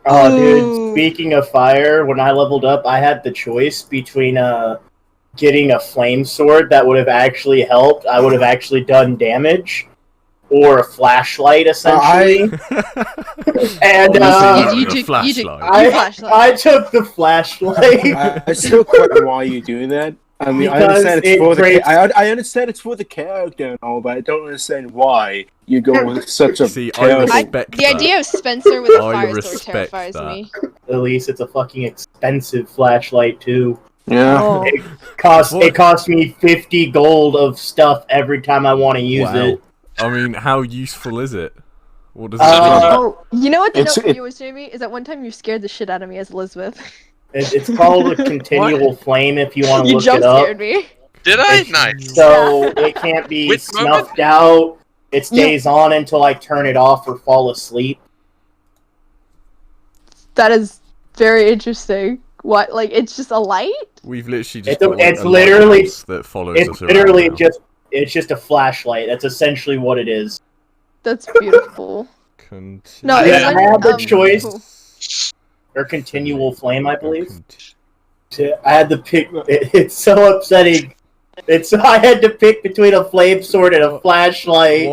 Oh, dude, speaking of fire, when I leveled up, I had the choice between getting a flame sword that would have actually helped, I would have actually done damage, or a flashlight, essentially. And I took the flashlight. I still question why you do that. I mean, I understand it's for the I understand it's for the character and all, but I don't understand why you go with such a terrible... The idea of Spencer with a fire sword terrifies me. At least it's a fucking expensive flashlight too. Yeah. Oh. It costs me 50 gold of stuff every time I want to use it. I mean, how useful is it? What does it do? You know what the note for you was, Jamie? Is that one time you scared the shit out of me as Elizabeth. It's called a continual flame if you want to look it up. You jump scared me. Did I? Nice. So it can't be snuffed out. It stays on until I turn it off or fall asleep. That is very interesting. What? Like, it's just a light? We've literally just it's literally that follows us around. It's just a flashlight. That's essentially what it is. That's beautiful. No, I had the choice. Or continual flame, I believe. I had to pick. It's so upsetting. I had to pick between a flame sword and a flashlight.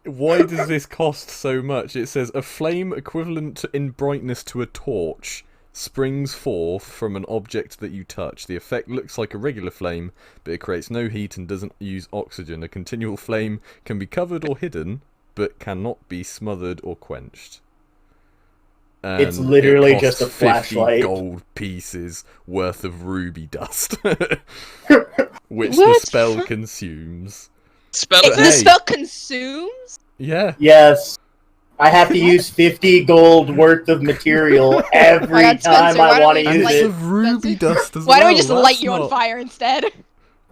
Why does this cost so much? It says a flame equivalent in brightness to a torch springs forth from an object that you touch. The effect looks like a regular flame, but it creates no heat and doesn't use oxygen. A continual flame can be covered or hidden, but cannot be smothered or quenched. And it's literally just a 50 flashlight. Gold pieces worth of ruby dust, which the spell consumes. The spell consumes? Yeah. Yes. I have to use 50 gold worth of material every time I want to use it. Ruby dust as why don't we just light you on fire instead?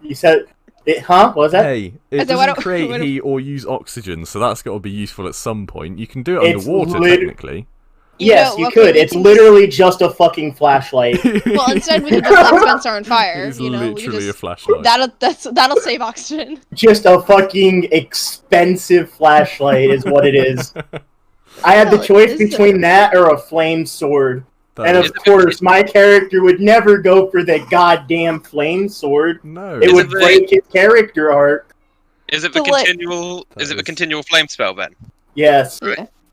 You said... What was that? Hey, it doesn't create heat or use oxygen, so that's got to be useful at some point. You can do it underwater, technically. Yes, you could. It's literally just a fucking flashlight. Well, instead we could just light Spencer on fire. It's literally a flashlight. That'll save oxygen. Just a fucking expensive flashlight is what it is. I had the choice between that or a flame sword. And of course, my character would never go for the goddamn flame sword. No. It would break his character arc. Is it the continual? Is it the continual flame spell then? Yes.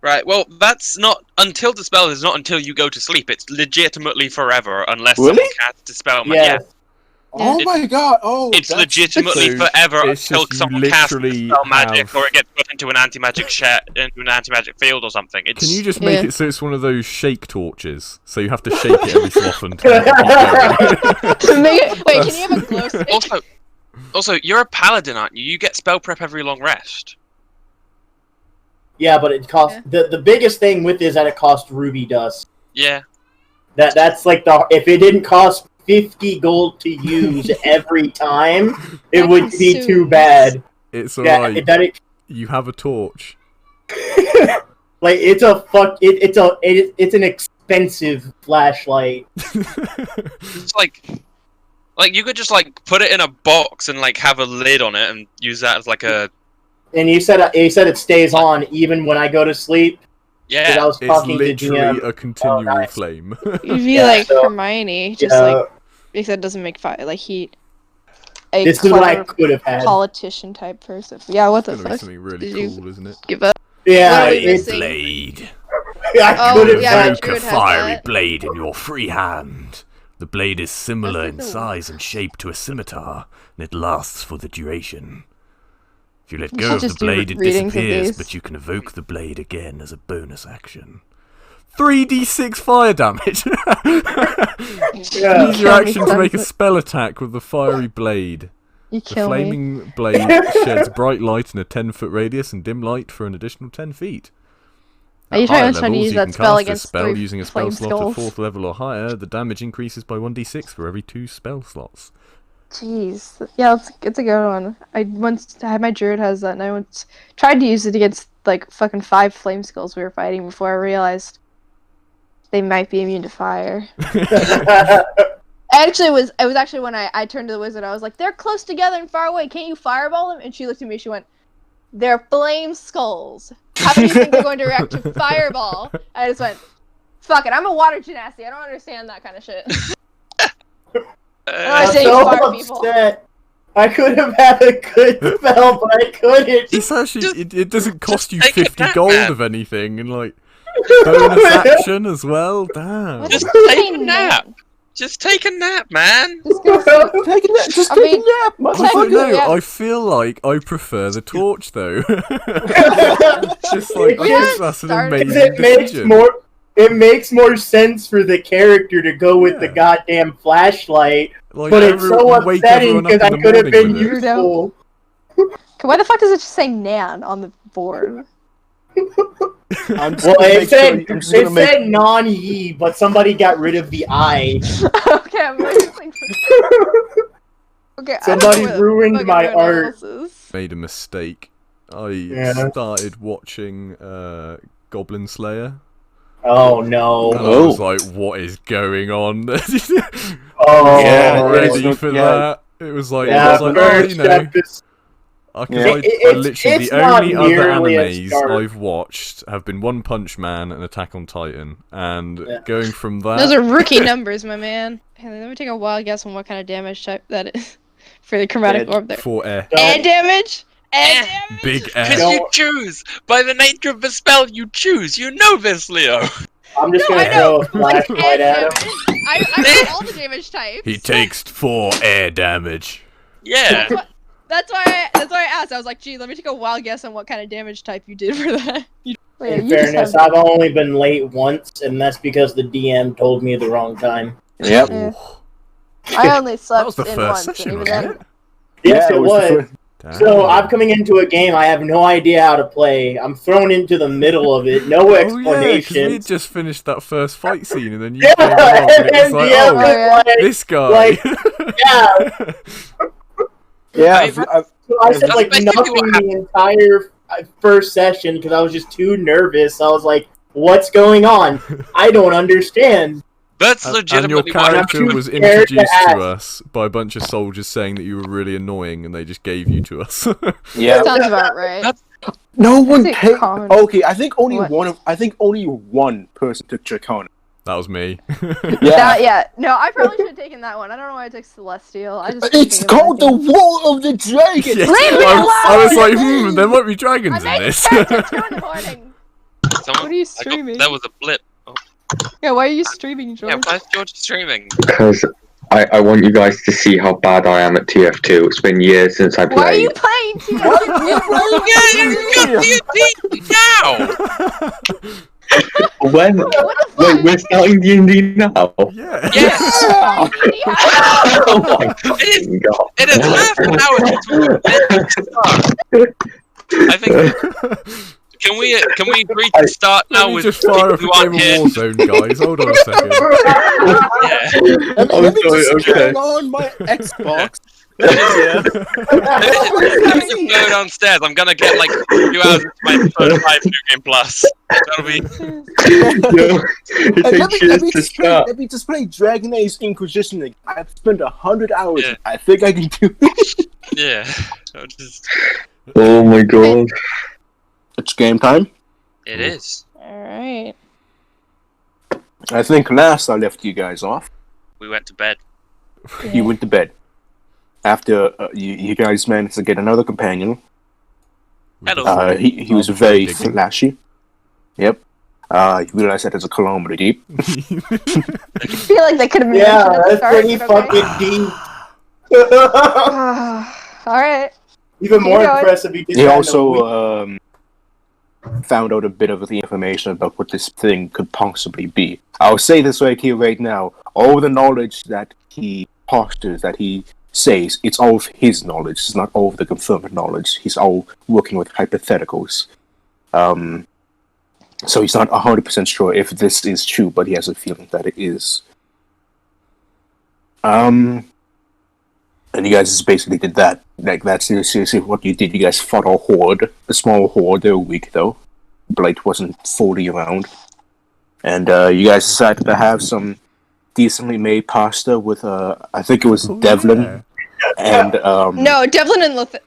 Right. Well, that's not until the spell is not until you go to sleep. It's legitimately forever unless someone casts a spell. Yeah. Oh my god! Oh, it's legitimately forever until someone casts a spell magic or it gets put into an anti-magic field or something. Can you just make it so it's one of those shake torches? So you have to shake it every so often. Wait, can you have a glow stick? Also, you're a paladin, aren't you? You get spell prep every long rest. Yeah, but it costs the biggest thing with it is that it costs ruby dust. Yeah. That's like if it didn't cost 50 gold to use every time, it would be too bad. It's alright. You have a torch. Like it's an expensive flashlight. It's like you could just put it in a box and have a lid on it and use that as a. And you said it stays on even when I go to sleep. Yeah, I was talking it's literally to a continual flame. You'd be like Hermione, just because it doesn't make fire heat. This is what I could have had. Politician type person. Yeah, what the fuck? Be something really cool, isn't it? Give up. Yeah, it's blade. I could have had a fiery blade in your free hand. The blade is similar in size and shape to a scimitar, and it lasts for the duration. If you let go of the blade, it disappears, but you can evoke the blade again as a bonus action. 3d6 fire damage! Use your action to make a spell attack with the fiery blade. The flaming blade sheds bright light in a 10-foot radius and dim light for an additional 10 feet. Are you trying to use that spell against using a spell slot at 4th level or higher, the damage increases by 1d6 for every 2 spell slots. Jeez. Yeah, it's a good one. I had my druid has that, and I once tried to use it against fucking 5 flame skulls we were fighting before I realized they might be immune to fire. It was actually when I turned to the wizard, I was like, they're close together and far away, can't you fireball them? And she looked at me, she went, they're flame skulls. How do you think they're going to react to fireball? I just went, Fuck it, I'm a water genasi. I don't understand that kind of shit. I'm so upset. I could have had a good spell, but I couldn't. It's actually it doesn't cost you 50 gold of anything, and like bonus action as well. Damn. Just take a nap. Just take a nap, man. Take a nap. Just take a nap, motherfucker. No, I feel like I prefer the torch though. Just like I think that's an amazing decision. It makes more sense for the character to go with the goddamn flashlight, like, but it's so upsetting because I could have been useful. Why the fuck does it just say Nan on the board? It said non-yi, but somebody got rid of the I. Okay, I'm waiting Okay, somebody ruined my art. Made a mistake. I started watching Goblin Slayer. Oh no! And I was like, "What is going on?" Ready for that? It was like, I literally the only other animes I've watched have been One Punch Man and Attack on Titan, and going from that. Those are rookie numbers, my man. Hey, let me take a wild guess on what kind of damage type that is for the chromatic orb there. For air. Air damage. Air damage. Big air. Because you choose. By the nature of the spell, you choose. You know this, Leo. I'm just gonna throw a flashlight at him. I know all the damage types. He takes 4 air damage. Yeah. That's why I asked. I was like, gee, let me take a wild guess on what kind of damage type you did for that. In fairness, I've only been late once, and that's because the DM told me the wrong time. Yep. Yeah. I only slept that was the in first once, session, and even then. Yes, it was. So I'm coming into a game. I have no idea how to play. I'm thrown into the middle of it. No explanation. Yeah, we just finished that first fight scene, and then you came along, and it was like, this guy. Yeah, so I said like nothing the entire first session because I was just too nervous. I was like, "What's going on? I don't understand." That's legitimately and your character was introduced to us by a bunch of soldiers saying that you were really annoying, and they just gave you to us. Yeah, sounds about right. No one paid. Okay, I think only one person took Dracona. That was me. No, I probably should have taken that one. I don't know why I took Celestial. It's called the Wall of the Dragon. Yes. Leave me alone! I was like, there might be dragons in this. What are you streaming? That was a blip. Oh. Yeah, why are you streaming, George? Yeah, why is George streaming? Because I want you guys to see how bad I am at TF2. It's been years since I played. Why are you playing TF2? Now! Wait, we're starting D&D now? Yeah. Yes! Oh my God. It is half an hour since we I think... Can we agree to start now with just fire up a game of Warzone, guys? Hold on a second. Let me just turn on my Xbox. Go downstairs. I'm gonna get like 2 hours into my certified New Game Plus. That'll be. Let me just play Dragon Age Inquisition again. I've spent 100 hours. Yeah. I think I can do it. Yeah. Oh my God. It's game time. It is. Alright. I think last I left you guys off. We went to bed. You went to bed. After you guys managed to get another companion. Hello. He was very flashy. Yep. You realize that it's a kilometer deep. I feel like they could have mentioned at the start. Pretty fucking deep. Alright. Even more impressive. He also found out a bit of the information about what this thing could possibly be. I'll say this right here, right now. All the knowledge that he postures, that he says, it's all of his knowledge. It's not all of the confirmed knowledge. He's all working with hypotheticals. So he's not 100% sure if this is true, but he has a feeling that it is. And you guys just basically did that. Like, that's seriously what you did. You guys fought a horde. A small horde. They were weak, though. Blight wasn't fully around. And you guys decided to have some decently made pasta with, I think it was Devlin. Yeah. And, No, Devlin and Lothair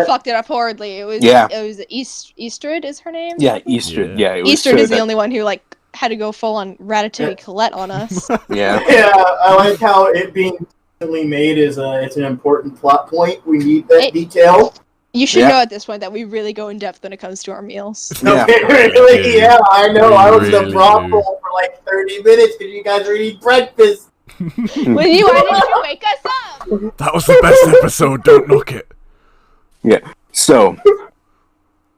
fucked it up horribly. It was Eastrid is her name? Yeah, Eastrid. Yeah, Eastrid is the only one who, like, had to go full on Ratatouille Colette on us. Yeah. Yeah, I like how it being recently made is it's an important plot point. We need that detail. You should Yeah. know at this point that we really go in depth when it comes to our meals. Yeah. Really? Yeah, I know. We I was in really a brothel for like 30 minutes because you guys were eating breakfast. Why didn't you wake us up? That was the best episode. Don't knock it. So,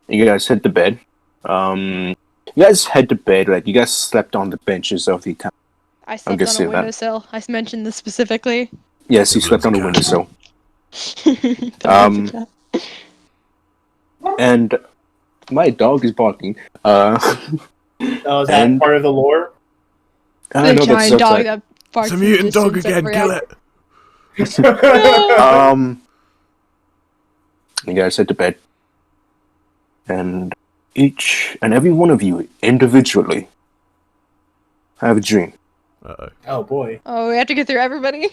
you guys head to bed. You guys head to bed, right? You guys slept on the benches of the town. I slept on guessing a that. windowsill. I mentioned this specifically. Yes, you slept on the windowsill. And my dog is barking. Oh, is that And- part of the lore? I The know that's giant dog outside. that barks. It's a in the mutant dog distance again. over Kill our- it. No! You guys head to bed. And each and every one of you individually have a dream. Uh-oh. Oh boy. Oh, we have to get through everybody?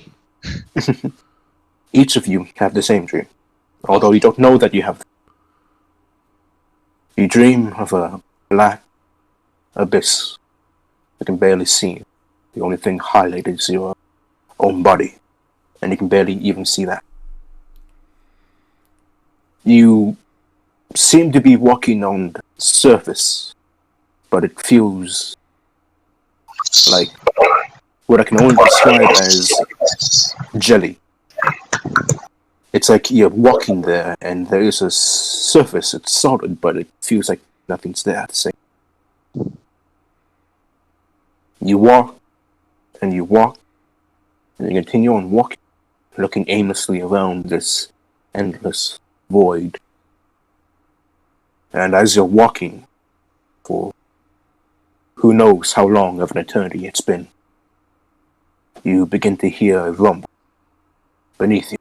Each of you have the same dream, although you don't know that you have. You dream of a black abyss you can barely see. The only thing highlighted is your own body, and you can barely even see that. You seem to be walking on the surface, but it feels like what I can only describe as jelly. It's like you're walking there, and there is a surface. It's solid, but it feels like nothing's there at the same. You walk, and you walk, and you continue on walking, looking aimlessly around this endless void. And as you're walking, for who knows how long of an eternity it's been, you begin to hear a rumble beneath you.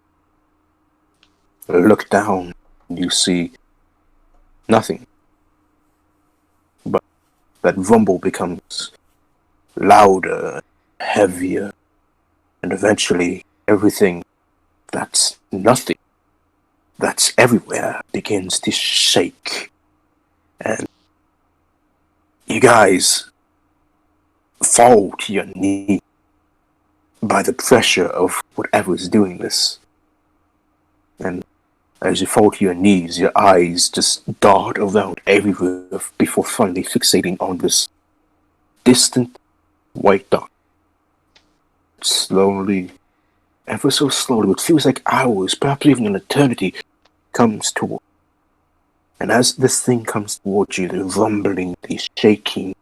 Look down, and you see nothing. But that rumble becomes louder, heavier, and eventually everything that's nothing, that's everywhere, begins to shake. And you guys fall to your knees by the pressure of whatever is doing this. And as you fall to your knees, your eyes just dart around everywhere before finally fixating on this distant white dot. Slowly, ever so slowly, it feels like hours, perhaps even an eternity, comes toward. And as this thing comes towards you, the rumbling, the shaking,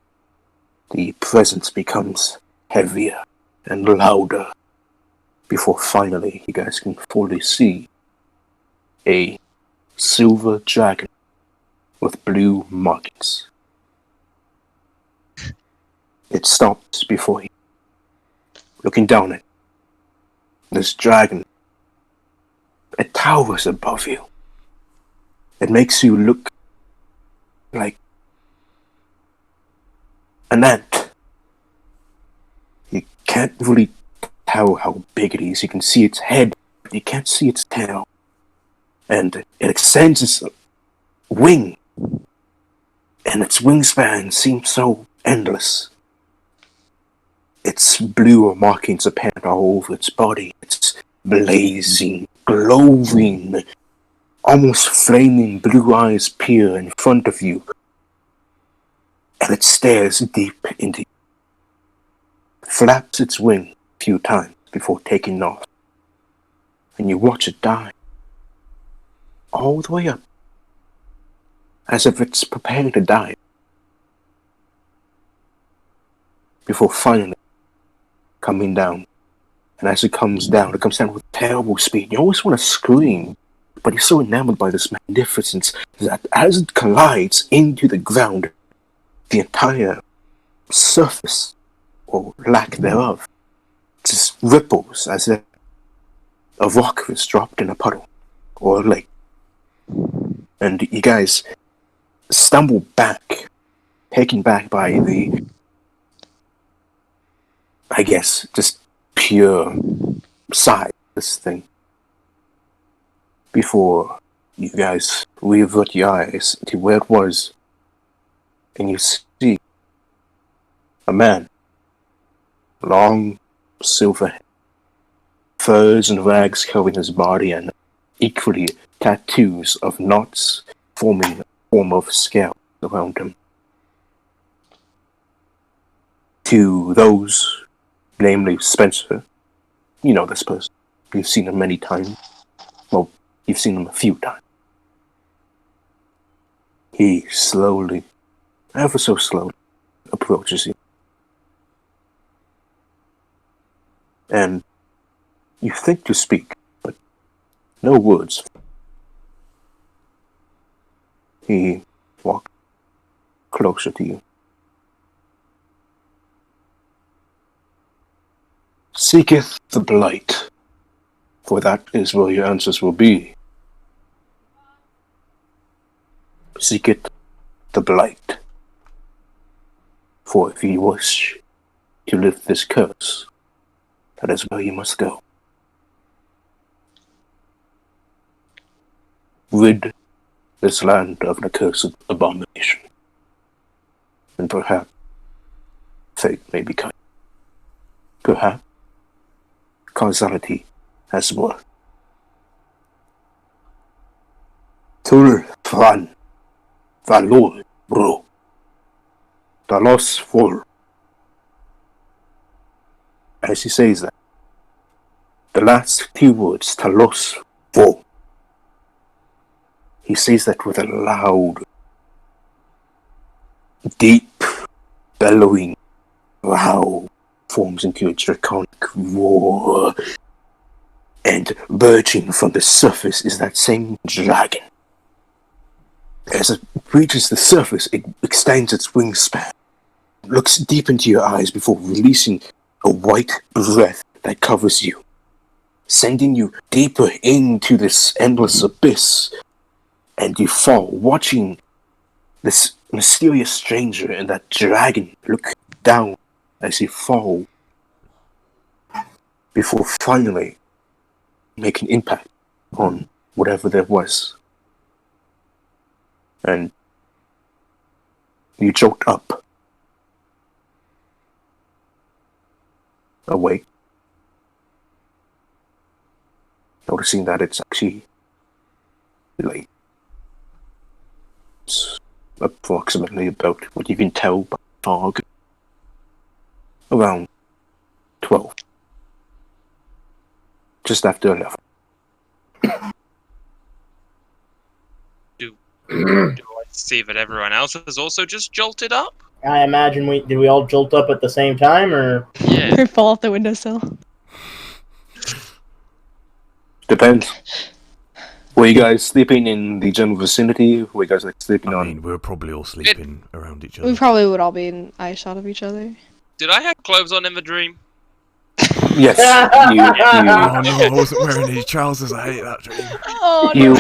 the presence becomes heavier and louder before finally you guys can fully see a silver dragon with blue markings. It stops before you, looking down at this dragon. It towers above you. It makes you look like an ant. You can't really tell how big it is. You can see its head, but you can't see its tail. And it extends its wing, and its wingspan seems so endless. Its blue markings apparent all over its body. It's blazing, glowing, almost flaming blue eyes peer in front of you, and it stares deep into you. Flaps its wing a few times before taking off, and you watch it die, all the way up, as if it's preparing to die, before finally coming down. And as it comes down with terrible speed. You always want to scream, but you're so enamored by this magnificence that as it collides into the ground, the entire surface, or lack thereof, just ripples as if a rock was dropped in a puddle or a lake. And you guys stumble back, taken back by the, I guess, just pure size of this thing. Before you guys reavert your eyes to where it was, and you see A man. Long, silver hair. Furs and rags covering his body, and equally tattoos of knots forming a form of scale around him. To those, namely Spencer, you know this person. You've seen him many times. Well, you've seen him a few times. He slowly, ever so slowly, approaches you. And you think to speak, but no words. He walks closer to you. Seeketh the blight, for that is where your answers will be. Seeketh the blight, for if you wish to lift this curse, that is where you must go. Rid this land of an accursed abomination, and perhaps fate may be kind. Perhaps causality has worth. Tul Fran Valor Bro Dalos Vol. As he says that, the last few words, Talos Vol, he says that with a loud, deep, bellowing growl forms into a draconic roar, and burgeoning from the surface is that same dragon. As it reaches the surface, it extends its wingspan, looks deep into your eyes before releasing a white breath that covers you, sending you deeper into this endless abyss, and you fall, watching this mysterious stranger and that dragon look down as you fall, before finally making impact on whatever there was. And you jolt up, awake, noticing that it's actually late. It's approximately about what you can tell by fog, around 12. Just after 11. Do I see that everyone else has also just jolted up? I imagine did we all jolt up at the same time, or? Yeah. Or fall off the windowsill. Depends. Were you guys sleeping in the general vicinity? Were you guys like sleeping I on? mean, we were probably all sleeping around each We other. probably would all be in eye shot of each other. Did I have clothes on in the dream? Yes. Oh You. no, I wasn't wearing any trousers. I hate that dream. Oh You.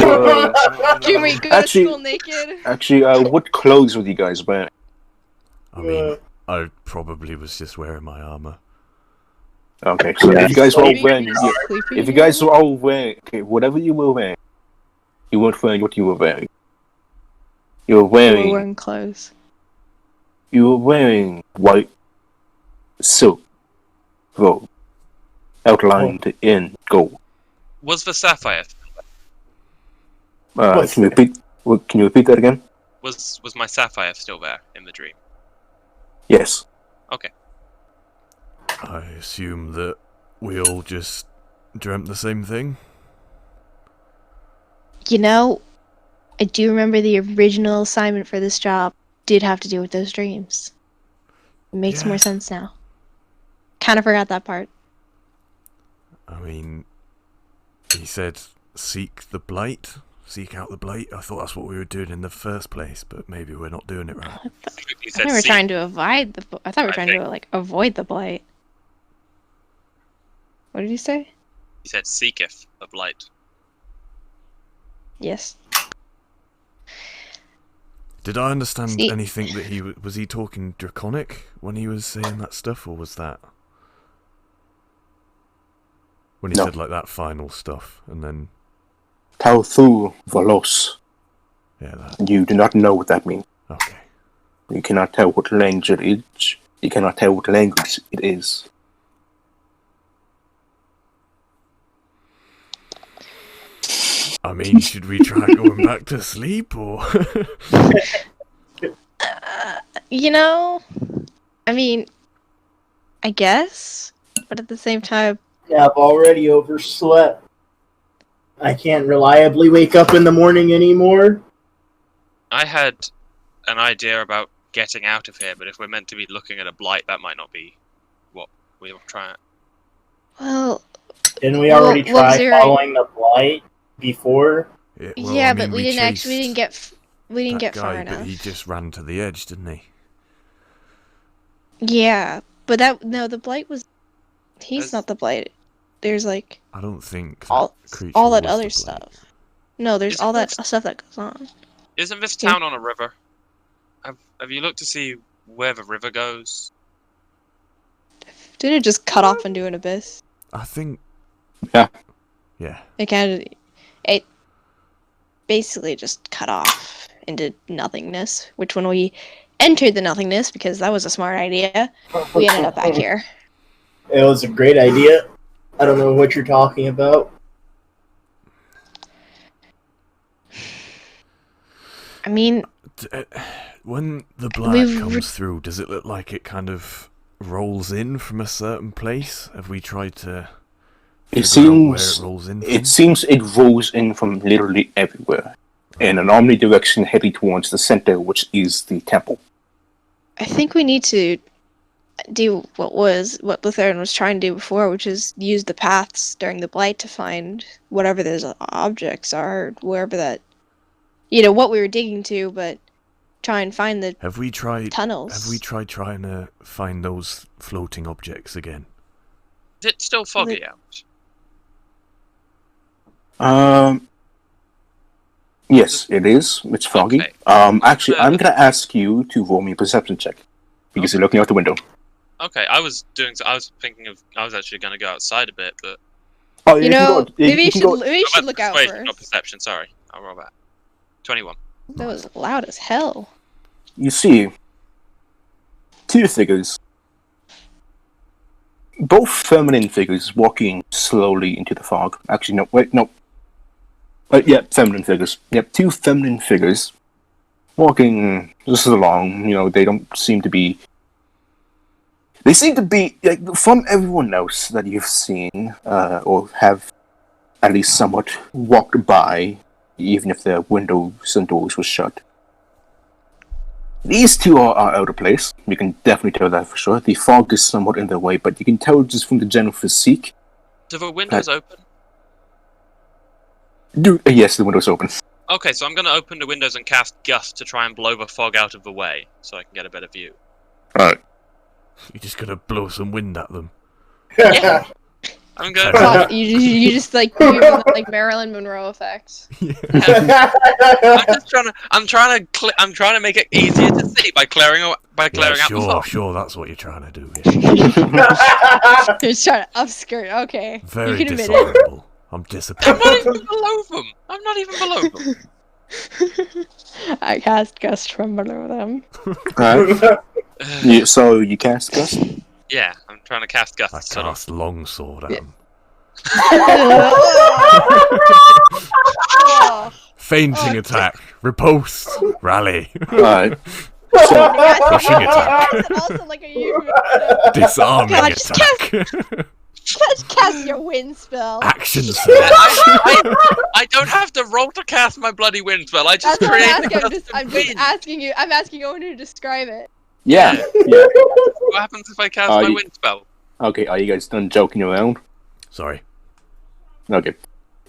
Jimmy, go Actually- to school naked. Actually, what clothes were you guys wearing? I mean, I probably was just wearing my armor. Okay, so if you guys were all wearing, Sleeping if you guys were all wearing, okay, whatever you were wearing, you weren't wearing what you were wearing. You were wearing wearing, clothes. you were wearing white silk robe, outlined in gold. Was the sapphire? What's Can you repeat? Can you repeat that again? Was my sapphire still there in the dream? Yes. Okay. I assume that we all just dreamt the same thing. You know, I do remember the original assignment for this job did have to do with those dreams. It makes Yeah. more sense now. Kind of forgot that part. I mean, he said, seek the blight. Seek out the blight. I thought that's what we were doing in the first place, but maybe we're not doing it right. You I said thought we were seek. trying to avoid the. I thought we were I trying think- to like avoid the blight. What did you say? You said seeketh the blight. Yes. Did I understand See- anything that was he talking draconic when he was saying that stuff, or was that when he No. said like that final stuff and then Tauthu Volos. yeah that You do not know what that means. okay. You cannot tell what language it is. You cannot tell what language it is. I mean, should we try going back to sleep, or...? You know, I mean, I guess, but at the same time, Yeah, I've already overslept. I can't reliably wake up in the morning anymore. I had an idea about getting out of here, but if we're meant to be looking at a blight, that might not be what we were trying. well, Didn't we Well, already what was try your- following the blight before? yeah, but we didn't chased actually, we didn't that get far guy, enough. but he just ran to the edge, didn't he? Yeah, but the blight was. He's not the blight. There's like I don't think that all creature that was other the blight. stuff. No, there's Isn't all that this- stuff that goes on. Isn't this town on a river? Have you looked to see where the river goes? Didn't it just cut off into an abyss? I think... Yeah. Yeah. It basically just cut off into nothingness. Which when we entered the nothingness, because that was a smart idea, we ended up back here. It was a great idea. I don't know what you're talking about. I mean, When the blight comes through, does it look like it kind of rolls in from a certain place? Have we tried to It figure out where seems it rolls in from? it seems it rolls in from literally everywhere, in an omnidirection heading towards the center, which is the temple. I think we need to do what Lutheran was trying to do before, which is use the paths during the blight to find whatever those objects are, wherever that, what we were digging to, but try and find the Have we tried tunnels. Have we tried trying to find those floating objects again? Is it still foggy out? Yes, it is. It's foggy. Okay. Actually, I'm gonna ask you to roll me a perception check because you're looking out the window. Okay, I was thinking of. I was actually going to go outside a bit, but Oh, maybe you should look out persuasion, not first. perception. Sorry, I'll roll that. 21. That was loud as hell. You see two figures, both feminine figures, walking slowly into the fog. Actually, no, wait, no. Yeah, feminine figures. Yep, two feminine figures walking just along. They don't seem to be. They seem to be, from everyone else that you've seen, or have at least somewhat walked by, even if their windows and doors were shut. These two are out of place. You can definitely tell that for sure. The fog is somewhat in their way, but you can tell just from the general physique. Do the windows open? Yes, the window's open. Okay, so I'm going to open the windows and cast Gust to try and blow the fog out of the way, so I can get a better view. Alright. You're just gonna blow some wind at them. Yeah. I'm going God, you just like do your, like Marilyn Monroe effect. I'm trying to make it easier to see by clearing out the fog. Sure, that's what you're trying to do. Yeah. You're just trying to upskirt. Okay, Very you can admit it. dishonorable. I'm I'm disappointed. not even below them. I'm not even below them. I cast Gust from below them. Alright. So you cast Gust? Yeah, I'm trying to cast Gust. I Sort of. cast longsword at him. Oh. Fainting attack. Riposte. Rally. Alright. Pushing attack. Also, like a Disarming God, just attack. cast your wind spell. Action surge. I don't have to roll to cast my bloody wind spell. I just That's what I'm create asking. I'm just asking you. I'm asking Owen to describe it. Yeah. What happens if I cast my wind spell? Okay, are you guys done joking around? Sorry. Okay.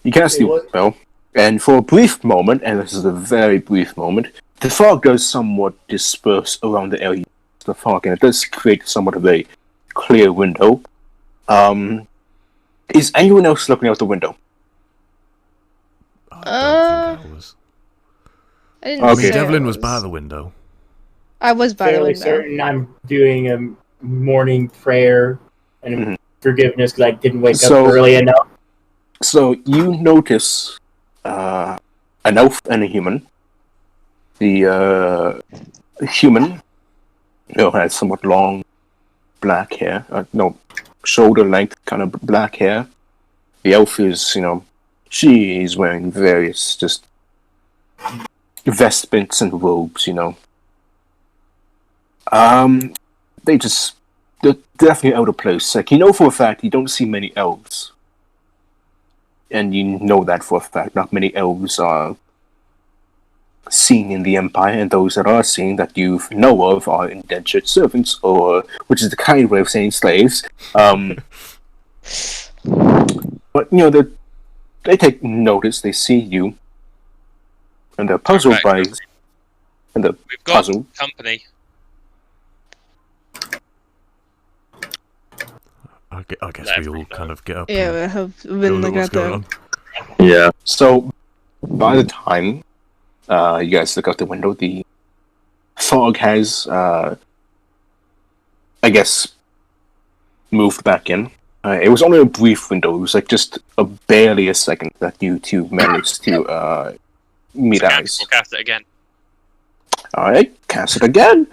You cast the spell, and for a brief moment, and this is a very brief moment, the fog does somewhat disperse around the area of the fog, and it does create somewhat of a clear window. Is anyone else looking out the window? I don't think I was. I didn't Okay. say Devlin I was by the window. I was by the Fairly window. certain I'm doing a morning prayer and forgiveness because I didn't wake up early enough. So you notice an elf and a human. The human has somewhat long black hair. No, shoulder length kind of black hair. The elf is, she is wearing various just vestments and robes, They're definitely out of place. Like, for a fact, you don't see many elves. And you know that for a fact. Not many elves are seen in the Empire, and those that are seen that you know of are indentured servants, or, which is the kind way of saying slaves. But, they take notice, they see you, and they're puzzled by... And they're We've got puzzled. company. I guess we all kind of get up. Yeah, and we have go been look looking what's at going them. on. Yeah. So, by the time you guys look out the window, the fog has, I guess, moved back in. It was only a brief window. It was like just barely a second that you two managed to meet eyes. We'll cast it again. Alright, cast it again.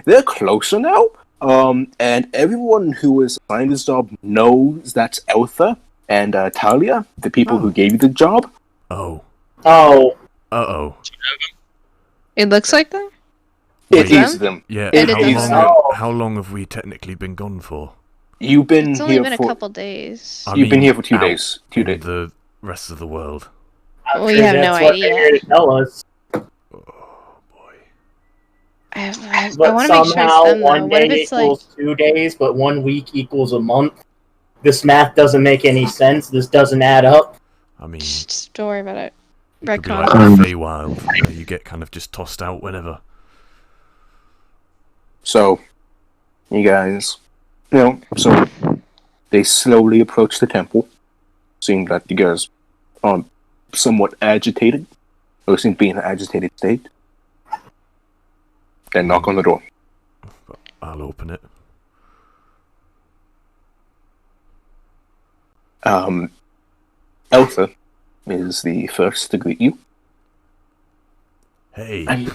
They're closer now. And everyone who was assigned this job knows that's Eltha and Talia, the people who gave you the job. Oh. Oh. Uh-oh. It looks like them? It Wait. is them. Yeah, It is. how long have we technically been gone for? You've been It's only here been a for couple days. You've been here for 2 out days. 2 in days. the rest of the world. I'm We sure have no that's what idea. they're here to tell us. Oh, boy. I But want to make sure somehow it's them, though. one What if day it's like... equals 2 days, but 1 week equals a month. This math doesn't make any sense. This doesn't add up. I mean, Just don't worry about it. it could be Retcon. like the Feywild, where you get kind of just tossed out whenever. So, you guys, so they slowly approach the temple. Seeing that you guys are somewhat agitated, or seem to be in an agitated state. Then knock on the door. I'll open it. Eltha is the first to greet you. Hey.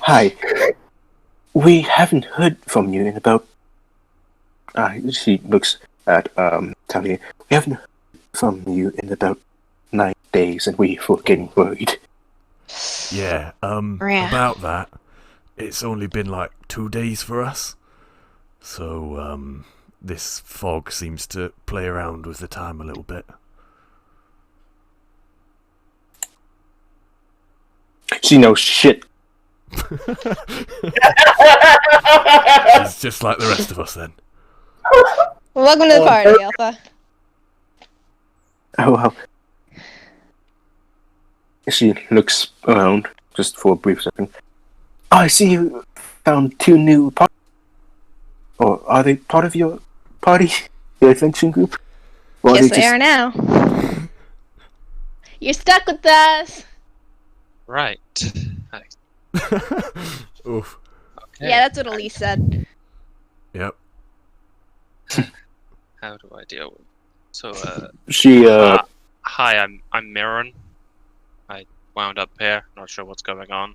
Hi. We haven't heard from you in about... she looks at Talia. We haven't heard from you in about 9 days, and we were getting worried. Yeah, about that, it's only been like 2 days for us. So, this fog seems to play around with the time a little bit. She knows shit. She's just like the rest of us then. Welcome to the party, Alpha. Oh, well. She looks around just for a brief second. Oh, I see you found 2 new parties. Or are they part of your party? Your adventure group? Or Yes, they they are now. You're stuck with us! Right. Oof. Okay. Yeah, that's what Elise said. Yep. How do I deal with? So, She, hi, I'm Mirren. I wound up here. Not sure what's going on.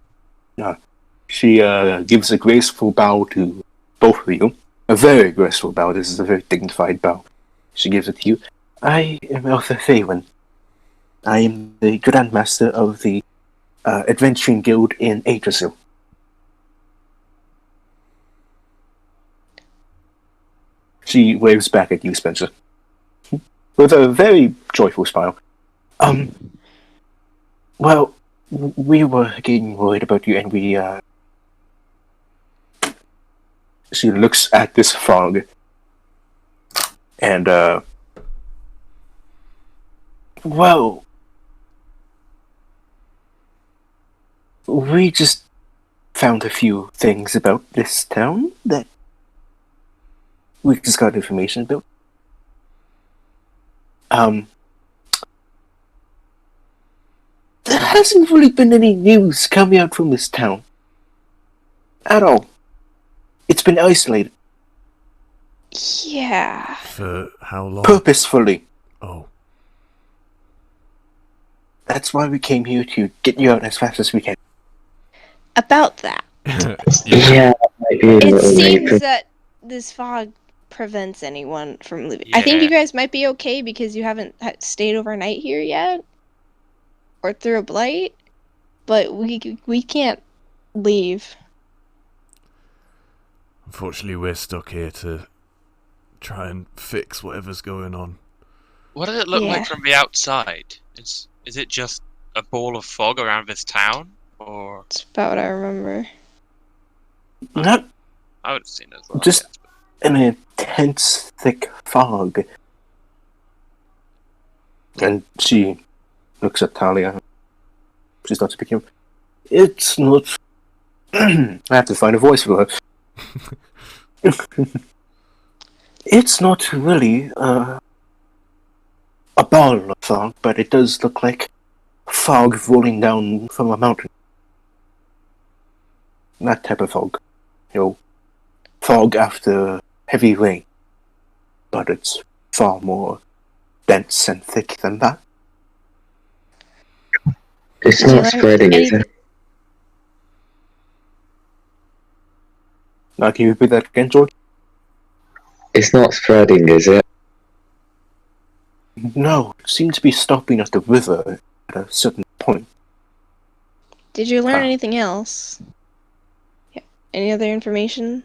She gives a graceful bow to both of you. A very graceful bow. This is a very dignified bow. She gives it to you. I am Eltha Faywin. I am the Grand Master of the Adventuring Guild in Yggdrasil. She waves back at you, Spencer, with a very joyful smile. Well, we were getting worried about you, and we, She looks at this fog, and, well, we just found a few things about this town that we just got information about. There hasn't really been any news coming out from this town. At all. It's been isolated. Yeah. For how long? Purposefully. Oh. That's why we came here, to get you out as fast as we can. About that. Yeah, might be a It little seems later. that this fog prevents anyone from leaving. I think you guys might be okay because you haven't stayed overnight here yet, or through a blight. But we can't leave. Unfortunately, we're stuck here to try and fix whatever's going on. What does it look like from the outside? Is it just a ball of fog around this town, or? It's about what I remember. Not I would have seen it as well. just an intense, thick fog. And she looks at Talia. She's not speaking. It's not. I have to find a voice for her. It's not really a ball of fog, but it does look like fog rolling down from a mountain. That type of fog. You know, fog after heavy rain. But it's far more dense and thick than that. It's not spreading, is it? Now, can you repeat that again, George? It's not spreading, is it? No, it seems to be stopping at the river at a certain point. Did you learn anything else? Yeah. Any other information?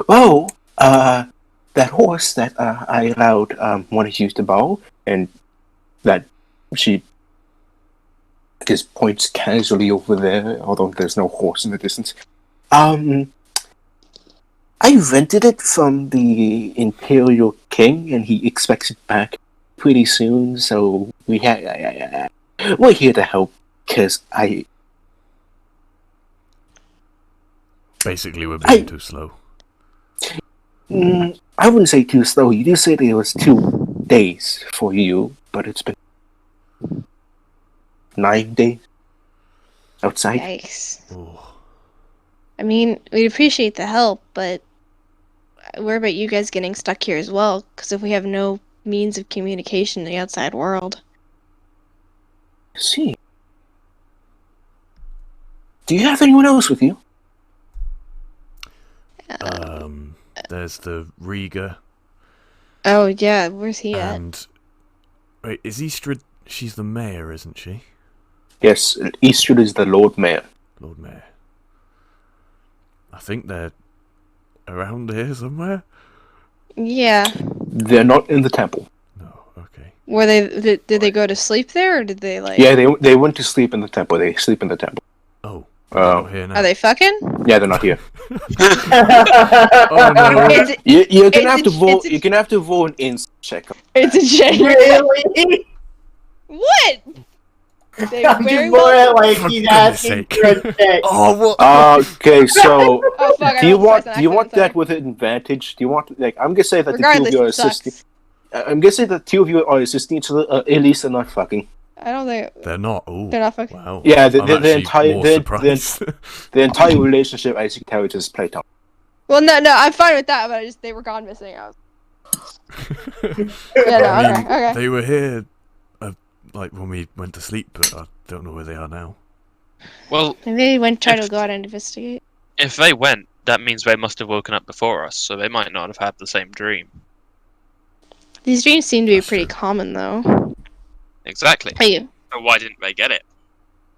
Oh, that horse that I allowed wanted to use the bow, and that she just points casually over there, although there's no horse in the distance. I rented it from the Imperial King, and he expects it back pretty soon, so we're here to help, because Basically, we're being too slow. I wouldn't say too slow. You do say that it was 2 days for you, but it's been 9 days outside. Yikes. Ooh. I mean, we'd appreciate the help, but worry about you guys getting stuck here as well, because if we have no means of communication to the outside world. I see. Do you have anyone else with you? There's the Riga. Oh, yeah, where's he And wait, is Eastrid? She's the mayor, isn't she? Yes, Eastrid is the Lord Mayor. Lord Mayor. I think they're around here somewhere. Yeah. They're not in the temple. No, okay. Were they? Did they go to sleep there, or did they like? Yeah, they went to sleep in the temple. They sleep in the temple. Oh, they're not here now. Are they fucking? Yeah, they're not here. Oh no! You're gonna have to roll. You're gonna have to roll an insight check. It's a check. Really? What? They I'm very just more well- at like For he's goodness asking sake. for a check. Oh, what? Okay, so Oh fuck! I do you rolled want twice, that with an advantage? Do you want like I'm gonna say that Regardless, the two of you are it sucks. assisting. I'm gonna say that 2 of you are assisting each other. At least they're not fucking. I don't think They're not. Oh, they're not fucking. wow. Yeah, I'm actually more surprised. the entire relationship, as you can tell, is just playtime. Well, no, I'm fine with that, but they were gone missing. I was. Yeah, no, I mean, okay. They were here, like when we went to sleep, but I don't know where they are now. Well, Maybe they went try to go out and investigate. if they went, that means they must have woken up before us, so they might not have had the same dream. These dreams seem to be That's pretty true. common, though. Exactly. Hey, So why didn't they get it?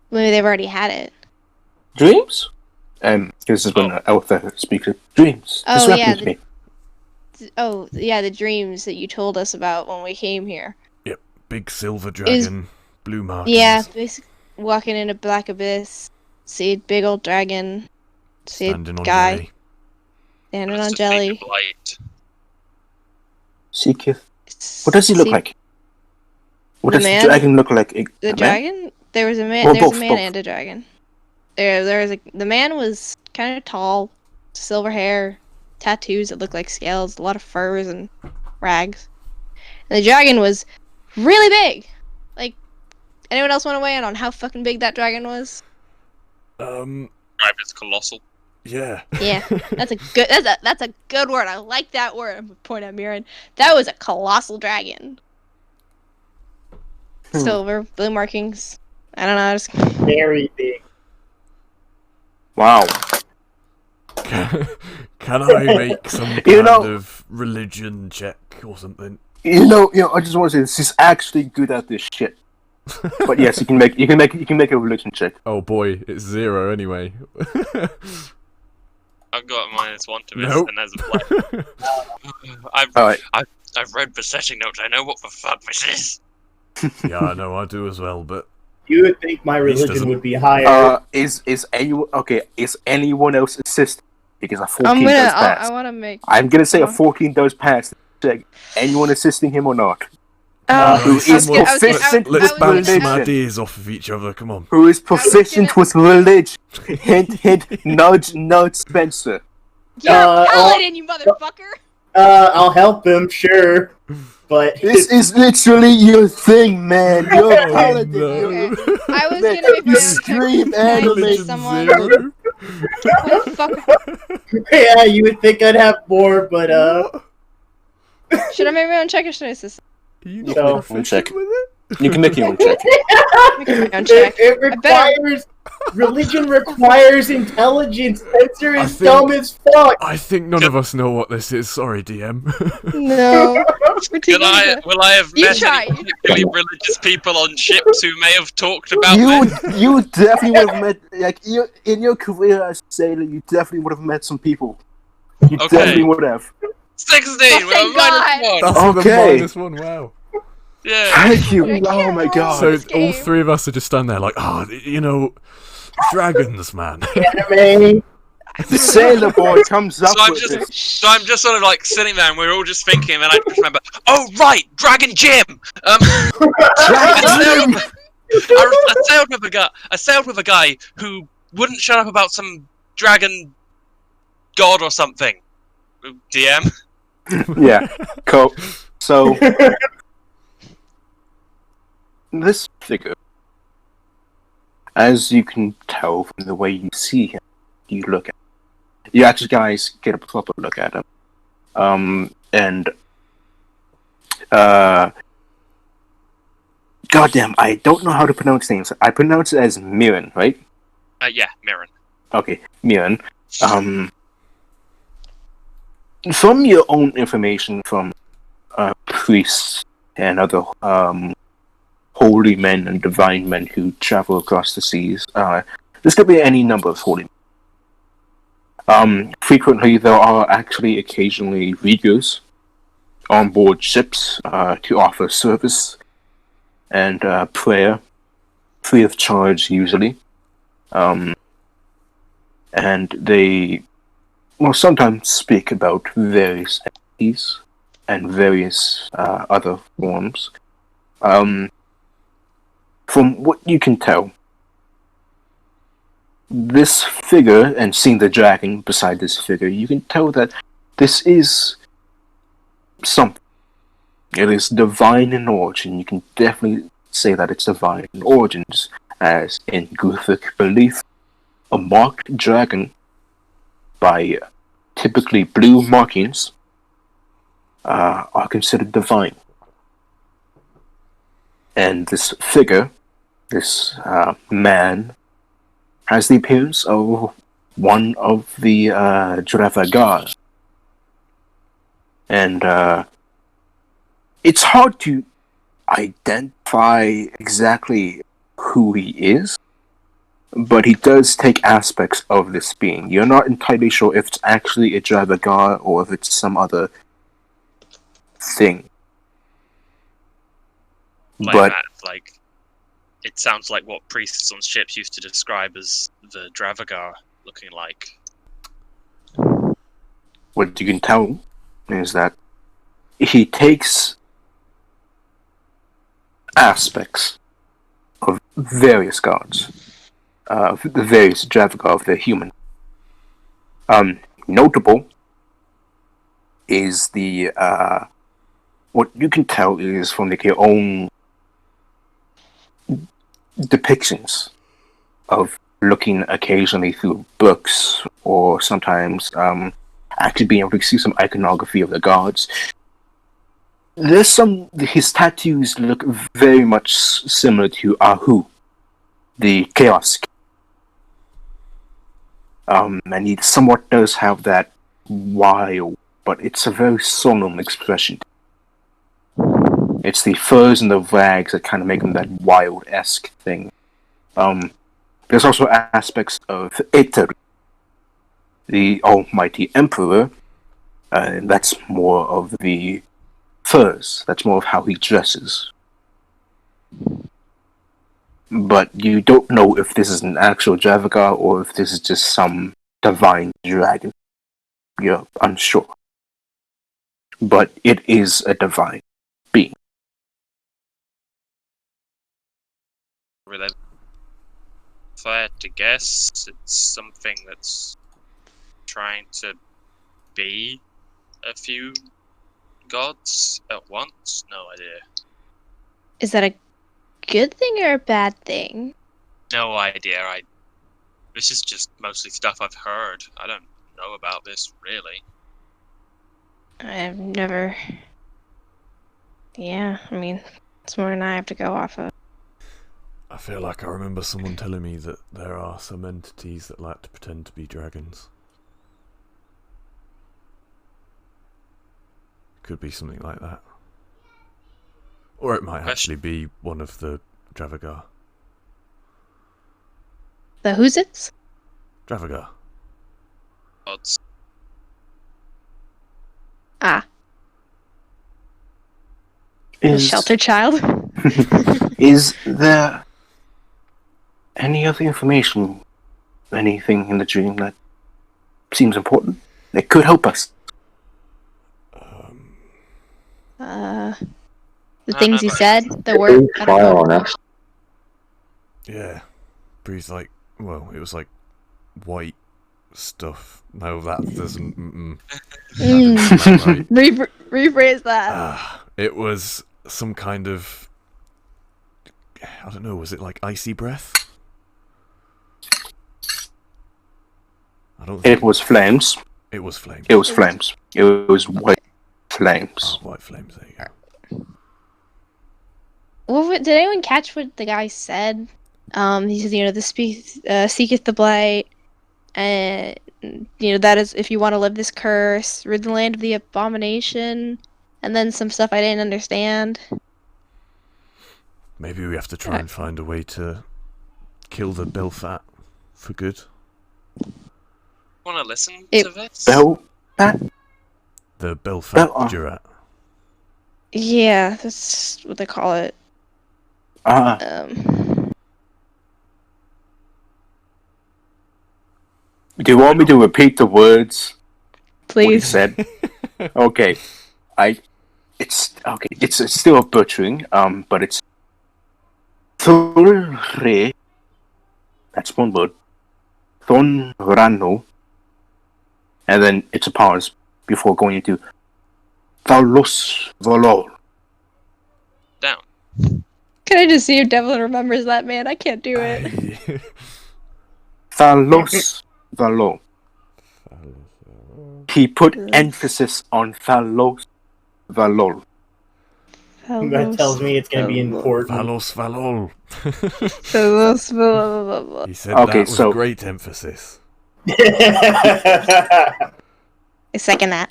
maybe they've already had it. Dreams? This is when Eltha speaks of dreams. Oh, This yeah, happened to me. Oh, yeah, the dreams that you told us about when we came here. Big silver dragon, blue markings. Yeah, basically walking in a black abyss, see a big old dragon, see Standing a on guy jelly. standing It's on to jelly. feed the blight. Seeketh. What does he look like? What The does man? the dragon look like? The man? dragon? There was a man. Or There's both, a man both. and a dragon. There was the man was kind of tall, silver hair, tattoos that looked like scales, a lot of furs and rags. And the dragon was really big. Like, anyone else want to weigh in on how fucking big that dragon was? Described as colossal. Yeah. Yeah, that's a good word. I like that word. I'm gonna point at Mirren. That was a colossal dragon. Silver, blue markings. I don't know. I just... Very big. Wow. Can I make some kind of religion check or something? You know. I just want to say this is actually good at this shit. But yes, you can make a religion check. Oh boy, it's 0 anyway. I've got -1 to this, Nope. and there's a blight. Alright. I've read the setting notes. I know what the fuck this is. Yeah, I know, I do as well, but You would think my Beast religion doesn't- would be higher. Is anyone okay? Is anyone else assisting? Because a 14 I'm does gonna. pass. I want to make. I'm gonna say a 14 does pass. Check. Anyone assisting him or not? Oh, Who is proficient let's with bounce some religion? ideas off of each other, come on. Who is proficient with religion? Hint, hint. Nudge, nudge. Spencer. You're a Uh, paladin, you motherfucker! I'll help him, sure. But This is literally your thing, man. You're a paladin. no. You- Okay. I was Man, gonna make my you own check. scream Can I anime. see someone? What the fuck? yeah, you would think I'd have more, but Should I make my own check or should I assist? Are you So- not proficient check. with it? You can make your own check. Make my own check. it requires religion requires intelligence. Spencer I is think- dumb as fuck. I think none of us know what this is, sorry DM. No. We're too Will I have You met try. any particularly religious people on ships who may have talked about You this? you definitely would have met in your career as a sailor. You definitely would have met some people. You Okay. definitely would have. 16 with Thank a God. -1. That's with Okay. a -1, wow. Yeah. Thank you. I can't Oh my roll. god. So this all game. 3 of us are just standing there like, dragons, man. Anime. The sailor boy comes up So I'm with just- this. So I'm just sort of like sitting there, and we're all just thinking, and then I just remember, oh right, Dragon Jim. I sailed with a guy who wouldn't shut up about some dragon god or something. DM. Yeah. Cool. So this figure, as you can tell from the way you see him, you look at him. You actually guys get a proper look at him. And goddamn, I don't know how to pronounce names. I pronounce it as Mirren, right? Yeah, Mirren. Okay, Mirren. From your own information from priests and other holy men and divine men who travel across the seas, this could be any number of holy men. Frequently, there are actually occasionally readers on board ships to offer service and prayer, free of charge usually. And they will sometimes speak about various entities and various other forms. From what you can tell, this figure, and seeing the dragon beside this figure, you can tell that this is something. It is divine in origin. You can definitely say that it's divine in origins, as in Gothic belief, a marked dragon by typically blue markings are considered divine. And this figure, this man, has the appearance of one of the Dravagar. And it's hard to identify exactly who he is, but he does take aspects of this being. You're not entirely sure if it's actually a Dravagar or if it's some other thing. Like But that, like it sounds like what priests on ships used to describe as the Dravagar looking like. what you can tell is that he takes aspects of various gods, the various Dravagar of the human. Notable is the what you can tell is from your own depictions of looking occasionally through books or sometimes actually being able to see some iconography of the gods. There's his tattoos look very much similar to Ahu, the Chaos. And he somewhat does have that wild, but it's a very solemn expression. It's the furs and the rags that kind of make him that wild-esque thing. There's also aspects of Aether, the almighty emperor, and that's more of the furs. That's more of how he dresses. But you don't know if this is an actual Javagar or if this is just some divine dragon. You're unsure. But it is a divine being. Really, if I had to guess, it's something that's trying to be a few gods at once. No idea. Is that a good thing or a bad thing? No idea. This is just mostly stuff I've heard. I don't know about this really. I've never. Yeah, I mean, it's more than I have to go off of. I feel like I remember someone telling me that there are some entities that like to pretend to be dragons. Could be something like that. Or it might actually be one of the Dravagar. The who's it's? Dravagar. Gods. Ah. The shelter child? Is there any other information, anything in the dream that seems important? That could help us. The things you said, the word. Breathe I don't fire know. on us. Yeah. Breathes like, well, it was like white stuff. No, that doesn't. That right. Rephrase that. It was some kind of. I don't know, was it like icy breath? I don't think It was flames. it was flames. It was flames. It was white flames. Oh, white flames, there you go. Did anyone catch what the guy said? He said, the seeketh the blight, and that is if you want to live this curse, rid the land of the abomination, and then some stuff I didn't understand. Maybe we have to try and find a way to kill the Belfat for good. Want to listen It- to this? The Belfat Jurat. Yeah, that's what they call it. Do you want me to repeat the words? What he Please. said? Okay. It's okay. It's still a butchering. But it's Thulre. That's one word. Thon Rano. And then it's a pause before going into Thalos Volor. Down. Can I just see if Devlin remembers that, man? I can't do it. Thalos Valor. He put emphasis on Thalos Valor. That tells me it's going to be important. Valos Valol. Valos. He said Okay, that with so- great emphasis. I second that.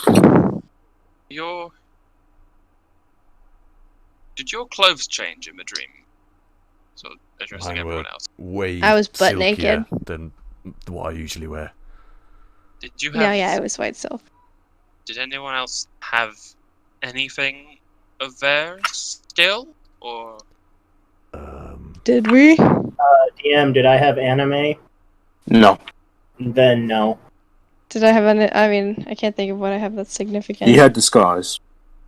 Did your clothes change in the dream? So addressing Mine everyone were else. way I was butt silkier naked. than what I usually wear. Did you have? No, yeah, it was white silk. Did anyone else have anything of theirs still, or? Did we? DM, did I have anime? No. Then no. Did I have any? I mean, I can't think of what I have that's significant. He had the scars.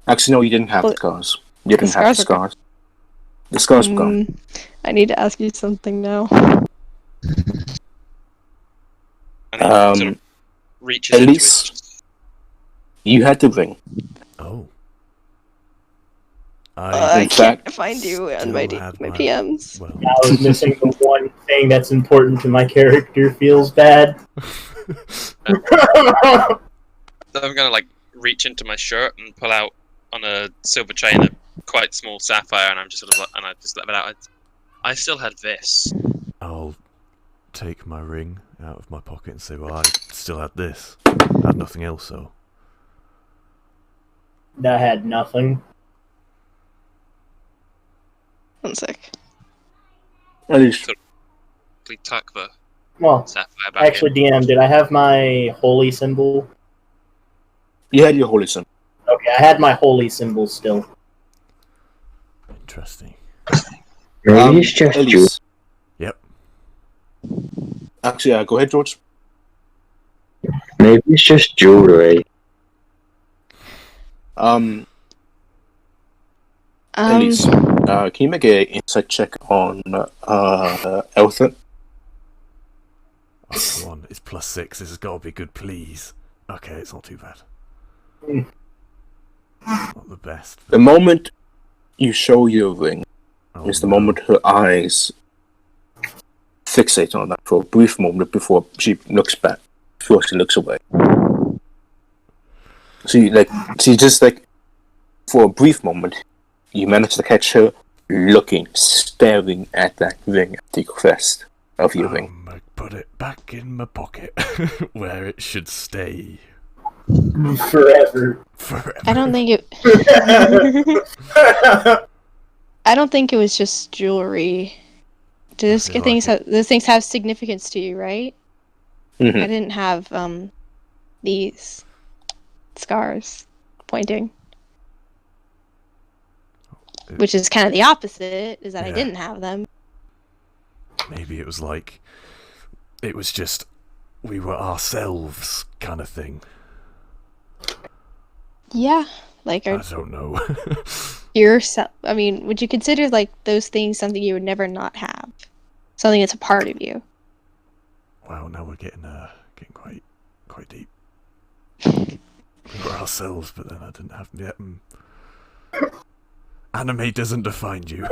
Actually, no, you didn't have Well, the scars. You didn't have the scars are scars. The scars were gone. I need to ask you something now. And he sort of reaches at into least- his. You had the ring. Oh. I in can't fact, find you on still my have my my- PMs. Well, I was missing the one thing that's important to my character. Feels bad. So I'm gonna reach into my shirt and pull out on a silver chain a quite small sapphire, and I'm just and I just let it out. I still had this. I'll take my ring out of my pocket and say, well, I still had this. I had nothing else, so... That had nothing. 1 sec. At least. We tuck the Well, sapphire back actually, DM, did I have my holy symbol? You had your holy symbol. Okay, I had my holy symbol still. Interesting. Maybe it's just you. Elise. Yep. Actually, go ahead, George. Maybe it's just jewelry. Elise, can you make an insight check on Eltha? Oh, come on. It's +6. This has got to be good, please. Okay, it's not too bad. Not the best. The moment you show your ring is the no. moment her eyes fixate on that for a brief moment before she looks back, before she looks away. She just for a brief moment, you manage to catch her looking, staring at that ring at the crest of your ring. I put it back in my pocket, where it should stay. Forever. I don't think it. I don't think it was just jewelry. Those things have significance to you, right? Mm-hmm. I didn't have these scars pointing, which is kind of the opposite. Is that I didn't have them. Maybe it was it was just we were ourselves kind of thing. Yeah, I don't know. yourself. I mean, would you consider those things something you would never not have? Something that's a part of you. Wow, now we're getting quite deep. We were ourselves, but then I didn't have them yet. Anime doesn't define you.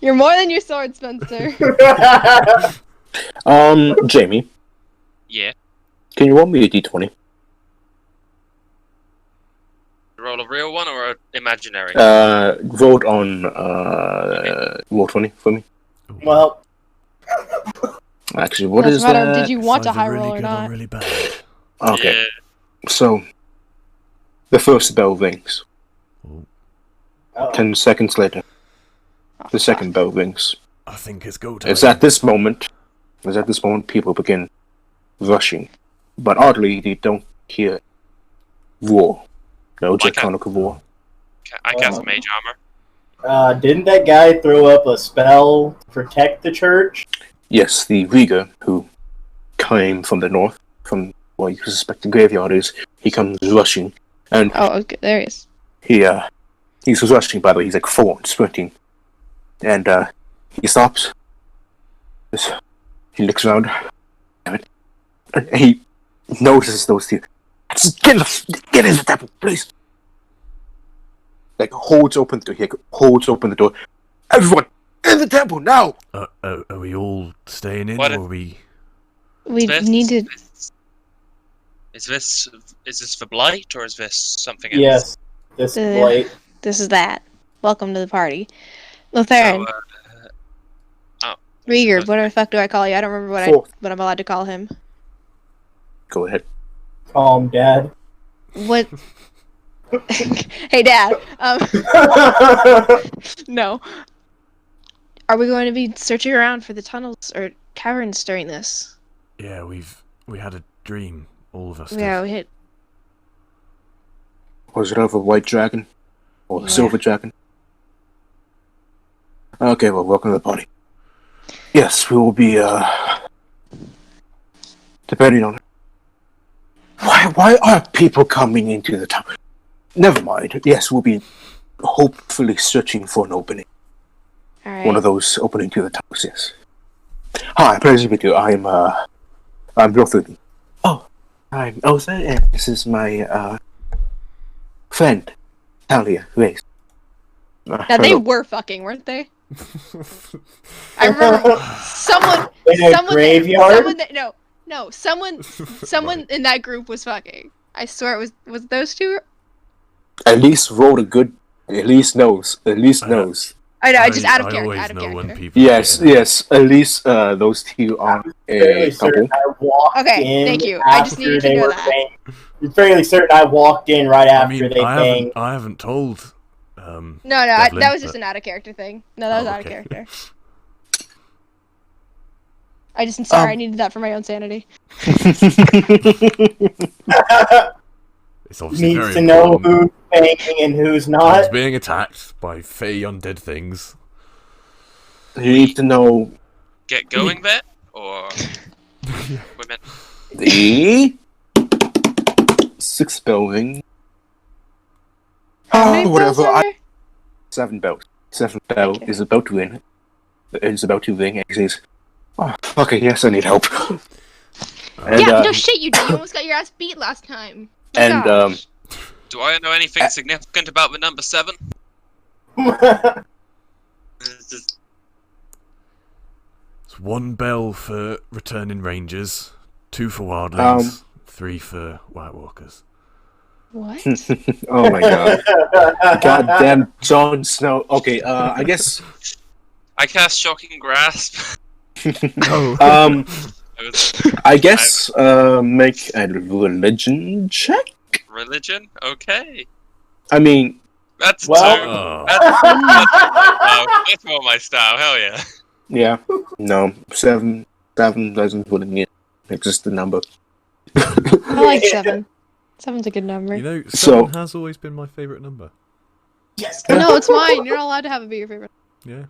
You're more than your sword, Spencer. Jamie. Yeah. Can you roll me a d20? Roll a real one or an imaginary? Vote on roll 20 for me. Well, actually, what Doesn't is matter, that? did you want a Either high really roll or good not? really bad. Okay, Yeah. so the first bell rings. 10 seconds later, the second bell rings. I think it's go time. It's at this moment people begin rushing, but oddly they don't hear war. No draconic war. I cast mage armor. Didn't that guy throw up a spell to protect the church? Yes, the Rieger who came from the north, from where you suspect the graveyard is, he comes rushing, and Okay, there he is. He's rushing, by the way, he's forward, sprinting. And, he stops. He looks around. And he notices those two. Just get in the temple, please! Holds open the door. Everyone, in the temple, now! Are we all staying in, What or are we... We need to. Is this for blight or is this something else? Yes, this blight. This is that. Welcome to the party. Lotharin. Rieger, what the fuck do I call you? I don't remember what I'm allowed to call him. Go ahead. Call him Dad. What? Hey, Dad. No. Are we going to be searching around for the tunnels or caverns during this? Yeah, we had a dream. All of us did. Yeah, we hit. Was it of a white dragon? Or a silver dragon? Okay, well, welcome to the party. Yes, we will be, depending on it. Why are people coming into the town? Never mind. Yes, we'll be hopefully searching for an opening. All right. One of those opening to the towers, yes. Hi, pleasure to meet you. I'm Lotharin. Oh, I'm Elsa, and this is my, friend, Talia Grace. Now, they were fucking, weren't they? I remember someone in that group was fucking. I swear it was those two. At least rolled a good. At least knows. I know, just out of I character. always Out of know when character. people. Yes, yes. At least those two are Fairly a certain couple. I walked Okay, in thank you. I just after needed to they know were that. banged. I'm fairly certain I walked in right I after mean, they I banged. haven't told. No, Devlin, that was just but- an out of character thing. No, that was Oh, out of okay. character. I'm sorry, I Um, needed that for my own sanity. It's obviously Needs very to know important. who's banging and who's John's not. being attacked by fey undead things. You need to know Get going there, or women? the 6 building. How many bells are there? 7 bells. 7 bell Okay. is about to win. Is about to ring and he says, "Oh, okay, yes, I need help." And, Yeah, no shit you did. You almost got your ass beat last time. My and gosh. Do I know anything significant about the number 7? It's just- It's 1 bell for returning rangers, 2 for wildlings, 3 for White Walkers. What? oh my god. Goddamn Jon Snow. Okay, I guess. I cast Shocking Grasp. No. I guess, make a religion check? Religion? Okay. I mean, That's Well- 2. Oh. That's more my style, hell yeah. yeah. No, 7 doesn't really exist the number. I like 7. 7's a good number. You know, 7 So- has always been my favourite number. Yes. No, it's mine. You're not allowed to have it be your favorite. Yeah.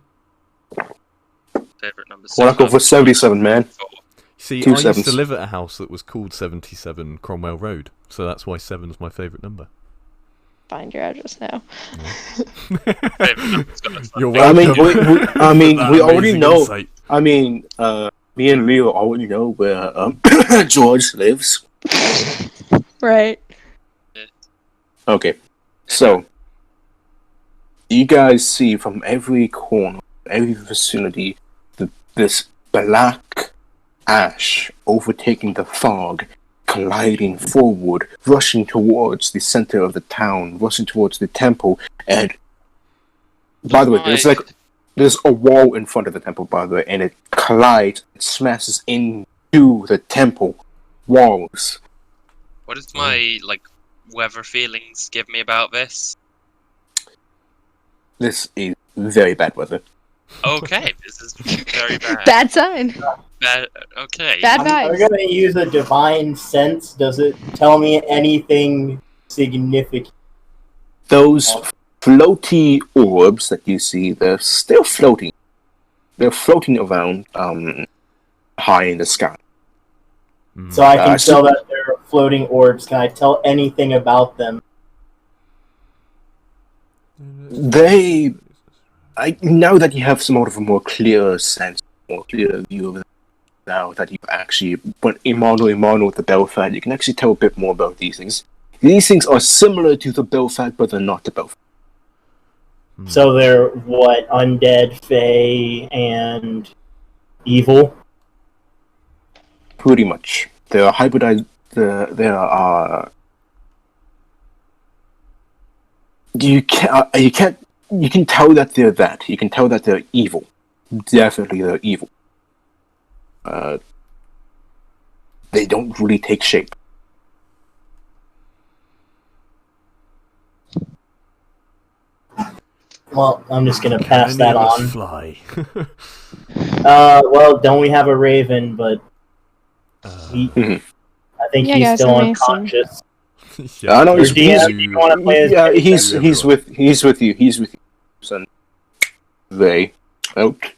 Favorite number Well, I go for 77, man. See, Two I used to sevens. live at a house that was called 77 Cromwell Road, so that's why 7's my favourite number. Find your address now. Favorite number's got a You're I welcome. mean, for that we already amazing know. insight. I mean, me and Leo already know where George lives. Right. Okay, so you guys see from every corner, every vicinity, this black ash overtaking the fog, colliding forward, rushing towards the center of the town, rushing towards the temple. And by the way, there's a wall in front of the temple, by the way, and it collides, it smashes into the temple walls. What does my, weather feelings give me about this? This is very bad weather. Okay, this is very bad. Bad sign. Okay. Bad I'm vibes. gonna use a divine sense. Does it tell me anything significant? Those floaty orbs that you see, they're still floating. They're floating around high in the sky. So I can so- tell that they're floating orbs. Can I tell anything about them? Now that you have somewhat of a more clear sense, more clear view of them, now that you've actually put Imano with the Belfast, you can actually tell a bit more about these things. These things are similar to the Belfast, but they're not the Belfast. So they're what? Undead, fey, and evil? Pretty much. They are hybridized. They are. You can tell that they're that. You can tell that they're evil. Definitely, they're evil. They don't really take shape. Well, I'm just gonna Can pass any that of us on. fly? Well, don't we have a raven? But he, I think Yeah, he's guys, still I'm Mason. unconscious. I know Or he's- do you want to play as Yeah, Mason? he's with you. He's with you, son. They out.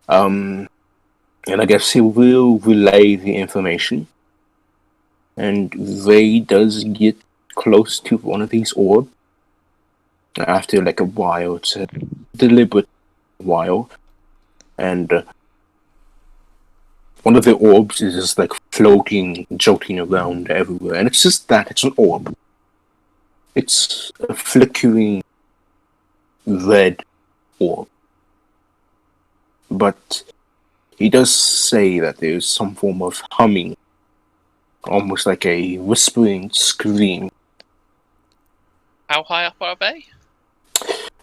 And I guess he will relay the information. And Ray does get close to one of these orbs. After a while, it's a deliberate while. And one of the orbs is just floating, jolting around everywhere. And it's just that, it's an orb. It's a flickering red orb. But he does say that there's some form of humming, almost like a whispering scream. How high up are they?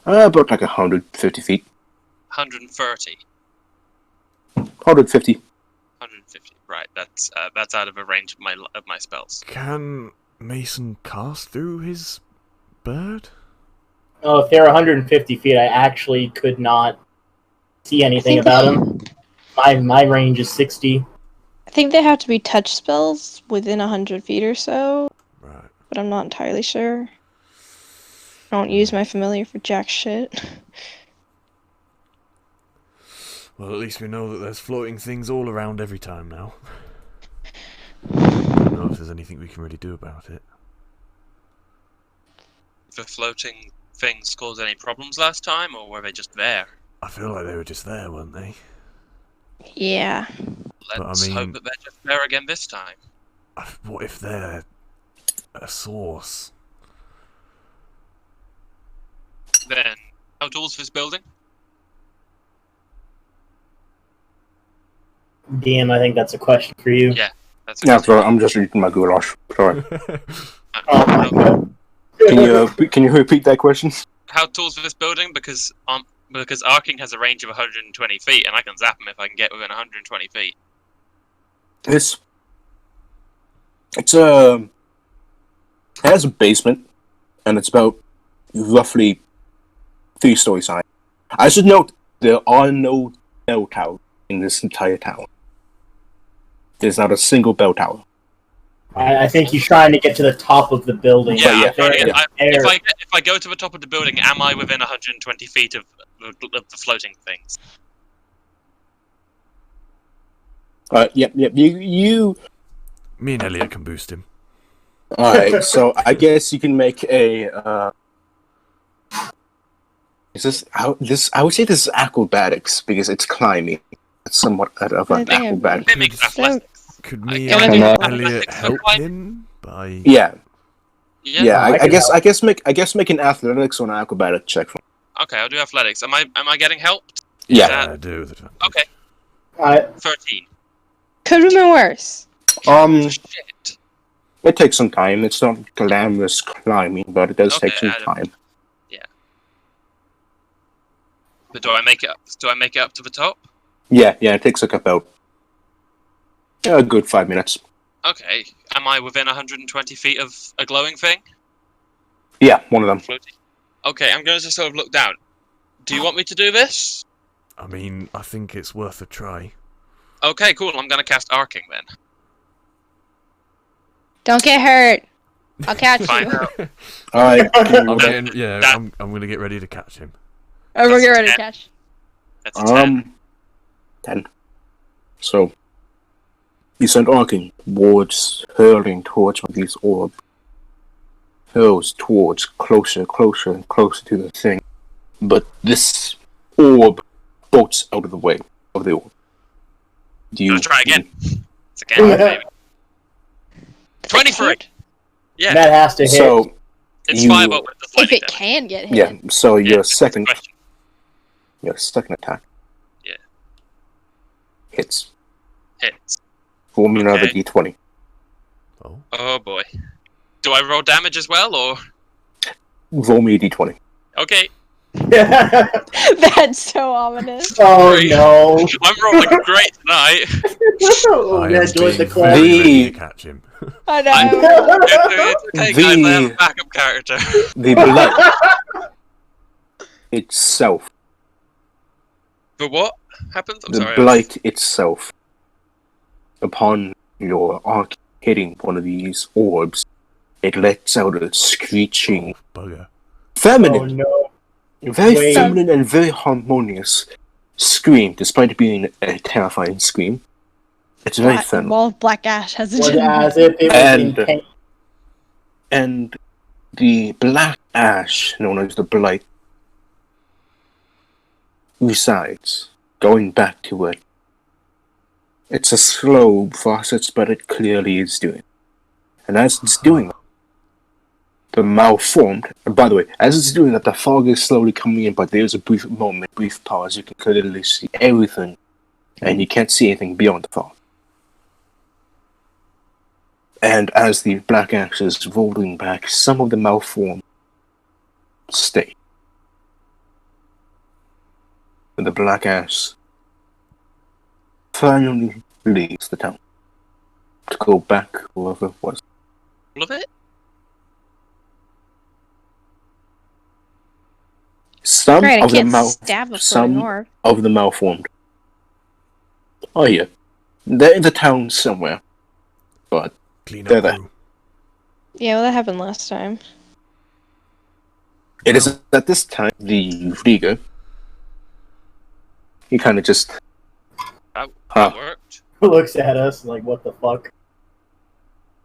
About like 150 feet. 130. 150. 150. Right. That's out of a range of my spells. Can Mason cast through his bird? Oh, if they're 150 feet, I actually could not see anything about them. My range is 60. I think they have to be touch spells within 100 feet or so, Right. but I'm not entirely sure. I don't use my familiar for jack shit. Well, at least we know that there's floating things all around every time now. I don't know if there's anything we can really do about it. The floating things caused any problems last time, or were they just there? I feel like they were just there, weren't they? Yeah. Let's hope that they're just there again this time. What if they're a source? Then, how tall's this building? DM, I think that's a question for you. Yeah, that's Yeah, sorry, I'm just eating my goulash. Sorry. Oh my god. Can you repeat that question? How tall's this building? Because arcing has a range of 120 feet, and I can zap them if I can get within 120 feet. It has a basement, and it's about roughly 3 stories high. I should note there are no bell towers in this entire town. There's not a single bell tower. I think he's trying to get to the top of the building. Yeah, There- if I go to the top of the building, am I within 120 feet of the floating things? Yep. You. Me and Elliot can boost him. All right. So I guess you can make a. Is this how this? I would say this is acrobatics because it's climbing. It's somewhat of an acrobatic. Mimic athletics. Could me Can and I- Elliot help him by? Yeah. Yeah. I guess make an athletics or an acrobatic check for. Okay, I'll do athletics. Am I getting helped? Yeah. I do. The advantage. Okay. 13. Could have been worse. Shit. It takes some time. It's not glamorous climbing, but it does take some time. But do I make it up to the top? Yeah. It takes like about a good 5 minutes. Okay. Am I within 120 feet of a glowing thing? Yeah, one of them. Floating. Okay, I'm going to sort of look down. Do you want me to do this? I mean, I think it's worth a try. Okay, cool. I'm going to cast Arcing then. Don't get hurt. I'll catch Find you. out. All right. I'm gonna get ready to catch him. Oh, we'll get ready to That's catch. That's a 10. 10. So you send arcing hurling towards one of these orbs. Hurls towards closer and closer to the thing. But this orb bolts out of the way of the orb. Do you Let's try again. It's again, baby. 23! Yeah, That has to hit. So it's you- 5 up with the If sliding it damage. can get hit. yeah, so Yeah, your it's a second question. attack. Yeah. Hits. Hits. Roll me another Okay. d20. Oh, Oh boy. Do I roll damage as well, or...? Roll me a d20. Okay. That's so ominous. Oh Great. no. I'm rolling great tonight. Oh, I yeah, am join the being club. very ready The- to catch him. I know. It's okay, guys, I have a backup character. The blight itself. But what happens? I'm The sorry. blight itself. Upon your arc hitting one of these orbs, it lets out a screeching, Bugger. feminine, Oh no. very Wait. feminine and very harmonious scream, despite it being a terrifying scream. It's very feminine. Wall of black ash has a Was gem. as if it was in And- pain. And the black ash, known as the blight, resides, going back to it. It's a slow process, but it clearly is doing. And as it's doing, the malformed. And by the way, as it's doing that, the fog is slowly coming in, but there's a brief moment, brief pause. You can clearly see everything, and you can't see anything beyond the fog. And as the black axe is rolling back, some of the malformed stay. the black ass finally leaves the town to go back wherever it was. All of it? Some Great, I of the can't stab a floating some orb. of the malformed. Oh yeah, they're in the town somewhere, but Clean They're up there. crew. Yeah, well, that happened last time. it is at this time the Rieger. He kind of just That Huh. worked. Looks at us like, what the fuck?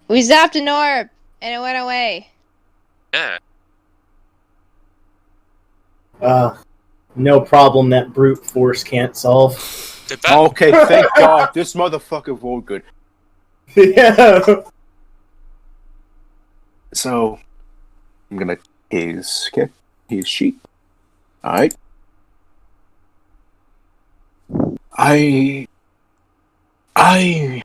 We zapped an orb, and it went away. Yeah. No problem that brute force can't solve. Did that? okay. Thank God, this motherfucker rolled good. Yeah. So I'm gonna his sheet. All right. I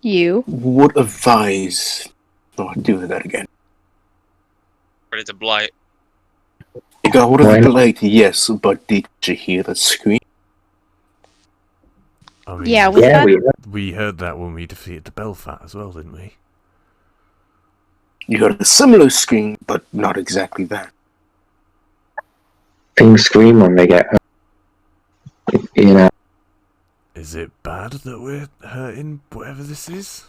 You? would advise not doing that again. Ready to blight. You got hold of Why the not? blade, yes, but did you hear the scream? I mean, Yeah, we Yeah, got... we heard that when we defeated the Belfat as well, didn't we? You heard a similar scream, but not exactly that. things scream when they get hurt. You know, Is it bad that we're hurting whatever this is?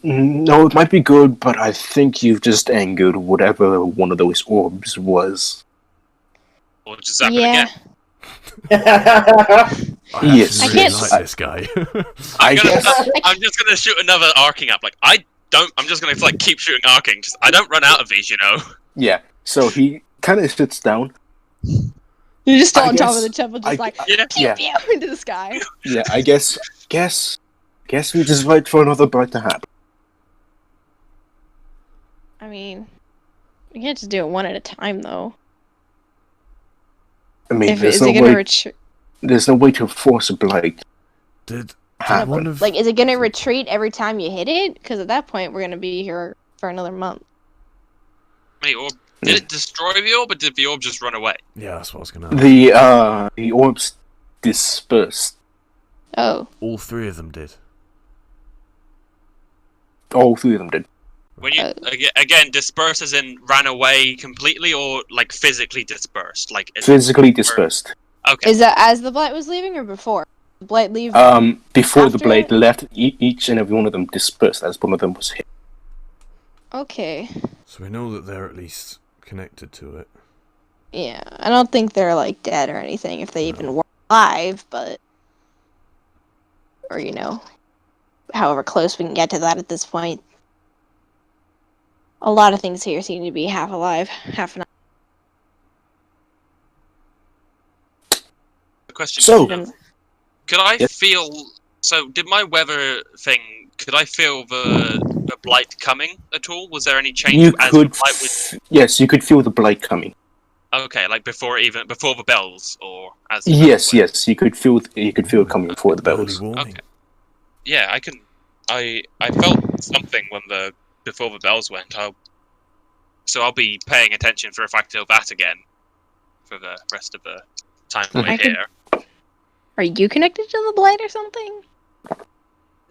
No, it might be good, but I think you've just angered whatever one of those orbs was. Or just zap Yeah. it again. I Yes. actually I really can't- like this guy. I guess. I'm just gonna shoot another arcing up. Like I'm just gonna like keep shooting arcing. Just I don't run out of these, you know. Yeah. So he kind of sits down. You're just I on top guess- of the temple, just I- like, Yeah. pew, yeah. pew, into the sky. Yeah, I guess we just wait for another bite to happen. I mean, you can't just do it one at a time, though. I mean, Is it gonna retreat? there's no way to force a blight. Did Happen. one of Like, is it gonna retreat every time you hit it? Because at that point, we're gonna be here for another month. Many orb. Did it destroy the orb, or did the orb just run away? yeah, that's what I was gonna ask. The orbs dispersed. Oh, All three of them did. All three of them did. When you again disperse as in ran away completely, or like physically dispersed, like Physically dispersed. Okay. is that as the blight was leaving or before? The blight leave? Before the After blade it? left, each and every one of them dispersed as one of them was hit. Okay. So we know that they're at least connected to it. Yeah, I don't think they're like dead or anything if they even were alive, but or however close we can get to that at this point. A lot of things here seem to be half alive, half not. The question. So- is, could I Yes. feel? So did my weather thing? Could I feel the blight coming at all? Was there any change You as could, the blight was? yes, you could feel the blight coming. Okay, like before the bells, or as the bells Yes, went? yes, you could feel it coming before the Early bells. warning. Okay. Yeah, I can. I felt something when before the bells went. So I'll be paying attention for if I feel that again for the rest of the time we're I could- here. Are you connected to the blight or something?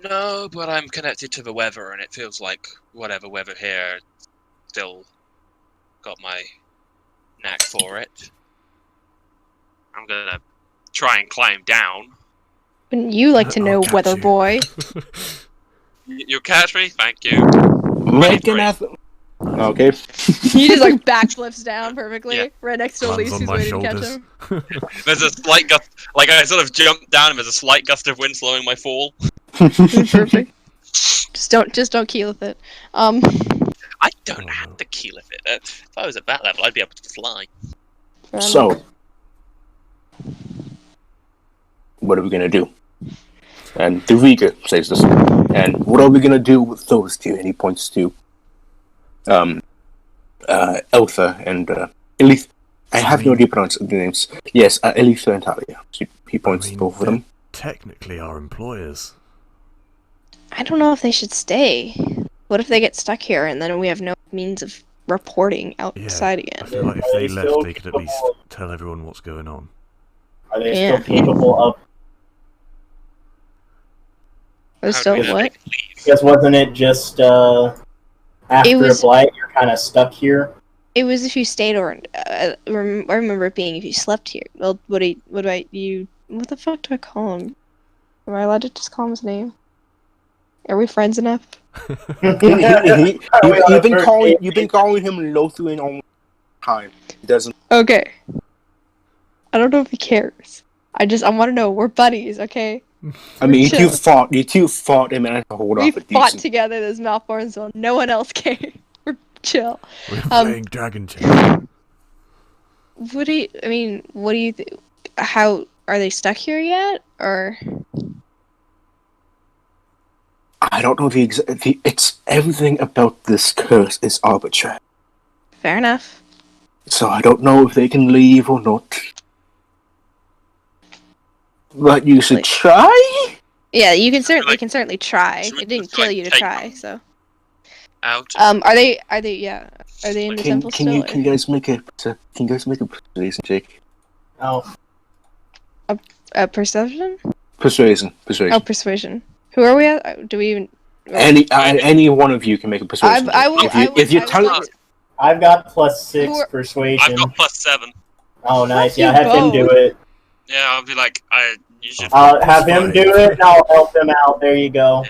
No, but I'm connected to the weather, and it feels like whatever weather here still got my knack for it. I'm gonna try and climb down. Wouldn't you like to I'll know, catch weather you. boy? You catch me? Thank you. Okay. He just like backflips down perfectly, Yeah. right next to Lands Elise, on who's my waiting to catch shoulders. him. There's a slight gust, like I sort of jump down, and there's a slight gust of wind slowing my fall. Perfect. Just don't keel with it. I don't Oh, no. have to keel it. If I was at that level, I'd be able to fly. So, what are we gonna do? And the Rieger says this. And what are we gonna do with those two? And he points to Eltha and Elith. I have no idea pronounce the names. Yes, Elitha and Talia. He points to both of them. Technically our employers. I don't know if they should stay. What if they get stuck here and then we have no means of reporting outside I again. feel like if Are they they left, still they could at least capable- tell everyone what's going on. Are they Yeah. still capable of? There's How do still we know what? they can leave? Because wasn't it just after was- a blight, you're kind of stuck here? It was if you stayed, or I remember it being if you slept here. Well, what the fuck do I call him? Am I allowed to just call him his name? Are we friends enough? You've been calling him Lothian all the time. He doesn't. Okay. I don't know if he cares. I want to know we're buddies, okay? I mean, chill. you two fought him and to hold We off a fought decent. together this Malthorn zone. No one else came. We're chill. We're playing Dragon Chase. What do you think? How are they stuck here yet? Or I don't know it's everything about this curse is arbitrary. fair enough. So I don't know if they can leave or not. But you should try. Yeah, you can certainly Like- certainly try. should we It didn't just, kill like, you to take try, them? so. Out. Are they in the temple Can still? you guys make a persuasion check? Oh, Perception? Persuasion. Oh, persuasion. Who are we at? Do we even? Any one of you can make a persuasion. I will. If you I tell will- I've got +6 Who are- persuasion. I've got +7. Oh, nice. Fuck Yeah, you have him do both. it. Yeah, I'll be like, you should. Have him do it, and I'll help him out. There you go.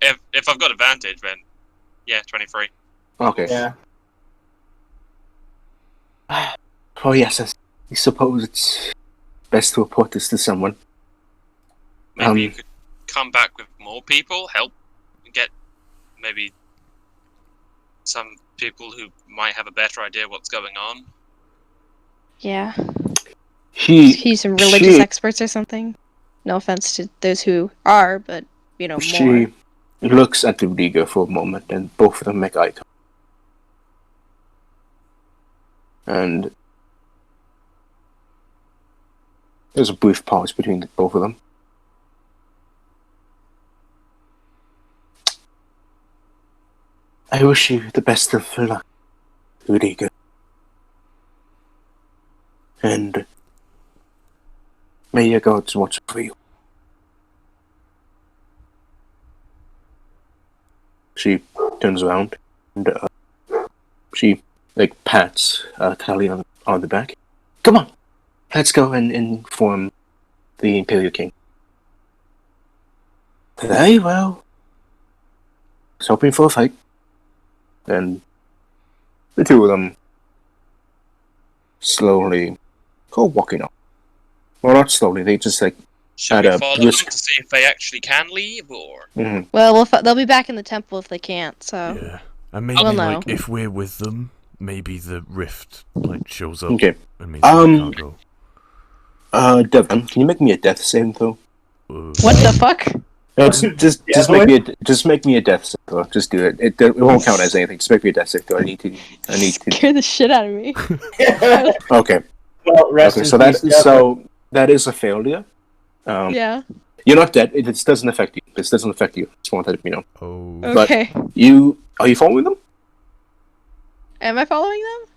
If I've got advantage, then yeah, 23. Okay. Yeah. Oh yes, I suppose it's best to report this to someone. Maybe you could come back with more people, help get maybe some people who might have a better idea what's going on. Yeah. He He's some religious experts or something. No offense to those who are, but more. She looks at the Riga for a moment, and both of them make eye contact. And there's a brief pause between both of them. I wish you the best of luck, Riga. And may your gods watch over you. She turns around and she pats Tally on the back. Come on, let's go and inform the Imperial King. Very well. I was hoping for a fight. And the two of them slowly go walking up. Well, not slowly, they just Should At we a follow brisk- them to see if they actually can leave, or Well, they'll be back in the temple if they can't. So. Yeah, and maybe Well, no. if we're with them, maybe the rift shows up. Okay. And means we can't go. Devin, can you make me a death saving throw? What the fuck? No, just make me a death saving throw. Just do it. It won't count as anything. Just make me a death saving throw. I need to. Scare the shit out of me. Okay. Well, rest Okay. in So peace, that is a failure. Yeah. You're not dead. It doesn't affect you. This doesn't affect you. Just wanted to let you know. Oh. But- Okay. Are you following them? Am I following them?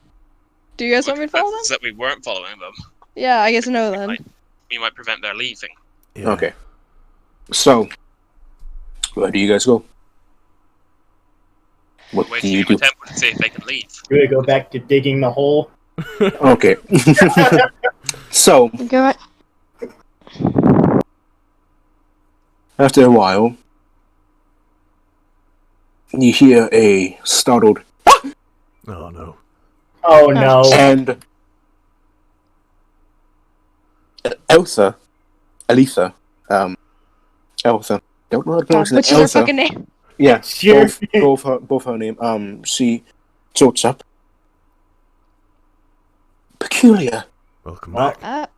Do you guys want me to follow them? that we weren't following them, Yeah, I guess no then. we might prevent their leaving. Yeah. Okay. So, where do you guys go? What do Waiting you in the do? temple to see if they can leave. We're gonna go back to digging the hole. Okay. So, Go. after a while, you hear a startled Oh no. Oh no. and Eltha, don't know how to pronounce Which it. is her Eltha, fucking name? yeah, Sure. both her name. She sorts up. Peculiar, Welcome Well, back.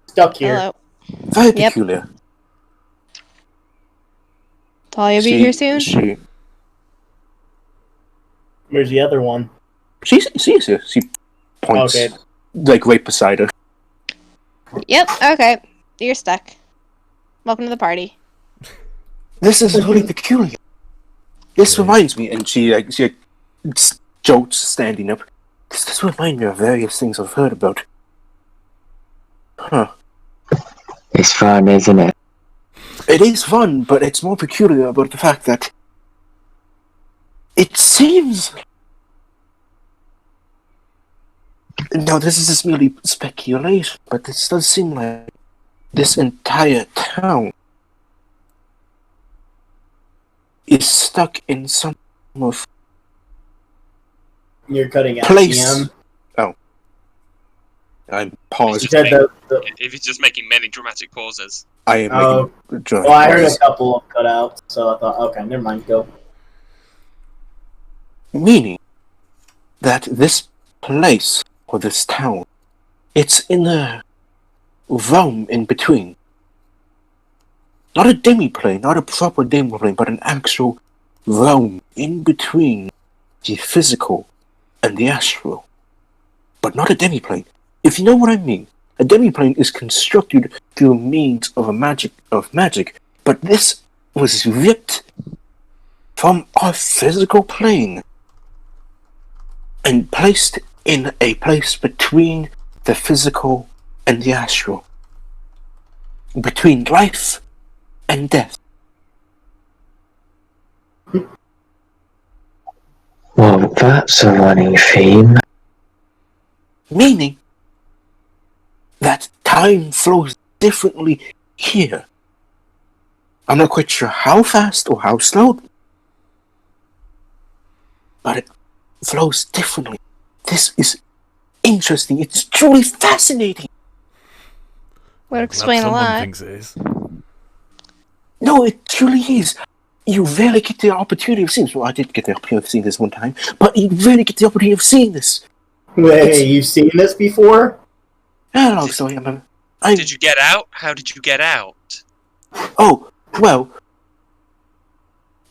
Stuck here. Hello. very Yep. peculiar. Talia be here soon? Where's the other one? She's here. She points Okay. right beside her. Yep. Okay. You're stuck. Welcome to the party. This is really peculiar. This reminds me, and she jolts standing up. This does remind me of various things I've heard about. Huh. It's fun, isn't it? It is fun, but it's more peculiar about the fact that it seems... Now, this is just merely speculation, but this does seem like this entire town is stuck in some of You're cutting out place. PM. Oh. I'm paused. You said If he's just making many dramatic pauses. I am Oh. making Well, I heard a couple of cutouts, so I thought, okay, never mind, go. Meaning that this place, or this town, it's in a realm in between. Not a demi-plane, not a proper demi-plane, but an actual realm in between the physical and the astral. But not a demi-plane. If you know what I mean, a demi-plane is constructed through means of magic, but this was ripped from our physical plane and placed in a place between the physical and the astral. Between life and death. Well, that's a running theme. Meaning that time flows differently here. I'm not quite sure how fast or how slow, but it flows differently. This is interesting. It's truly fascinating. Would explain a lot. Thinks it is. No, it truly is. You rarely get the opportunity of seeing this. Well, I did get the opportunity of seeing this one time, but you rarely get the opportunity of seeing this. Wait, you've seen this before? I don't know, so Did you get out? How did you get out? Oh, well.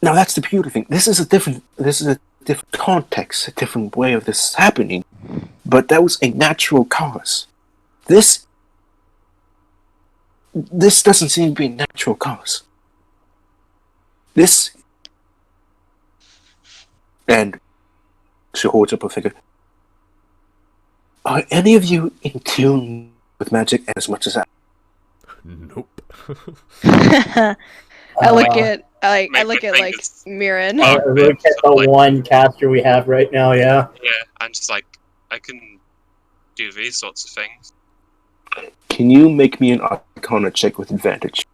Now that's the beauty thing. This is a different context, a different way of this happening. But that was a natural cause. This doesn't seem to be a natural cause. This, and she holds up a figure. Are any of you in tune with magic as much as I? Nope. I look at like Mirren. I look at the one caster we have right now, yeah. Yeah, I'm just like, I can do these sorts of things. Can you make me an Arcana check with advantage?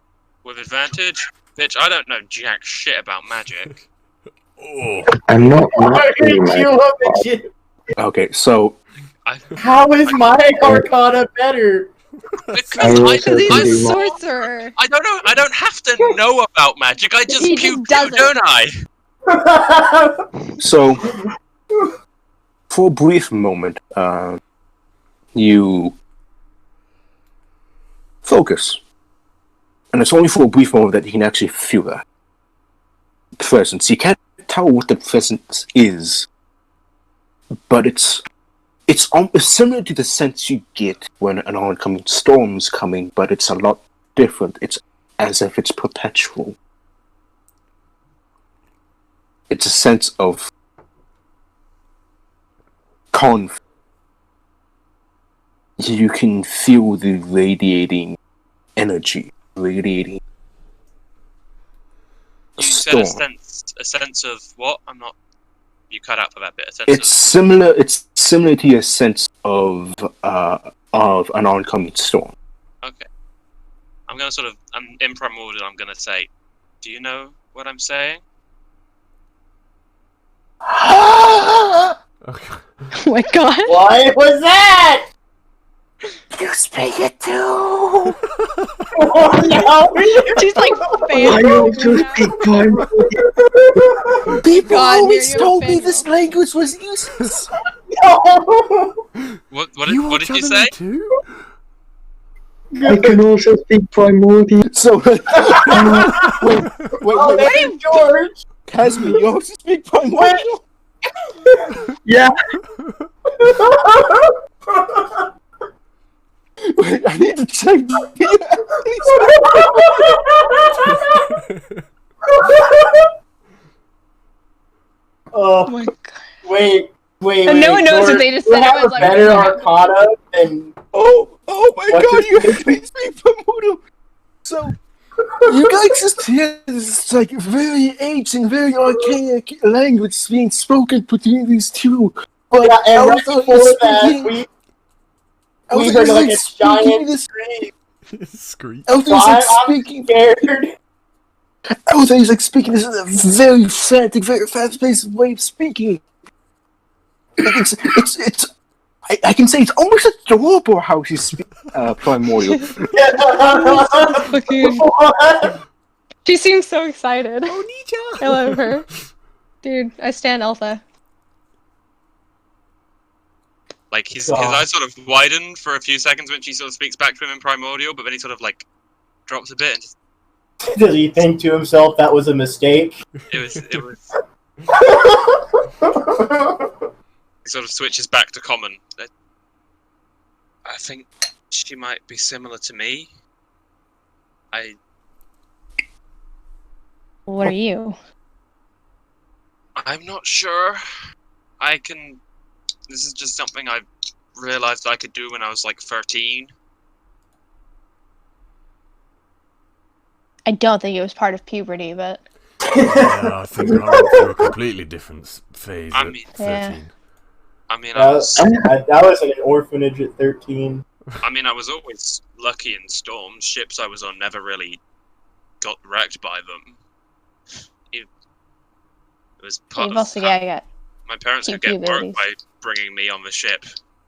With advantage? Bitch, I don't know jack shit about magic. Oh. I'm not Why really did you have a shit? Okay, so How is my Arcana better? Because He's a do sorcerer. I don't know. I don't have to know about magic. I just He pew just pew, don't I? So, for a brief moment, you focus. And it's only for a brief moment that you can actually feel that presence. You can't tell what the presence is, but it's similar to the sense you get when an oncoming storm's coming, but it's a lot different. It's as if it's perpetual. It's a sense of conflict. You can feel the radiating energy, radiating You storm. said a sense of what? I'm not. You cut out for that bit. A sense It's similar. It's similar to your sense of an oncoming storm. Okay. I'm gonna I'm improv mode, and I'm gonna say, do you know what I'm saying? Okay. Oh my god. What was that? You speak it too. Oh no! She's like I fan. also speak primary. People God, always you're told me fangirl. this language was useless. What You did you are say? too? I can also speak primordial. So, wait, Oh, there's George! Casmi, you also speak primordial? Yeah. Wait, I need to check. Oh Oh, my god. wait. Wait, And no one knows George, what they just you said. have Everyone's a like, better "What?" Arcana than Oh my What's god, it- you have me speak for Moodle! So, you guys just hear this like very ancient, very archaic language being spoken between these two. But yeah, and right Elsa before is that, speaking. we Elsa heard is like like a speaking giant this. scream. Screech. Elsa So is like I'm speaking. scared. Elsa is like speaking this in a very frantic, very fast-paced way of speaking. Like it's. I can say it's almost adorable how she's speaking. Primordial. Fucking. What? She seems so excited. Oh, Ninja! I love her. Dude, I stand Alpha. Like his God. eyes sort of widen for a few seconds when she sort of speaks back to him in primordial, but then he sort of like drops a bit and just, Does he think to himself that was a mistake? it was he sort of switches back to common. I think she might be similar to me. What are you? I'm not sure. This is just something I realized I could do when I was like 13. I don't think it was part of puberty, but Yeah, I think I went through a completely different phase I at mean- 13. I mean, I was That was in an orphanage at 13. I was always lucky in storms. Ships I was on never really got wrecked by them. It was part you've of also how got my parents could PP get work abilities. by bringing me on the ship.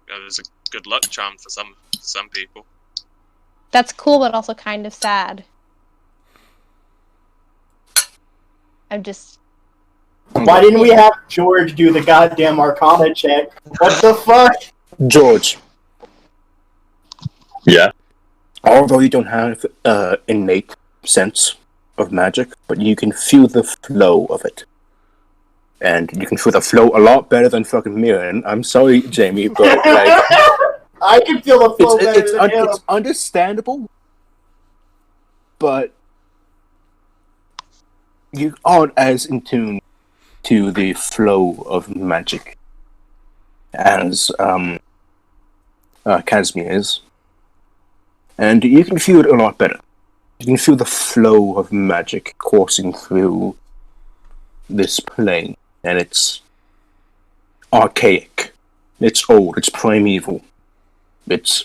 It was a good luck charm for some people. That's cool, but also kind of sad. I'm just. Why didn't we have George do the goddamn Arcana check? What the fuck? George, Yeah. although you don't have innate sense of magic, but you can feel the flow of it. And you can feel the flow a lot better than fucking Mirren. I'm sorry, Jamie, but like I can feel the flow better it's than him. it's understandable, but you aren't as in tune to the flow of magic as Casimir is. And you can feel it a lot better. You can feel the flow of magic coursing through this plane, and it's archaic. It's old. It's primeval. It's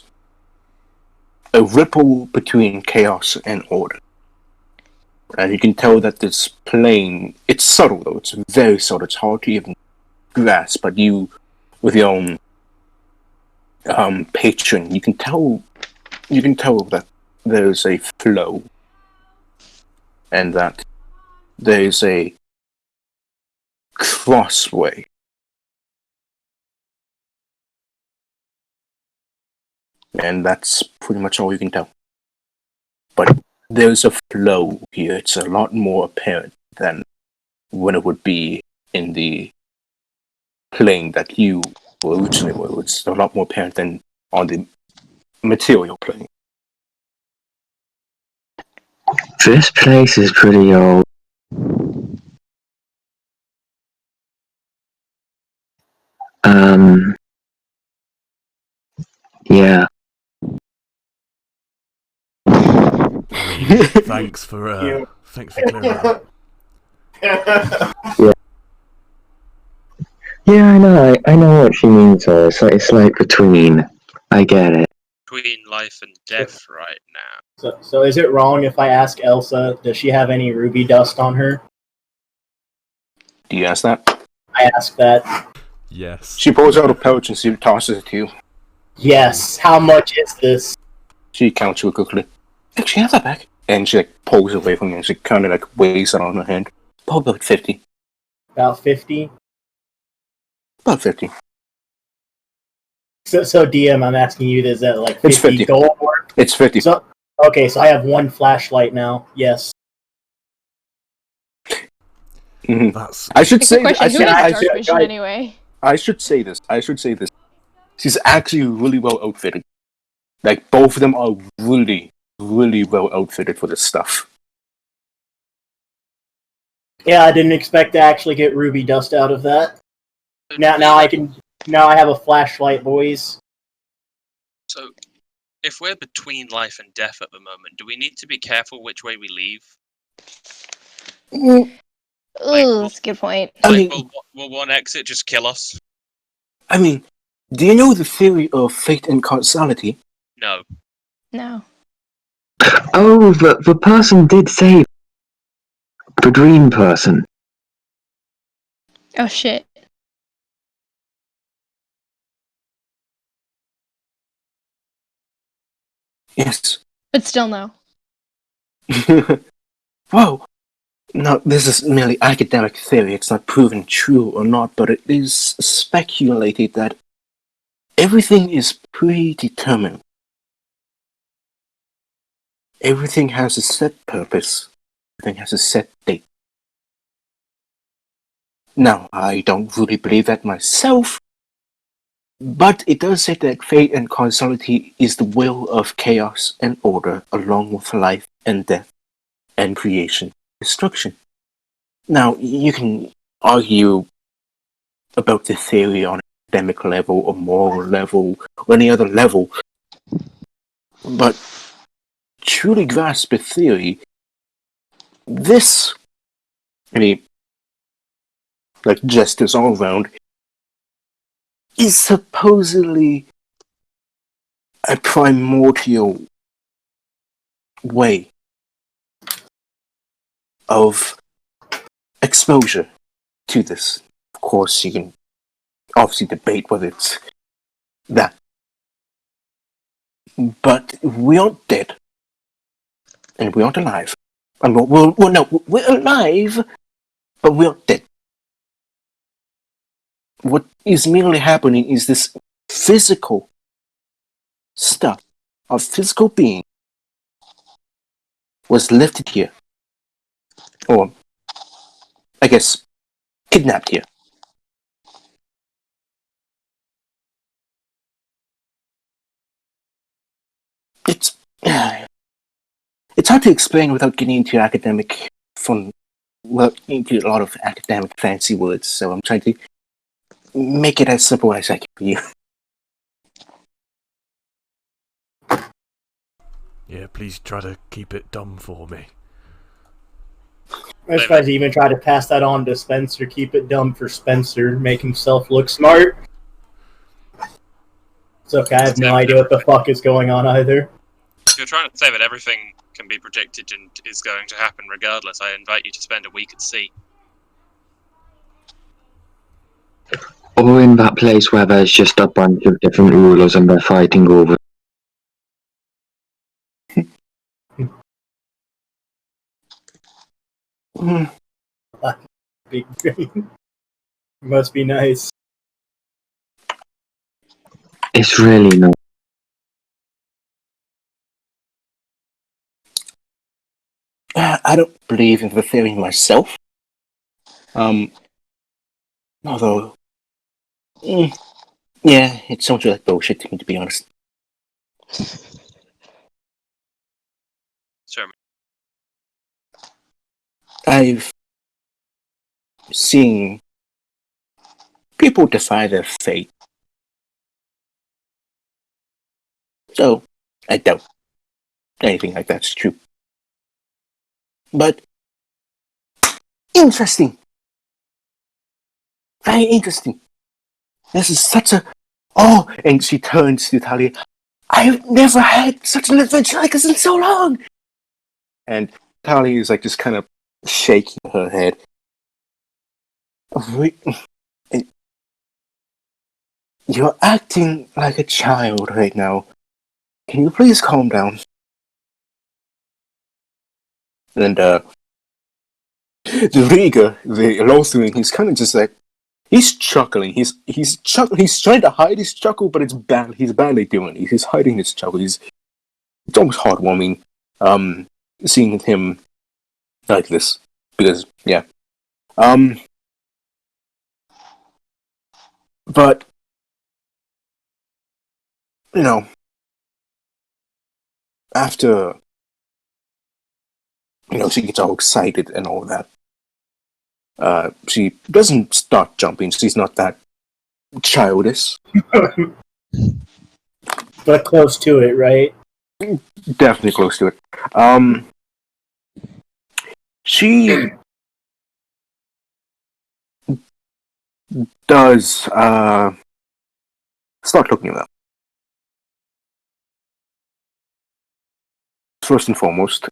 a ripple between chaos and order. And you can tell that this plane, it's subtle though, it's very subtle, it's hard to even grasp, but you, with your own patron, you can tell that there's a flow, and that there's a crossway. And that's pretty much all you can tell. But there's a flow here. It's a lot more apparent than when it would be in the plane that you originally were. It's a lot more apparent than on the material plane. This place is pretty old. Yeah. I mean, thanks for You. clearing that. Yeah, I know what she means. It's like between. I get it. Between life and death right now. So is it wrong if I ask Elsa, does she have any ruby dust on her? Do you ask that? I ask that. Yes. She pulls out a pouch and she tosses it to you. Yes, how much is this? She counts you quickly. Actually, have that back. And she pulls it away from you and she kind of weighs it on her hand. About 50. About 50? About 50. So DM, I'm asking you, is that like 50, It's 50. gold worth? It's 50. So, okay, so I have one flashlight now. Yes. Mm-hmm. That's I should It's say. a question. Who I has should- dark vision I- anyway? I should say this. She's actually really well outfitted. Like, both of them are really, really well outfitted for this stuff. Yeah, I didn't expect to actually get ruby dust out of that. Now I have a flashlight, boys. So, if we're between life and death at the moment, do we need to be careful which way we leave? Ooh, that's a good point. Will one exit just kill us? I mean, do you know the theory of fate and causality? No. No. Oh, the person did say the dream person. Oh shit. Yes. But still no. Whoa! Now, this is merely academic theory. It's not proven true or not, but it is speculated that everything is predetermined. Everything has a set purpose. Everything has a set date. Now, I don't really believe that myself, but it does say that fate and causality is the will of chaos and order along with life and death and creation, destruction. Now, you can argue about the theory on an academic level or moral level or any other level, but truly grasp the theory, this, I mean, like justice all around, is supposedly a primordial way of exposure to this. Of course, you can obviously debate whether it's that. But we aren't dead. And we aren't alive. And we're alive, but we aren't dead. What is merely happening is this physical stuff, our physical being, was lifted here. Or, I guess, kidnapped here. It's hard to explain without getting into academic into a lot of academic fancy words, so I'm trying to make it as simple as I can for you. Yeah, please try to keep it dumb for me. I was trying to even try to pass that on to Spencer. Keep it dumb for Spencer. Make himself look smart. It's okay. I have no idea what the fuck is going on either. If you're trying to say that everything can be predicted and is going to happen regardless, I invite you to spend a week at sea. Or in that place where there's just a bunch of different rulers and they're fighting over. Big brain. Must be nice. It's really not. I don't believe in the theory myself. Although, yeah, it sounds like bullshit to me, to be honest. Sure. I've seen people defy their fate. So, I doubt anything like that's true. But, interesting. Very interesting. This is such a... Oh, and she turns to Talia. I've never had such an adventure like this in so long! And Talia is like just kind of shaking her head. You're acting like a child right now. Can you please calm down? And the Riga, the Lotharian, he's kind of just like, he's chuckling. He's trying to hide his chuckle, but he's badly doing it. He's hiding his chuckle. It's almost heartwarming, seeing him like this. Because, yeah. But, you know, after, she gets all excited and all that, she doesn't start jumping. She's not that childish. But close to it, right? Definitely close to it. She does start looking around. First and foremost,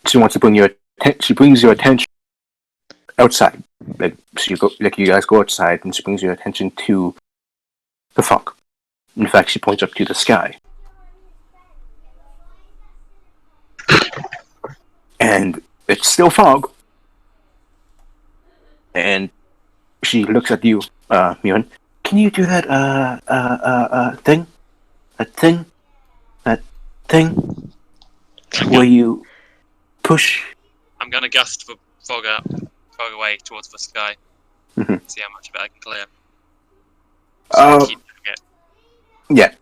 she wants to bring your she brings your attention outside. Like you guys go outside, and she brings your attention to the fog. In fact, she points up to the sky. And it's still fog. And she looks at you, Muan. Can you do that, thing? That thing? Where you push? I'm gonna gust the fog away towards the sky. Mhm. See how much of it I can clear. Keep doing it. Yeah.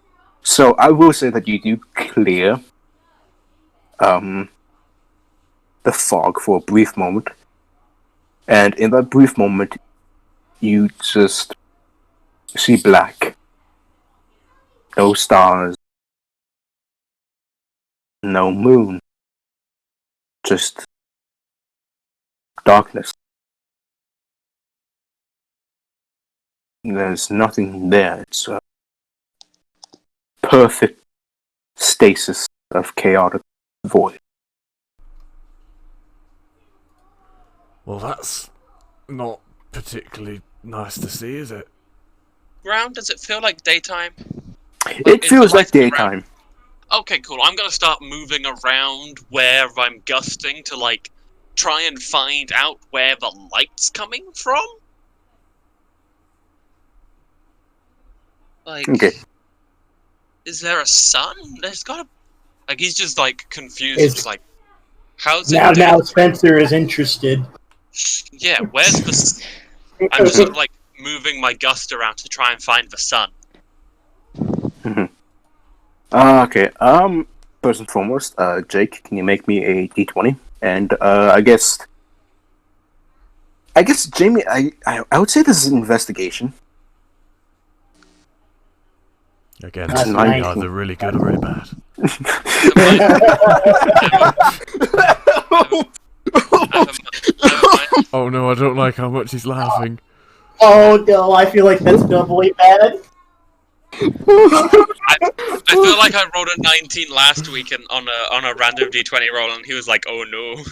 So I will say that you do clear the fog for a brief moment. And in that brief moment, you just see black. No stars. No moon. Just darkness. There's nothing there. It's a perfect stasis of chaotic void. Well, that's not particularly nice to see, is it? Ground, does it feel like daytime? It Is feels the like light around- daytime. Okay, cool. I'm gonna start moving around where I'm gusting to, like, try and find out where the light's coming from. Like, Okay. is there a sun? There's gotta... Like, he's just, like, confused. It's- Just like, how's it Now Spencer is interested. Yeah, where's the... I'm just sort of, like, moving my gust around to try and find the sun. Okay. First and foremost, Jake, can you make me a d20? And I guess Jamie, I would say this is an investigation. Again, That's it's nice. either really good or really bad. Oh no, I don't like how much he's laughing. Oh no, I feel like that's doubly bad. I feel like I rolled a 19 last week on a random d20 roll, and he was like, "Oh no."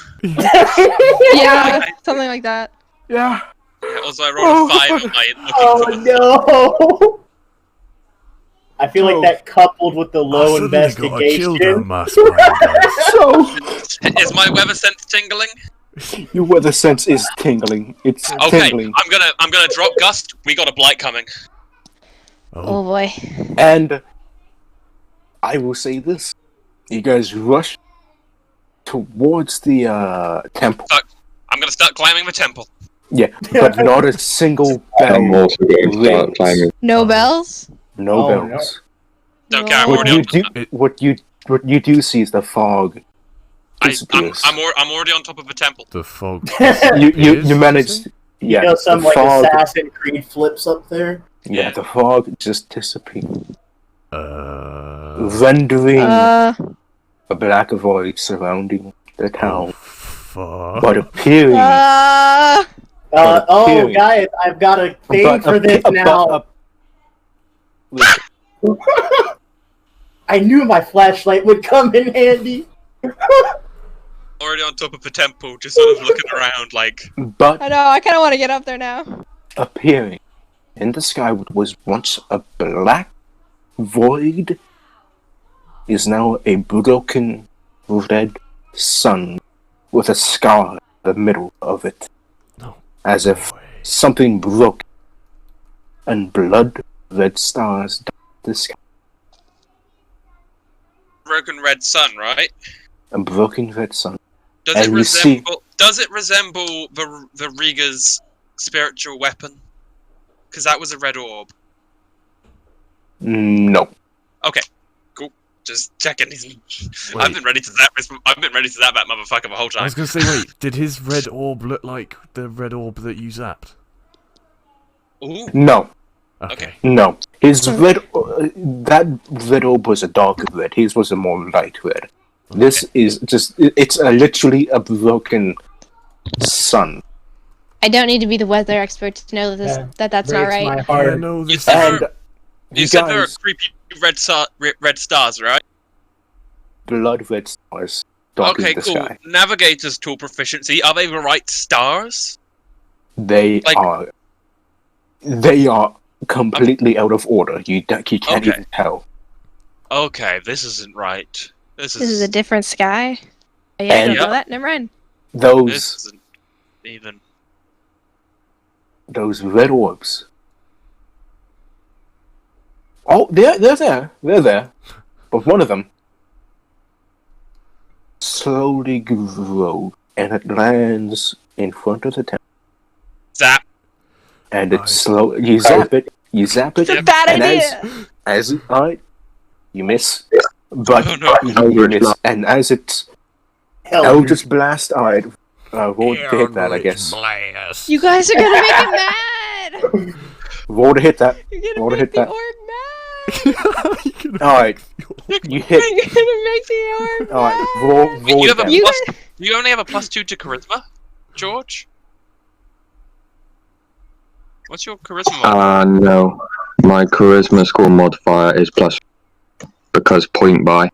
Yeah, something like that. Yeah. Also, I rolled a 5 on my looking for Oh no! I feel Oh. like that coupled with the I low suddenly got a chill down investigation. my spine, guys. So Is my weather sense tingling? your weather sense is tingling. It's Okay, tingling. I'm gonna drop gust. We got a blight coming. Oh boy. And I will say this. You guys rush towards the temple. I'm gonna start climbing the temple. Yeah, but not a single I'm bell also going to start rings. climbing. No bells? No Oh, bells. Don't care. I'm No. already on. What you do see is the fog disappears. I'm already on top of the temple. The fog. You managed. You Yeah, know, some the like fog. Assassin's Creed flips up there. Yeah, the fog just disappeared, Oh, rendering Uh, a black void surrounding the town, fuck. but appearing. uh, But Oh, appearing- guys, I've got a thing but for this now. I knew my flashlight would come in handy. Already on top of the temple, just sort of looking around, like. But I know, I kind of want to get up there now. appearing in the sky what was once a black void is now a broken red sun with a scar in the middle of it, No. as if Way. something broke and blood red stars dot the sky. Broken red sun, right? A broken red sun. Does And it we see- resemble? Does it resemble the Riga's spiritual weapon? Because that was a red orb. No. Okay, cool. Just checking. I've Wait. been ready to zap this. I've been ready to zap that motherfucker the whole I time. was gonna say, wait, did his red orb look like the red orb that you zapped? Ooh. No, Okay. no. His red, that red orb was a dark red. His was a more light red. This is just, it's literally a broken sun. I don't need to be the weather expert to know that that's not Breaks right. my Yeah, heart. no, You this said, And you you said there are guys, creepy red stars, right? blood red stars darkening Okay, the cool. sky. Navigator's tool proficiency. Are they the right stars? They Like- are completely out of order. You can't Okay. even tell. Okay, this isn't right. This This is a is different sky. Oh, yeah, I And- don't know that. Never mind. this Those isn't even. red orbs. Oh, they're there. They're there. But one of them slowly grows, and it lands in front of the temple. Zap. And it's Right. slow. You zap it. You zap it. Yep. Bad And idea. as alright, you miss. But Oh, no. you miss. And as it's Eldritch Blast, alright. Roll to hit that, I guess. Blast. You guys are gonna make him mad. Roll to hit that. You're gonna Roll to make hit the that. orb mad. Alright, you hit. You're gonna make the orb Alright, mad. roll You have a down. You plus. You only have a +2 to charisma, George. What's your charisma mod? No. My charisma score modifier is plus because point by.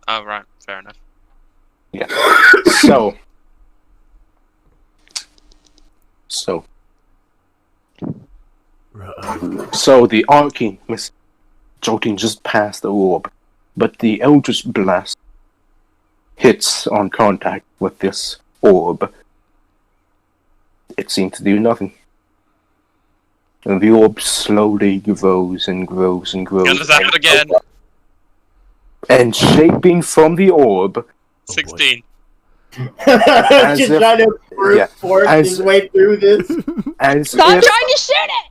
Oh right, fair enough. Yeah. So. So the Arcane Miss Jolting just past the orb, but the Eldritch Blast hits on contact with this orb. It seemed to do nothing. And the orb slowly grows and grows and grows. Gonna zap it again. And shaping from the orb, 16. As Just if- trying to brute yeah, force as- his way through this. as Stop if, trying to shoot it.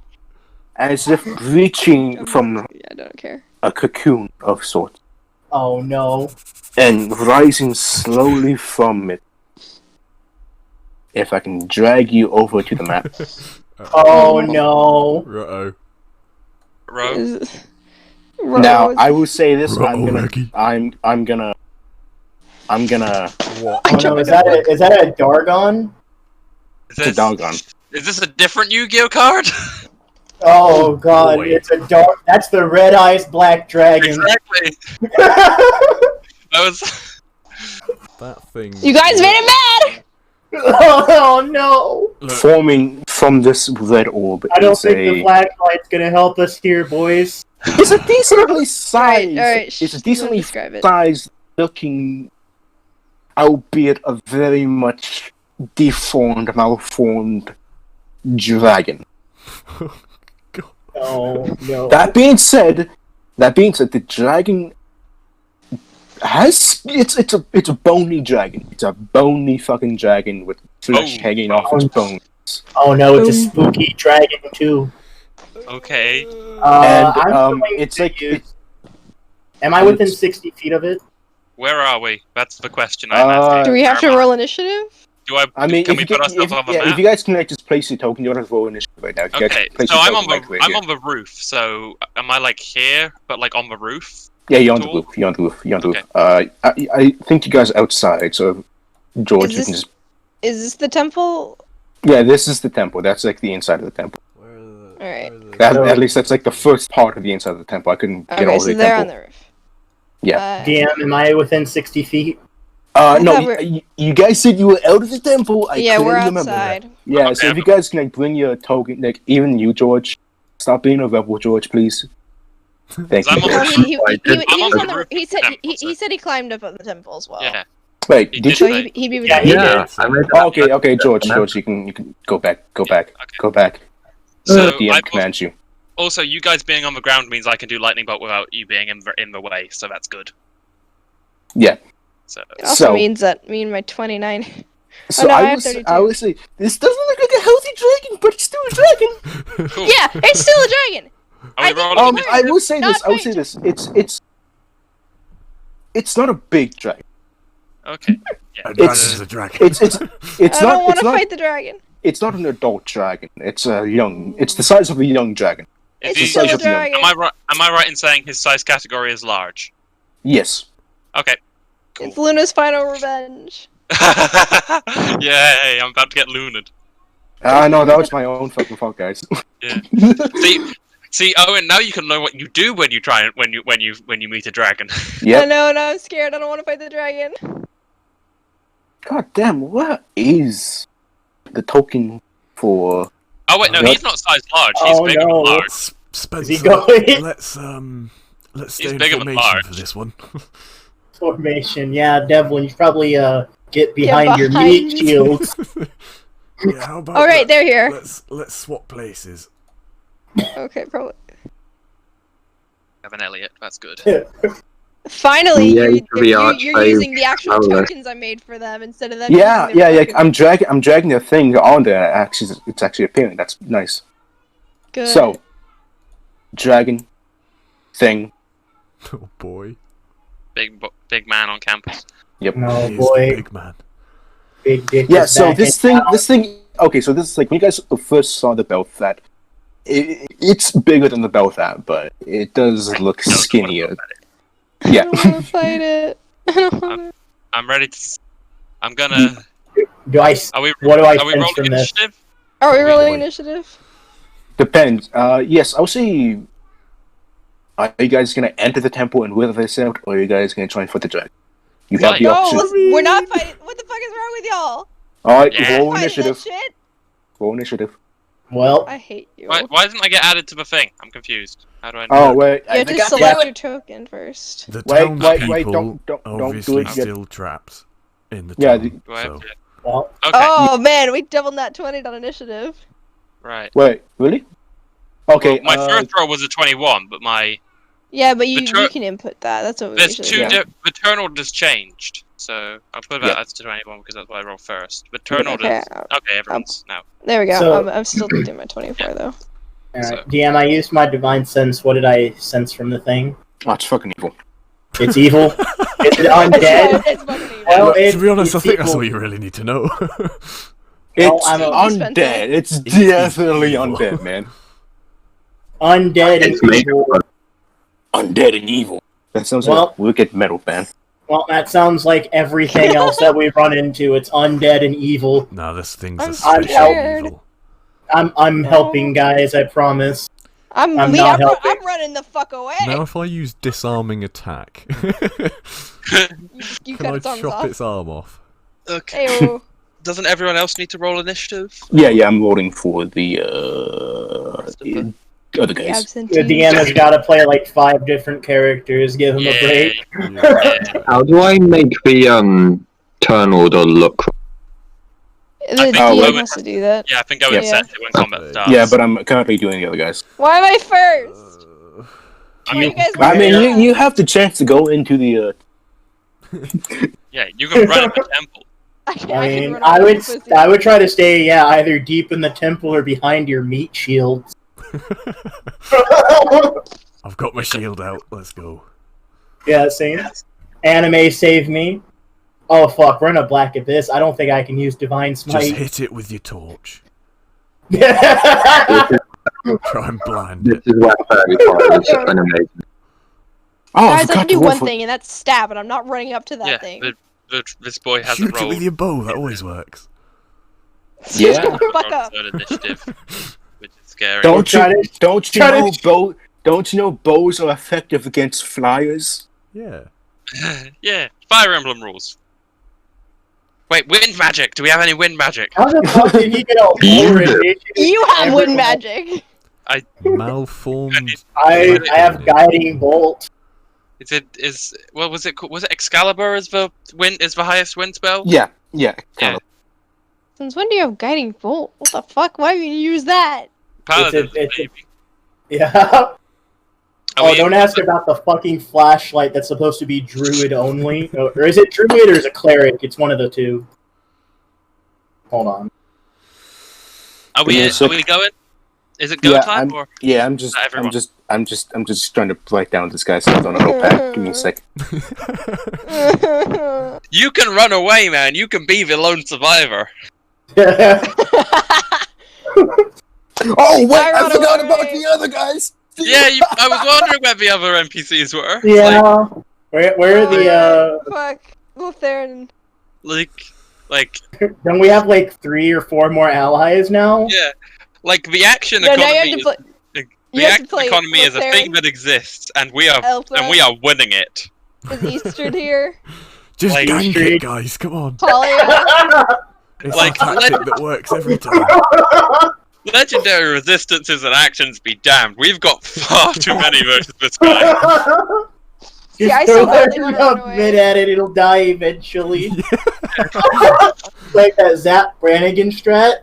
as if reaching from Yeah, I don't care. a cocoon of sorts, Oh no. and rising slowly from it. If I can drag you over to the map. Oh no. Uh-oh. Row. Now, I will say this, I'm gonna Reggie. I'm gonna What? Oh no, is that a Dargon? Is it's a this, doggone. is this a different Yu-Gi-Oh card? Oh god, boy. it's a dark. That's the red eyes black dragon. Exactly. That was. That thing. You guys made it mad. Oh no. Look, Forming from this red orb I don't is think the a flashlight's gonna help us here, boys. it's a decently sized Alright, it's a decently describe it. sized looking, albeit a very much deformed, malformed dragon. Oh no. That being said, the dragon has it's a bony dragon. It's a bony fucking dragon with flesh Oh. hanging off its bones. Oh no, it's a spooky dragon too. Okay. And, I'm going it's to like- use- Am I within 60 feet of it? Where are we? That's the question I'm asking. Do we have to Where am I? roll initiative? I mean, can if we you, put get, ourselves on the map? if you guys can like just place your token, you don't have to roll initiative right now. If you guys Okay, place so your I'm on token, the like, right I'm here. on the roof. So am I like here, but like on the roof? Yeah, you're on the Tool? roof. You're on the roof. You're on the roof. Okay. I think you guys are outside, so George, Is you can this- just. Is this the temple? Yeah, this is the temple. That's like the inside of the temple. where are the, Alright. where are the- That, So- at least that's like the first part of the inside of the temple. I couldn't get Okay, all so the they're on temple. the roof. Yeah. DM, am I within 60 feet? I No, thought we're- you guys said you were out of the temple. I Yeah, we're clearly remember that. outside. Yeah, Okay, so if you guys can like bring your token, like even you, George, stop being a rebel, George, please. Thank I'm you. on Well, the he I'm was on on the the. roof He of said the temple, he said he climbed up on the temple as well. Yeah. Wait, He did did you? So say- he'd be with Yeah, you. he Yeah, did. I made Oh, okay, George, you can go back, go back. So The DM I'm commands you. also, you guys being on the ground means I can do lightning bolt without you being in the way, so that's good. Yeah. So It also So- means that me and my 29. So no, I I have was, 32. I would say this doesn't look like a healthy dragon, but it's still a dragon. cool. Yeah, it's still a dragon. Are we I think- rolling? I will say Not this. I will say this. It's not a big dragon. Okay. A It's- dragon is a dragon. It's I not. don't want It's to not. fight the dragon. it's not an adult dragon. It's a young. It's the size of a young dragon. Is It's he, still a size of the young- dragon. am I right in saying his size category is large? Yes. Okay. Cool. It's Luna's final revenge. Yay! I'm about to get lunared. No, that was my own fucking fault, guys. Yeah. See, Owen. Now you can know what you do when you try and when you meet a dragon. I Yep. know, now I'm scared. I don't want to fight the dragon. God damn, what is the token for? Oh wait, no, What? he's not size large. He's Oh, bigger no. than large. Spencer, Is he going? let's stay He's in bigger than formation large. for this one. Formation, yeah, Devlin, you should probably get behind your behind. meat shields. Yeah, how about All right, they're here. Let's swap places. Okay, probably. Have an Elliot. That's good. Finally, Yeah, you're, you could be you're archway using the actual powerless. tokens I made for them instead of them. Yeah, using their fucking- I'm dragging the thing on there. Actually, it's actually appearing. That's nice. Good. So, dragon thing. Oh boy. Big man on campus. Yep. No, He is boy, the big man. big dick. Yeah. is So back this in thing. town. Okay. So this is like when you guys first saw the Belfat. It's bigger than the Belfat, but it does look skinnier. I Yeah. don't want to fight it. I don't wanna... I'm ready to. I'm gonna. Do I? Are we? What do I Are we sense rolling from this? initiative? Are we Wait, rolling wait. initiative? Depends. Yes, I would say. Are you guys gonna enter the temple and wither this out, or are you guys gonna try and fight the dragon? You have the No, option. we're not fighting. What the fuck is wrong with y'all? Alright, Yeah. roll Fighting that initiative. shit? Roll initiative. Well, I hate you. Why doesn't I get added to the thing? I'm confused. How do I? Oh wait, You have to I got select that. your token first. The Wait, townspeople wait, don't do obviously it yet. still trapped in the Yeah, town. Do I have so. to? well, Okay. Oh man, we doubled that 20 on initiative. Right. Wait, really? Okay. Well, my first roll was a 21, but my Yeah, but you tur- can input that. That's what we there's usually two. do. Maternal just changed, so I'll put that Yeah. as to 21 because that's what I rolled first. Maternal Okay, does. Okay, everyone's now. there we go. So- I'm still doing my 24 though. alright. DM, I used my divine sense. What did I sense from the thing? Oh, it's fucking evil. It's evil. Is it undead? It's fucking evil. Well, To be honest, I it's think that's evil. all you really need to know. It's I'm a- undead. It's It's definitely evil. undead, man. Undead and It's made evil. of Undead and evil. That sounds Well- like a wicked metal band. Well, that sounds like everything else that we run into. It's undead and evil. No, this thing's I'm especially scared. evil. I'm helping, guys. I promise. I'm not helping. I'm running the fuck away. Now, if I use disarming attack, You can cut I its arms chop off. its arm off? Okay. Ayo. Doesn't everyone else need to roll initiative? Yeah, I'm rolling for the other The guys. absentee. The DM has got to play like 5 different characters. Give him a break. Yeah. How do I make the turn order look? The think DM Owen- has to do that. Yeah, I think Owen Yeah. sent it when combat starts. Yeah, but I'm currently doing the other guys. Why am I first? I Why mean, you guys I mean, doing you have the chance to go into the. yeah, you can run in the temple. that? I can mean, run I over would the pussy. I would try to stay either deep in the temple or behind your meat shields. I've got my shield out. Let's go. Yeah, same. Anime save me. Oh fuck, we're in a black abyss. I don't think I can use divine Just smite. hit it with your torch. Yeah. Try and blind This it. is where fairy fire is animated. Oh, Guys, I forgot can do to roll one for- thing, and that's stab, and I'm not running up to that Yeah, thing. this boy hasn't Shoot it rolled. with your bow. That always works. Yeah. Shut the fuck rolled up. third initiative, which is scary. Don't Try you? to- Don't you try to- know Don't you know bows are effective against flyers? Yeah. Yeah, Fire Emblem rules. Wait, wind magic. Do we have any wind magic? How the fuck did he get a lower initiative? You have Everyone- wind magic. Malformed. I have guiding bolt. Was it Excalibur is the highest wind spell? Yeah. Yeah. Since when do you have guiding bolt? What the fuck? Why would you use that? Paladins, it's a- maybe. Yeah. Are Oh, we- don't ask about the fucking flashlight that's supposed to be druid only. Or is it druid or is it cleric? It's one of the two. Hold on. Are we going? Is it go Yeah, time or? I'm just Everyone. I'm just trying to write down this guy's stuff on a notepad. Give me a sec. You can run away, man. You can be the lone survivor. Oh wait, I run forgot away. about the other guys. Yeah, I was wondering where the other NPCs were. It's Yeah. Where are the Fuck. Lutheran. like, don't we have like 3 or 4 more allies now? yeah, like the action No, now you economy. have to play. The You have to action play economy is a Lutheran. thing that exists, and we are Elsa. winning it. Is Eastern here? Just Like- gank Street. it, guys. Come on. Talia. It's Like, our tactic that works every time. Legendary resistances and actions be damned. We've got far too many versus this guy. See, I Just so throw badly wanna run a away. bit at it, it'll die eventually. Like that Zap Brannigan strat.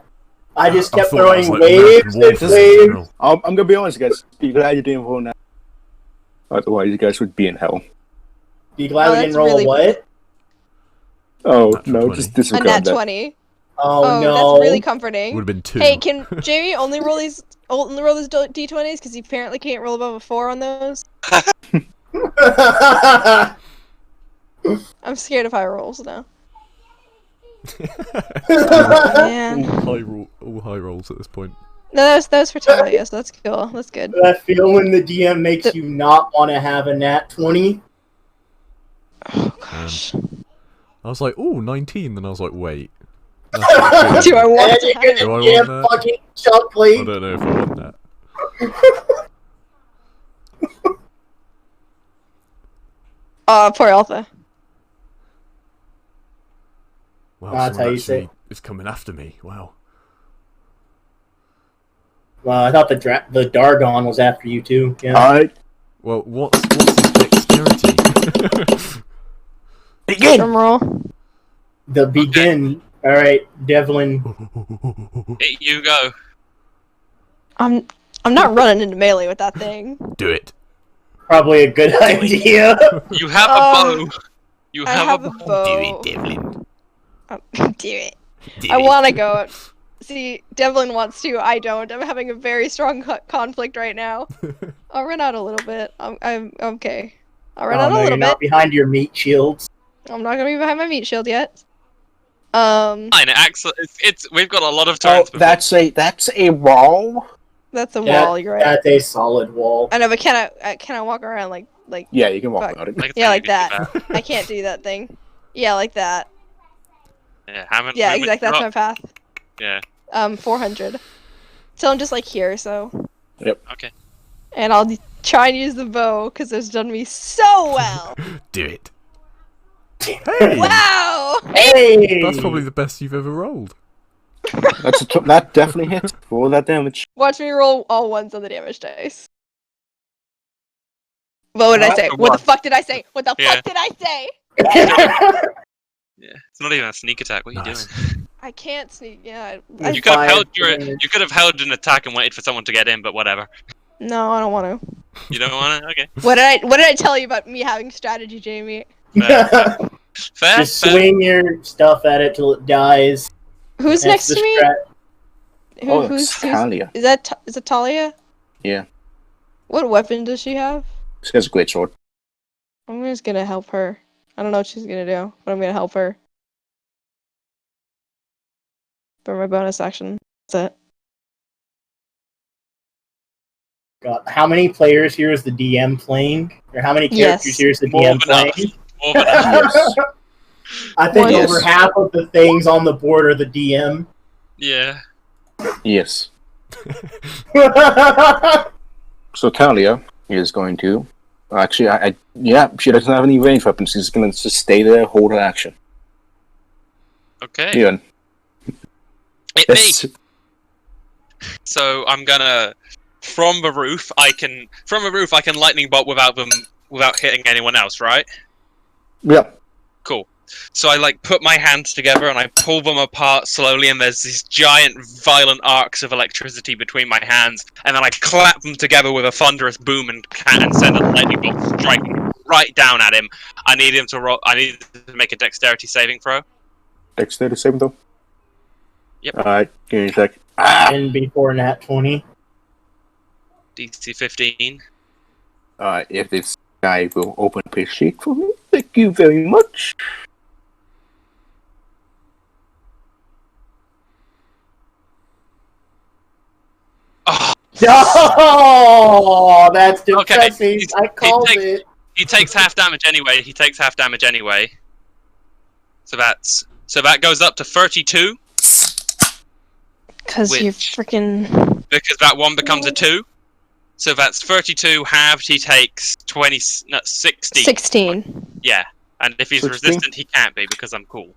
I just kept thought that was throwing like waves American and Wolf in waves. general. I'm gonna be honest, guys. Be glad you didn't roll now. Otherwise, you guys would be in hell. Be glad Oh, we that's didn't roll really- what? Oh Natural no, 20. just A disregard nat that. 20. Oh, no. That's really comforting. Would have been 2. Hey, can Jamie only roll these d20s because he apparently can't roll above a 4 on those? I'm scared of high rolls now. Man. all high rolls at this point. No, that was for Talia, so that's cool. That's good. That feeling the DM makes you not want to have a nat 20. Oh gosh. I was like, ooh, 19. Then I was like, wait. That's not good. Do I want And to you're have it? Do I gonna want get that? fucking I chuckly. don't know if I want that. Poor Alpha. Wow, That's how someone you say actually is coming after me. Wow. Well, I thought the Dargon was after you too. Yeah. Alright, Well, what's his dexterity? begin! Drum roll. The begin. All right, Devlin. Hey, you go. I'm not running into melee with that thing. Do it. Probably a good idea. You have a bow. You I have, have a a bow. bow. Devlin. Do it. I want to go. See, Devlin wants to. I don't. I'm having a very strong conflict right now. I'll run out a little bit. I'm okay. I'll run out a no, little you're not bit. behind your meat shields. I'm not gonna be behind my meat shield yet. Fine, it acts. We've got a lot of turns. Oh, that's a wall. That's a That- wall. You're right. That's a solid wall. I know, but can I walk around like Yeah, you can walk Fuck. about it. Like, yeah, like you can that. do I can't do that thing. Yeah, like that. Yeah, haven't. Yeah, movement exactly. That's my drop. path. Yeah. 400. So I'm just like here. So. Okay. And I'll try and use the bow because it's done me so well. Do it. Hey! Wow! Hey! That's probably the best you've ever rolled. That definitely hits for all that damage. Watch me roll all ones on the damage dice. What did I say? What the fuck did I say? What the Yeah. fuck did I say? Yeah. It's not even a sneak attack. What are you Nice. doing? I can't sneak. Yeah. You could have Five held damage. You could have held an attack and waited for someone to get in, but whatever. No, I don't want to. You don't want to? Okay. What did I tell you about me having strategy, Jamie? Fair. Just swing your stuff at it till it dies. Who's That's next the to me? strat. Who's Talia. is it Talia? Yeah. What weapon does she have? She has a great sword. I'm just gonna help her. I don't know what she's gonna do, but I'm gonna help her. For my bonus action. That's it. God, how many players here is the DM playing? Or how many Yes. characters here is the More DM than enough. playing? More than enough. Yes. I think More over than- half of the things on the board are the DM. Yeah. Yes. So Talia is going to. Actually, yeah, she doesn't have any range weapons. She's going to just stay there, hold her action. Okay. Ian. Hit me. So I'm gonna from a roof I can lightning bolt without hitting anyone else, right? Yeah. Cool. So I like put my hands together and I pull them apart slowly, and there's these giant violent arcs of electricity between my hands, and then I clap them together with a thunderous boom and send a lightning bolt striking right down at him. I need him to roll. I need to make a dexterity saving throw. Dexterity saving throw. Yep. Alright, give me a sec. Ah! And before nat 20. DC 15. Alright, if this guy will open up his sheet for me, thank you very much. No, that's Okay, depressing. I called it. He takes half damage anyway. So that goes up to 32. Because you Which- freaking. Because that one becomes a 2. So that's 32 halved, he takes 16. 16. Yeah. And if he's 16? resistant, he can't be because I'm cool.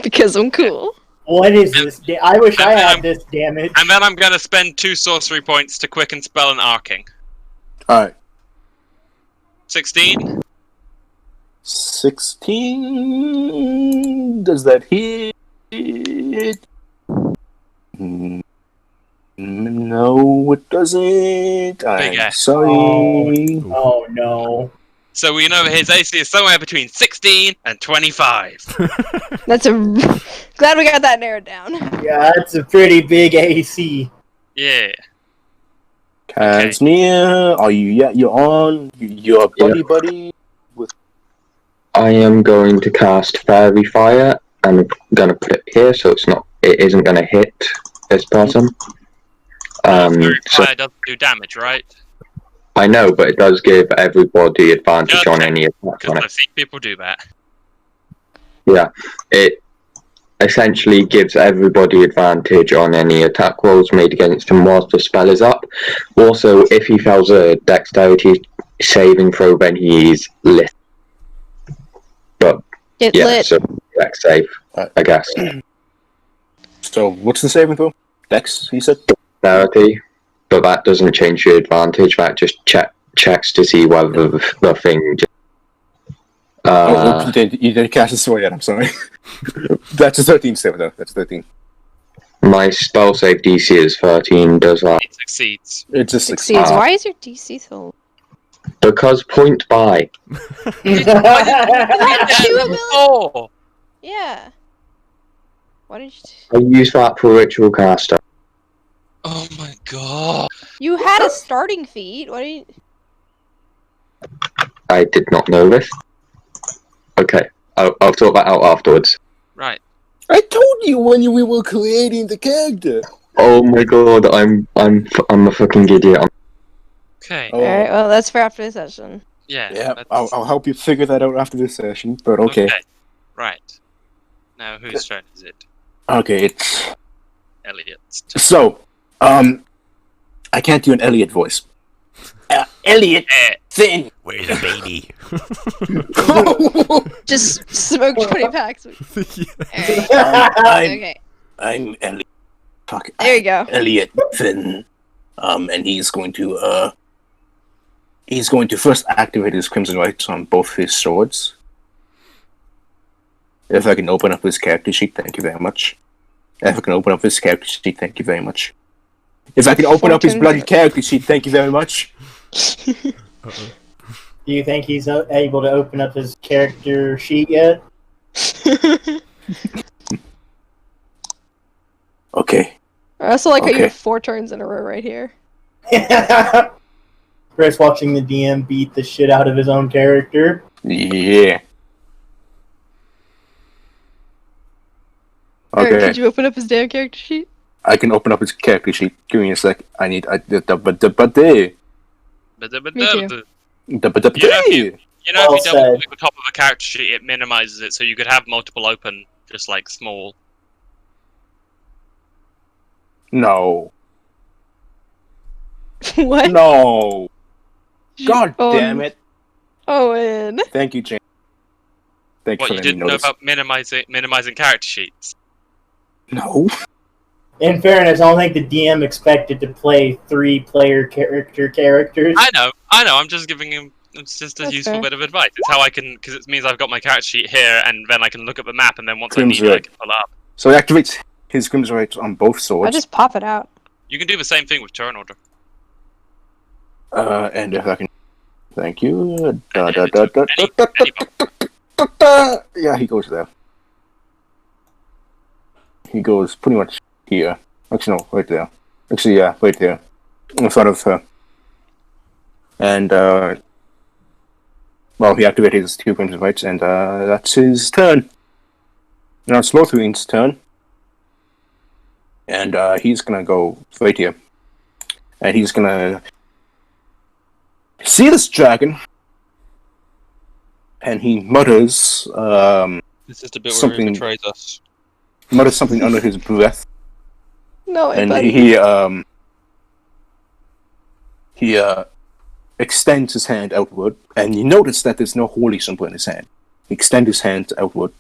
Because I'm cool. What is this? I wish I I'm- had this damage. And then I'm gonna spend 2 sorcery points to quicken spell and arcing. Alright. 16? 16. Does that hit? No, it doesn't. I'm ass. sorry. Oh no. So we know his AC is somewhere between 16 and 25. That's a. Glad we got that narrowed down. Yeah, that's a pretty big AC. Yeah. Casimir, are you? Yeah, you're on. You're buddy. I am going to cast Fairy Fire. I'm gonna put it here so it isn't gonna hit this person. Fairy So Fire doesn't do damage, right? I know, but it does give everybody advantage Yeah, on any attack on Because it. I've seen people do that. Yeah, it essentially gives everybody advantage on any attack rolls made against him whilst the spell is up. Also, if he fails a dexterity saving throw, then he's lit. But Get yeah, lit. so dex save, I guess. So, what's the saving throw? Dex, he said? Dexterity, but that doesn't change your advantage. That just checks to see whether the thing. Oh, you didn't cast a sword yet, I'm sorry. That's a 13 save, though. That's 13. My spell save DC is 13. Does that? It succeeds. It just Succeeds. Why is your DC so? Because point by. Two Oh! Yeah. Why did you? I use that for ritual caster. Oh my god. You had a starting feat. What do you? I did not know this. Okay, I'll sort that out afterwards. Right. I told you when we were creating the character. Oh my god, I'm a fucking idiot. Okay. Oh. All right. Well, that's for after the session. Yeah. Yeah, that's- I'll help you figure that out after this session, but okay. Right. Now whose turn is it? Okay, it's... Elliot's turn. So, I can't do an Elliot voice. Elliot, thing! Where's the baby? Just smoke 20 packs. Alright. I'm, Okay. I'm Elliot. Fuck, There you go. Elliot Finn. And he's going to first activate his Crimson Rights on both his swords. If I can open up his character sheet, thank you very much. If I can open up his character sheet, thank you very much. If I can open up his bloody character sheet, thank you very much. Do you think he's able to open up his character sheet yet? Okay. I also like how you Okay. have 4 turns in a row right here. Chris watching the DM beat the shit out of his own character. Yeah. Alright, Okay. could you open up his damn character sheet? I can open up his character sheet. Give me a sec. Me too. You know, Well if you double said. click the top of a character sheet, it minimizes it, so you could have multiple open, just like small. No. What? No. God Oh, damn it. Owen. Thank you, James. Thank you What, for you letting me didn't know know this. about minimizing character sheets? No. In fairness, I don't think the DM expected to play 3-player characters. I know, I'm just giving him, it's just a That's useful fair. bit of advice. It's how I can, because it means I've got my character sheet here, and then I can look at the map, and then once I need it, I Crimson. can pull it up. So he activates his Crimson Rights on both I'll swords. just pop it out. You can do the same thing with turn order. And if I can... Thank you. Any Yeah, he goes there. He goes pretty much here. Actually, no, right there. Actually, yeah, right there. In front of her. And, well, he activated his 2 Crimson Rights, and, that's his turn. Now it's Lothrin's turn. And he's gonna go right here. And he's gonna see this dragon. And he mutters, This is the bit where something- he betrays us. mutters something under his breath. No, And buddy. he extends his hand outward, and you notice that there's no holy symbol in his hand. He extends his hand outward.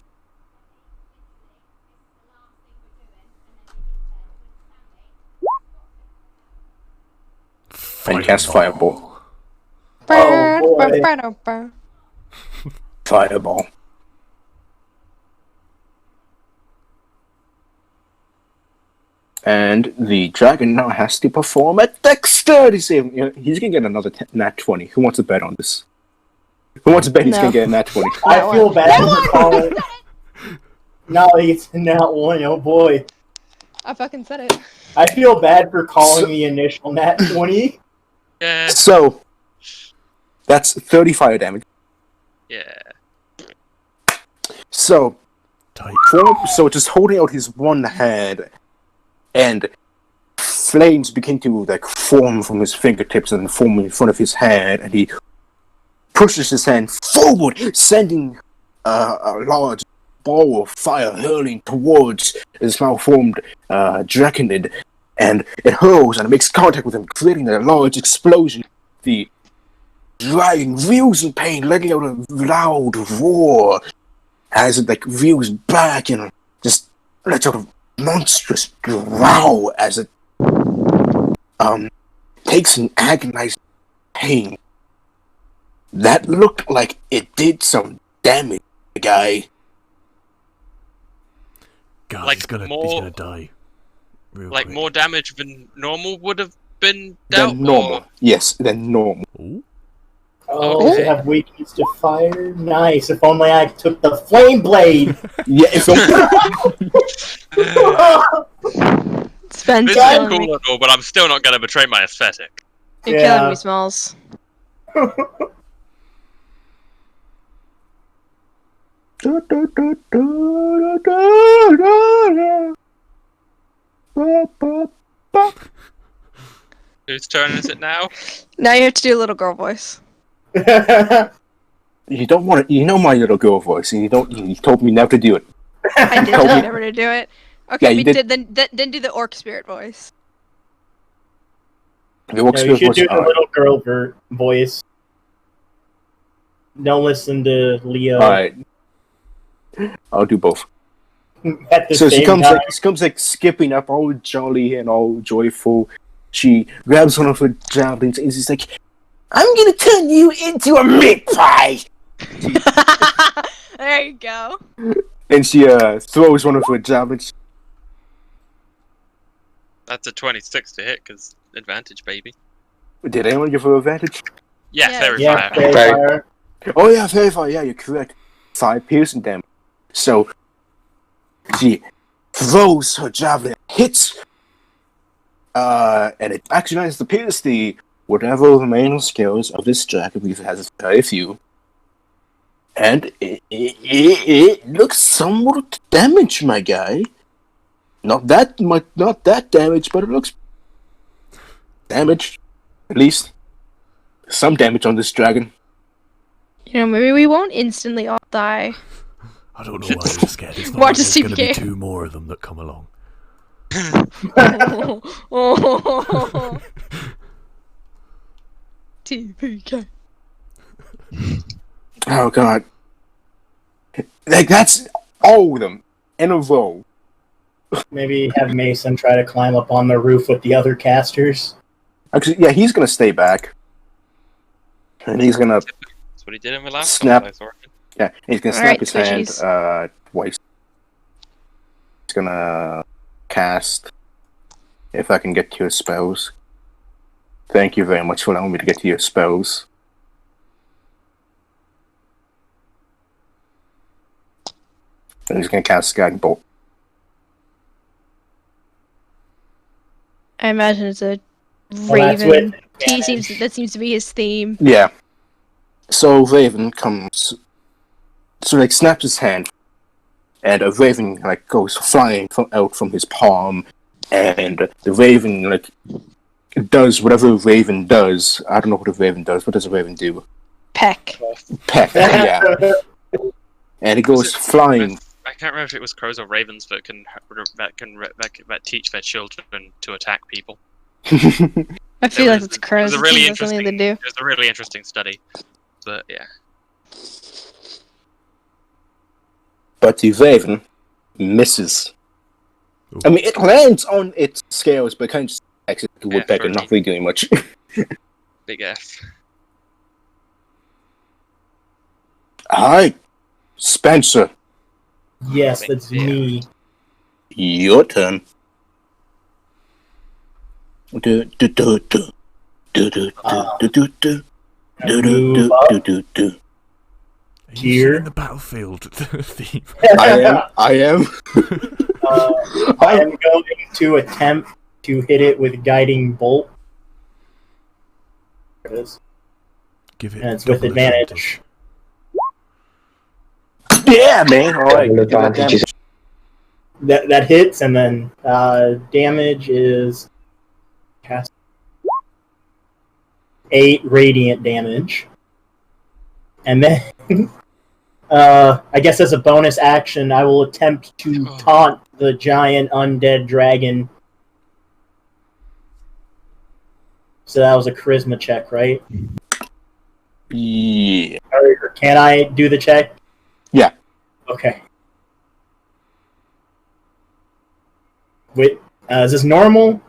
And cast Fireball. Oh, boy. Fireball. And the dragon now has to perform a dexterity save. You know, he's gonna get another nat 20. Who wants to bet on this? Who wants to bet he's No. gonna get a nat 20? I feel bad for calling. No, it's not one. Oh boy. I fucking said it. I feel bad for calling the initial nat 20. Yeah. So, that's 30 fire damage. Yeah. So, Tight. so just holding out his one hand, and flames begin to like form from his fingertips and form in front of his hand, and he pushes his hand forward, sending a large ball of fire hurling towards his malformed draconid, and it hurls and it makes contact with him, creating a large explosion. The dragon reels in pain, letting out a loud roar as it like reels back and just lets out a monstrous growl as it takes an agonizing pain. That looked like it did some damage to the guy. God, Like he's gonna die. Real Like quick. more damage than normal would have been Than dealt. normal. Or... Yes, than normal. Ooh. Oh, Okay. they have weakness to fire? Nice. If only I took the flame blade. Yeah, if Spen's This is killing cool me. and all, but I'm still not going to betray my aesthetic. You're Yeah. killing me, Smalls. Whose turn is it now? Now you have to do a little girl voice. You don't want to. You know my little girl voice, and you don't. You told me never to do it. I did Told tell me- you never to do it. Okay, Yeah, you we did. then do the orc spirit voice. The orc No, you spirit should voice, do the little girl voice. Don't listen to Leo Alright. I'll do both. at the So same she comes time. like skipping up, all jolly and all joyful. She grabs one of her javelins and she's like, "I'm gonna turn you into a meat pie." There you go. And she throws one of her javelins. That's a 26 to hit, because advantage, baby. Did anyone give her advantage? Yeah, Yeah. fairy Yeah, fire. fairy Fairy- fire. Oh yeah, very far. Yeah, you're correct. 5 piercing damage. So she throws her javelin, hits, and it actually manages to pierce the whatever remaining skills of this dragon, because it has very few. And it looks somewhat damaged, my guy. Not that much, not that damaged, but it looks damaged. At least some damage on this dragon. You know, maybe we won't instantly all die. I don't know why I'm scared. It's not More like to there's going to be TPK. 2 more of them that come along. TPK. Oh god. Like, that's all of them in a row. Maybe have Mason try to climb up on the roof with the other casters. Actually, yeah, he's gonna stay back. And he's gonna, That's what he did in the last Snap. one, I thought. yeah, he's gonna snap Alright, his hand, Twitchies. twice. He's gonna cast, if I can get to your spells. Thank you very much for allowing me to get to your spells. And he's gonna cast Guiding Bolt. I imagine it's a Well, that's raven. with That seems to be his theme. Yeah. So Raven comes, so like snaps his hand, and a raven like goes flying out from his palm, and the Raven like does whatever a Raven does. I don't know what a Raven does. What does a Raven do? Peck. Peck, yeah. And it goes flying. I can't remember if it was crows or ravens that teach their children to attack people. I feel like it's crows. It was a really It seems like something to do. It was a really interesting study, but yeah. But the Raven misses. Ooh. I mean, it lands on its scales, but kind of just exits the woodpecker, for not really doing much. Big F. Alright, Spencer, Yes, that's Yeah. me. your turn. Do do do do do do do do do do do Move up. do do. Are you Here. in the battlefield theme? I am. I am going to attempt to hit it with guiding bolt. There it is. Give it And it's with double advantage. Yeah, man. All right. Double advantage is That hits, and then damage is cast 8 radiant damage, and then I guess as a bonus action, I will attempt to taunt the giant undead dragon. So that was a charisma check, right? Yeah. Or can I do the check? Yeah. Okay. With is this normal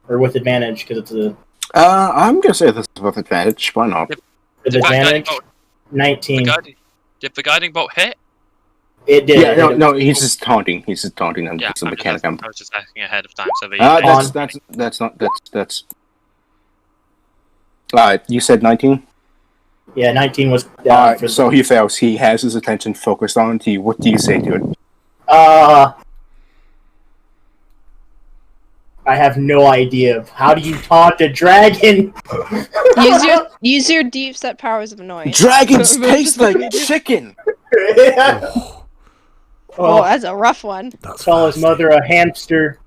or with advantage? Because it's a I'm gonna say this is with advantage. Why not? with Did the guiding advantage. bolt, 19. did the guiding bolt hit? It did. Yeah, It no, hit. no. He's just taunting. He's just taunting. And Yeah, it's a I mechanic. was just asking ahead of time, so that That's. You said 19. Yeah, 19 was. Alright, so he fails. He has his attention focused on you. What do you say to it? I have no idea. How do you taunt a dragon? Use your deep set powers of annoyance. Dragons taste like chicken. Oh, that's a rough one. That's Call his fast. mother a hamster.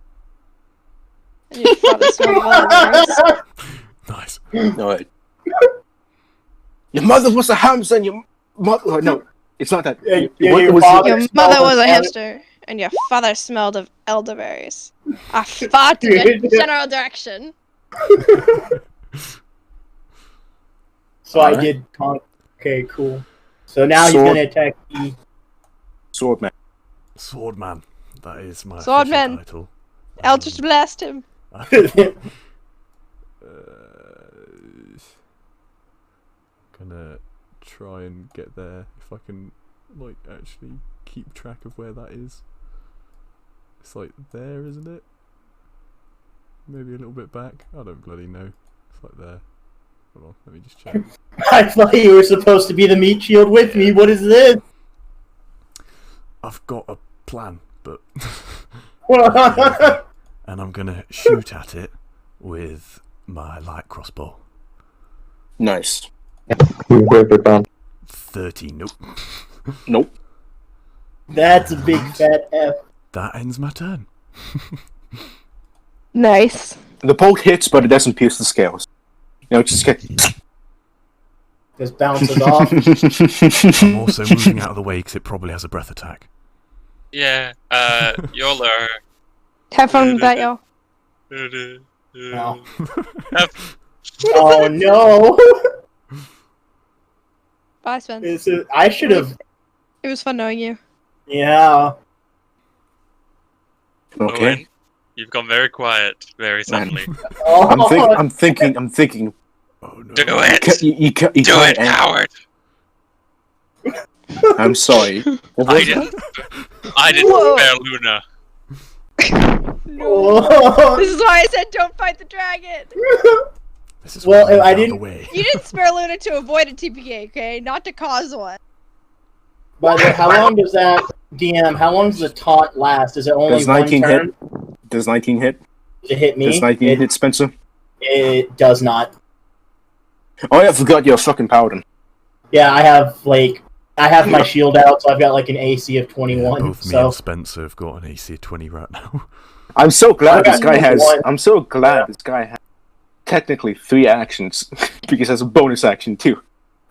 And your father smelled well. Nice. Alright. Your mother was a hamster and your mother... Oh, no, it's not that. Yeah, What your was father- Your mother was a hamster, and your father smelled of elderberries. I fought in a general direction. So I Alright. did taunt. Okay, cool. So now he's Sword. gonna attack me. Swordman. Swordman. That is my Swordman. official title. Eldritch blast him. Gonna try and get there if I can, like, actually keep track of where that is. It's like there, isn't it? Maybe a little bit back. I don't bloody know. It's like there. Hold on, let me just check. I thought you were supposed to be the meat shield with me. What is this? I've got a plan, but Oh, and I'm gonna shoot at it with my light crossbow. with Nice. advantage. 30. Nope. Nope. That's a big fat F. That ends my turn. Nice. The bolt hits, but it doesn't pierce the scales. You know, it just gets... Just bounces off. I'm also moving out of the way because it probably has a breath attack. Yeah, y'all are. Have fun with that, y'all. Oh. Oh no! Bye, Sven. I should have. It was fun knowing you. Yeah. Okay. Owen, you've gone very quiet very suddenly. Oh, I'm thinking. Oh no. Do it! You Do can't it, Howard! I'm sorry. What was that? I didn't Whoa. spare Luna. Oh. This is why I said don't fight the dragon. This is Well, why I'm I out of didn't- the way. You didn't spare Luna to avoid a TPK, okay? Not to cause one. By the way, how long does that DM? How long does the taunt last? Is it only Does one 19 turn? hit? Does 19 hit? Does it hit me? Does 19 hit Spencer? It does not. Oh, yeah, I forgot you're a fucking paladin. Yeah, I have like I have my shield out, so I've got like an AC of 21. Both me so and Spencer have got an AC of 20 right now. I'm so glad I this got guy has. 21. I'm so glad this guy has technically 3 actions because has a bonus action too.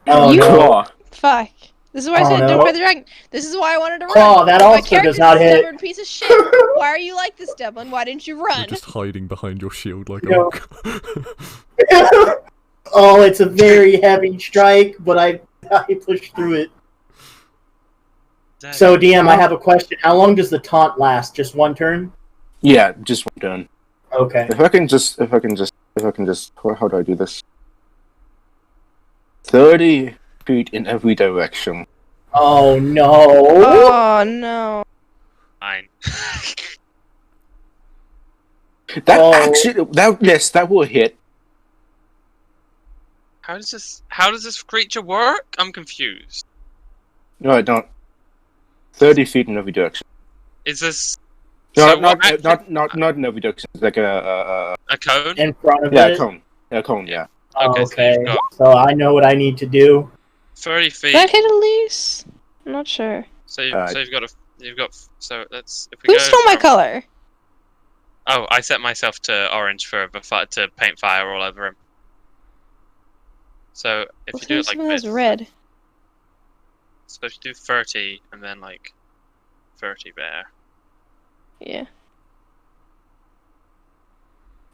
oh You- no, Claw. Fuck. This is why I Oh, said no. don't fight the dragon. This is why I wanted to run. Claw, that My also character's does not a hit. stubborn piece of shit. Why are you like this, Devlin? Why didn't you You're run? just hiding behind your shield like No. a... Oh, it's a very heavy strike, but I pushed through it. Dang. So DM, I have a question. How long does the taunt last? Just one turn? Yeah, just one turn. Okay. If I can just, how do I do this? 30 feet in every direction. Oh no. Oh no. Fine. That Oh. actually, that will hit. How does this creature work? I'm confused. No, I don't. 30 feet in every direction. Is this No, so not, what action- not in every direction. It's like a a cone? In front of yeah, it? a cone. A cone, yeah. Oh, Okay, so okay. you've got- So I know what I need to do. 30 feet. Did that hit Elise? I'm not sure. So you've got so that's if we Who go stole my from- color? Oh, I set myself to orange to paint fire all over him. So if you do it like Someone has this, red. so if you do 30 and then like 30 there. Yeah.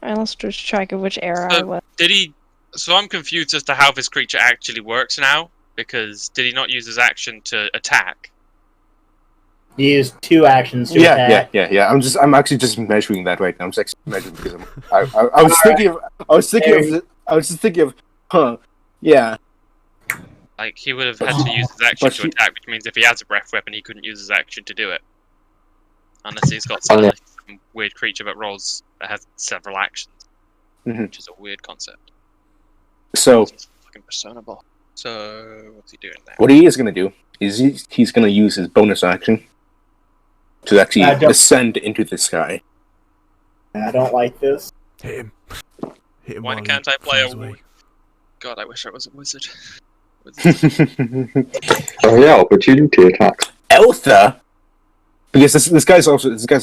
I lost track of which era So- I was. Did he? So I'm confused as to how this creature actually works now. Because did he not use his action to attack? You use 2 actions to attack. Yeah. I'm actually just measuring that right now. I'm just actually measuring because I was thinking of, yeah. Like he would have had to use his action But to he- attack, which means if he has a breath weapon, he couldn't use his action to do it. Unless he's got some weird creature that has several actions, Mhm. which is a weird concept. So It's fucking Persona ball. So what's he doing there? what he is gonna do is he's gonna use his bonus action to actually I don't- ascend into the sky. I don't like this. Hit him. Hit him Why while he can't I play flies a away. God, I wish I was a wizard. Oh yeah, opportunity attack. Eltha, because this guy's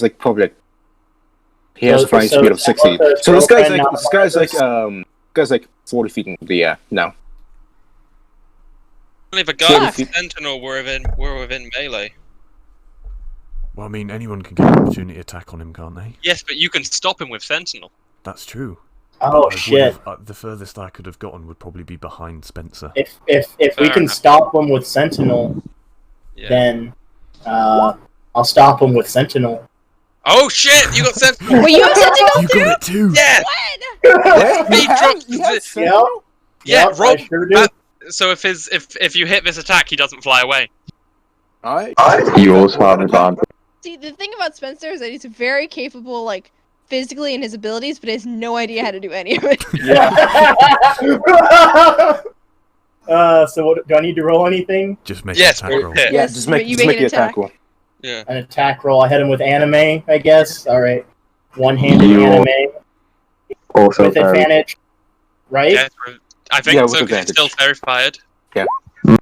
like probably like, he has So- a flying so speed of 60. Eltha's So this guy's girlfriend like 40 feet in the air now. Only the guard and Fuck. sentinel were within melee. Well, I mean, anyone can get an opportunity attack on him, can't they? Yes, but you can stop him with sentinel. That's true. Oh I shit. would've- the furthest I could have gotten would probably be behind Spencer. If we Fair can enough. stop them with Sentinel, Yeah. then I'll stop them with Sentinel. Oh shit! You got sentinel. Wait, you have sentinel You too? got it too! Yeah. When? He drops the- Yep. Yeah, Yep, roll. I sure do. So if you hit this attack, he doesn't fly away. You also have advantage. See, the thing about Spencer is that he's very capable, like, physically in his abilities, but he has no idea how to do any of it. So what, do I need to roll anything? Just make Yes, an attack roll roll. hit. Yeah, Yes, just but make you just make make an the attack attack. roll. Yeah. An attack roll. I hit him with anime, I guess. All right, one-handed You- anime Also with very advantage, right? Yeah, I think Yeah, so with because it's still advantage. terrified. Yeah.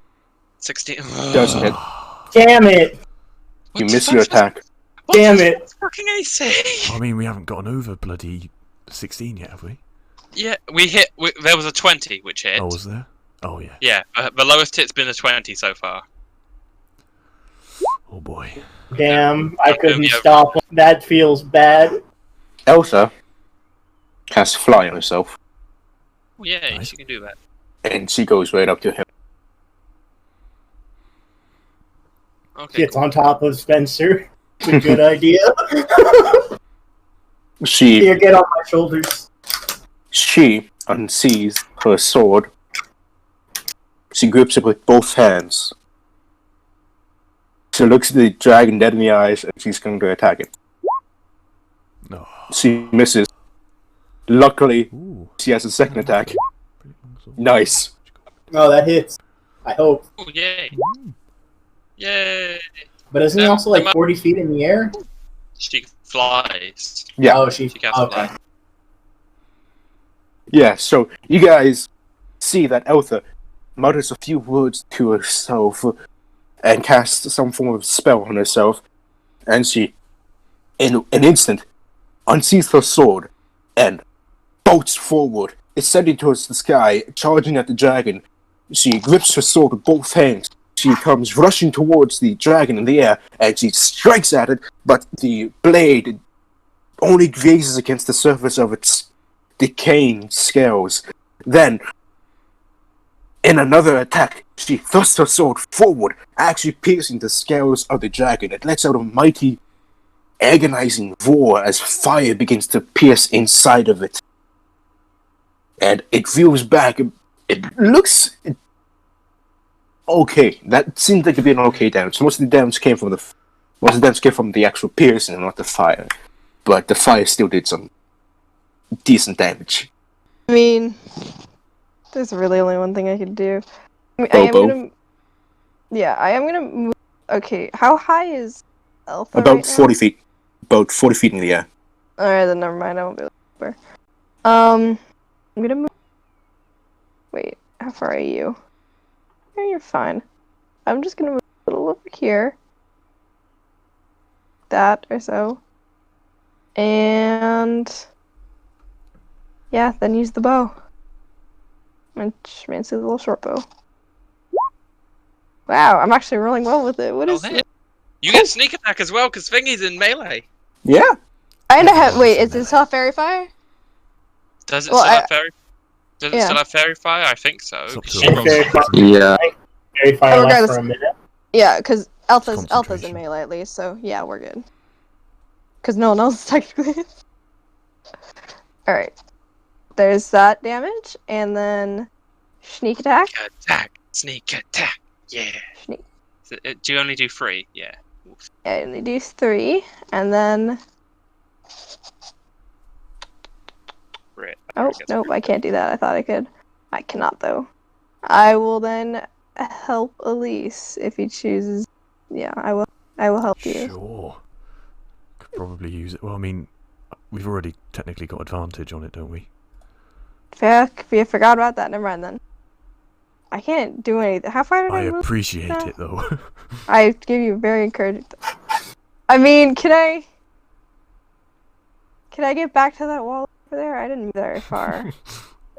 16. Doesn't hit. Damn it! You miss your attack. Damn it! Fucking AC. I mean, we haven't gotten over bloody 16 yet, have we? Yeah, there was a 20 which hit. Oh, was there? Oh, yeah. Yeah, the lowest hit's been a 20 so far. Oh, boy. Damn! I couldn't Yeah. stop him. That feels bad. Elsa casts fly on herself, Oh, yeah, Nice. you can do that. and she goes right up to him. Okay. Gets on top of Spencer. It's a good idea. She Here, get on my shoulders. unsees her sword. She grips it with both hands. She looks the dragon dead in the eyes, and she's going to attack it. No. She misses. Luckily, Ooh. she has a second attack. Pretty long sword. Nice. Oh, that hits. I hope. Oh, yay. Ooh. Yay. But isn't he also like 40 feet in the air? She flies. Yeah. Oh, she. She can Okay. fly. Yeah, so you guys see that Eltha mutters a few words to herself, and casts some form of spell on herself, and she, in an instant, unsheathes her sword and bolts forward, ascending towards the sky, charging at the dragon. She grips her sword with both hands. She comes rushing towards the dragon in the air, and she strikes at it, but the blade only grazes against the surface of its decaying scales. Then, in another attack, she thrusts her sword forward, actually piercing the scales of the dragon. It lets out a mighty, agonizing roar as fire begins to pierce inside of it. And it reels back. It looks okay. That seems like to be an okay damage. Most of the damage came from the actual piercing, not the fire. But the fire still did some decent damage. I mean, there's really only one thing I can do. I Bobo? I am gonna move. Okay, how high is Alpha About right now? 40 feet. About 40 feet in the air. Alright, then never mind. I won't be able to over. I'm gonna move. Wait, how far are you? Yeah, you're fine. I'm just gonna move a little over here. That or so. And yeah, then use the bow. Which means a little short bow. Wow, I'm actually rolling well with it. What is Hey. You get sneak attack as well, because Thingy's in melee. Yeah. Wait, is it still fairy fire? Does it Well, still have fairy? Does it yeah. still have fairy fire? I think so. It's up to 'cause the she rolls- Fairy fire, Yeah. fairy fire lasts regardless- for a minute. Yeah, because Alpha's in concentration. melee at least, so yeah, we're good. Because no one else is technically. Alright. There's that damage, and then sneak attack. Sneak attack. Yeah. Sneak. So, do you only do 3? Yeah. I only do 3, and then. Right. Oh, nope, I can't do that. I thought I could. I cannot, though. I will then help Elise if he chooses. Yeah, I will. I will help you. Sure. Could probably use it. Well, I mean, we've already technically got advantage on it, don't we? I forgot about that. Never mind then. I can't do anything. How far did I I move? appreciate now? it, though. I give you very encouraging. I mean, can I get back to that wall over there? I didn't move very far. It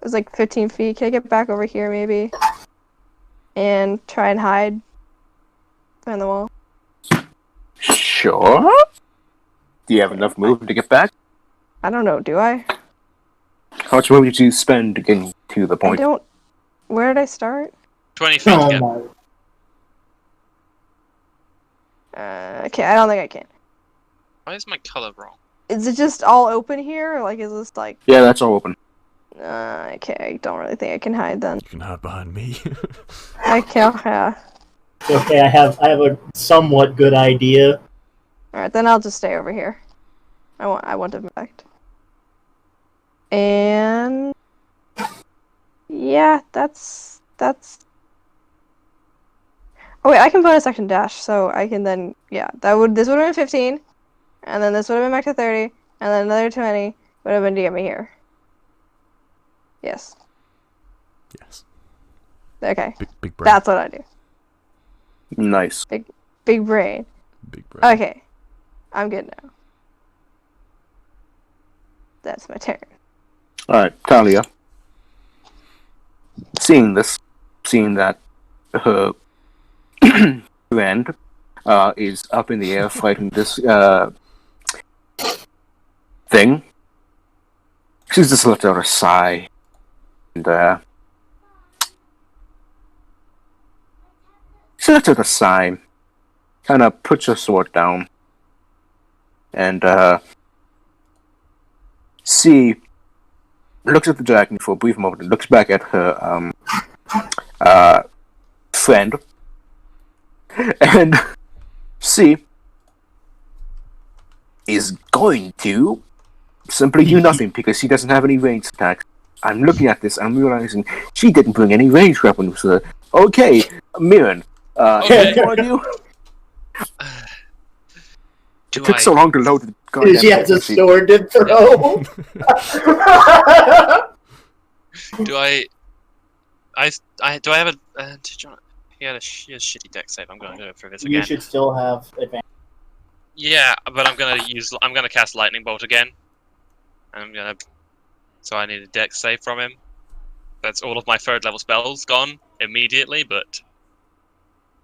was like 15 feet. Can I get back over here maybe? And try and hide behind the wall? Sure. Do you have enough movement to get back? I don't know. Do I? How much movement did you spend to get to the I point? don't. Where did I start? 20 feet Oh again. my. Okay, I don't think I can. Why is my color wrong? Is it just all open here, or like is this like? Yeah, that's all open. Okay, I don't really think I can hide then. You can hide behind me. I can't. Yeah. Okay, I have a somewhat good idea. All right, then I'll just stay over here. I want to effect. And yeah, that's. Oh wait, I can bonus action dash, so I can then this would have been 15, and then this would have been back to 30, and then another 20 would have been to get me here. Yes. Yes. Okay. Big brain. That's what I do. Nice. Big brain. Big brain. Okay. I'm good now. That's my turn. Alright, Talia. Seeing that her friend is up in the air fighting this thing, she's just let out a sigh and she lets out a sigh, kind of puts her sword down, and she looks at the dragon for a brief moment and looks back at her friend, and she is going to simply do nothing because she doesn't have any ranged attacks. I'm looking at this and I'm realizing she didn't bring any ranged weapons with her. Okay, Mirren, Okay. what do you want to do? Do It took I? so long to load the goddamn She has a sheet. sword to throw. Do I? Do I have advantage on it? he had a shitty deck save. I'm gonna go for this You again. should still have advantage. Yeah, but I'm gonna cast lightning bolt again. So I need a deck save from him. That's all of my 3rd level spells gone immediately, but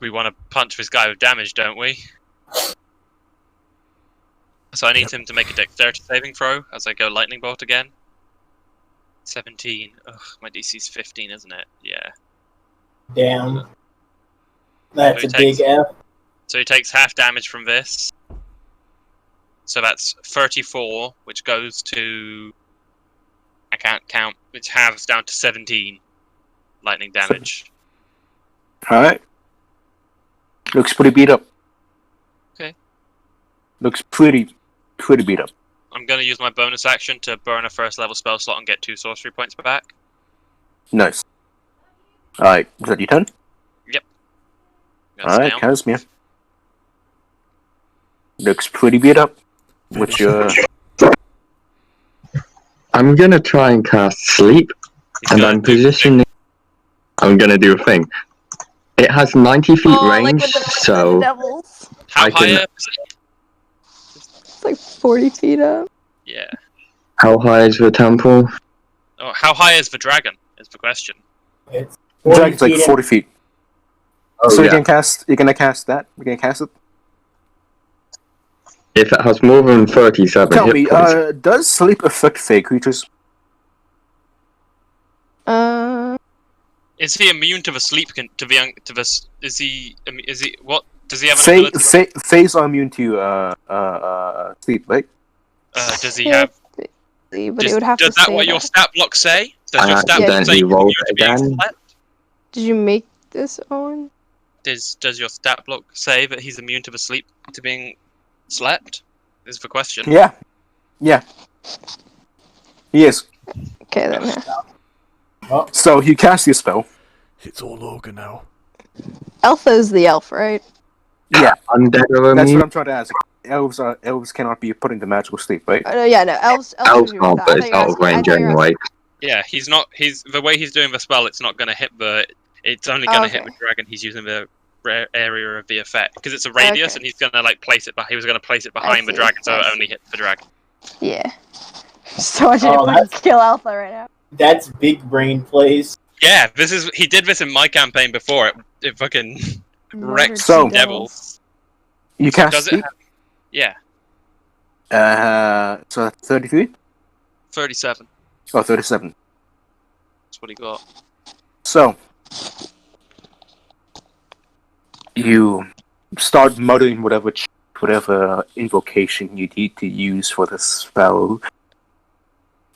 we want to punch this guy with damage, don't we? So I need him to make a dexterity saving throw as I go lightning bolt again. 17. Ugh, my DC's 15, isn't it? Yeah. Damn. That's So a big F. So he takes half damage from this. So that's 34, which goes to... I can't count, which halves down to 17 lightning damage. Alright. Looks pretty beat up. Okay. Looks pretty beat up. I'm going to use my bonus action to burn a 1st level spell slot and get 2 sorcery points back. Nice. Alright, is that your turn? Yep. Alright, Casimir. Looks pretty beat up. Which, I'm gonna try and cast sleep, and I'm positioning. I'm gonna do a thing. It has 90 feet range, so devils. How I high can- up is it? It's like 40 feet up. Yeah. how high is the temple? Oh, how high is the dragon? Is the question. It's 40 dragon's like feet 40 feet. Oh, So yeah. you're gonna cast that? You're gonna cast it? If it has more than 37 Tell hit me, points, does sleep affect fey creatures? Is he immune to the sleep? Is he what? Does he have an ability? Fays are immune to sleep, right? Does he have? But it would have Does to that say what your that. stat block say? Does I your stat block say accidentally you're rolled immune it to being again. slept? Did you make this, Owen? Does your stat block say that he's immune to the sleep to being slept? Is the question. Yeah. Yes. Okay, then. Yeah. So you cast your spell. It's all ogre now. Alpha is the elf, right? Yeah. undead are That's immune. what I'm trying to ask. Elves cannot be put into magical sleep, right? Yeah, no. Elves Elves would be can't, with but that. it's out of range anyway. Yeah, he's not. He's the way he's doing the spell. It's not going to hit the. It's only going to hit Okay. the dragon. He's using the area of the effect because it's a radius, Okay. and he's going to like place it. He was going to place it behind the see, dragon, so I it see. only hit the dragon. Yeah. So I Oh, didn't kill Alpha right now. That's big brain plays. Yeah, he did this in my campaign before. It fucking wrecked So- some devils. You So cast does it sleep. have, yeah, So that's 30 feet? 37. Oh, 37. That's what he got. So, you start muttering whatever invocation you need to use for the spell.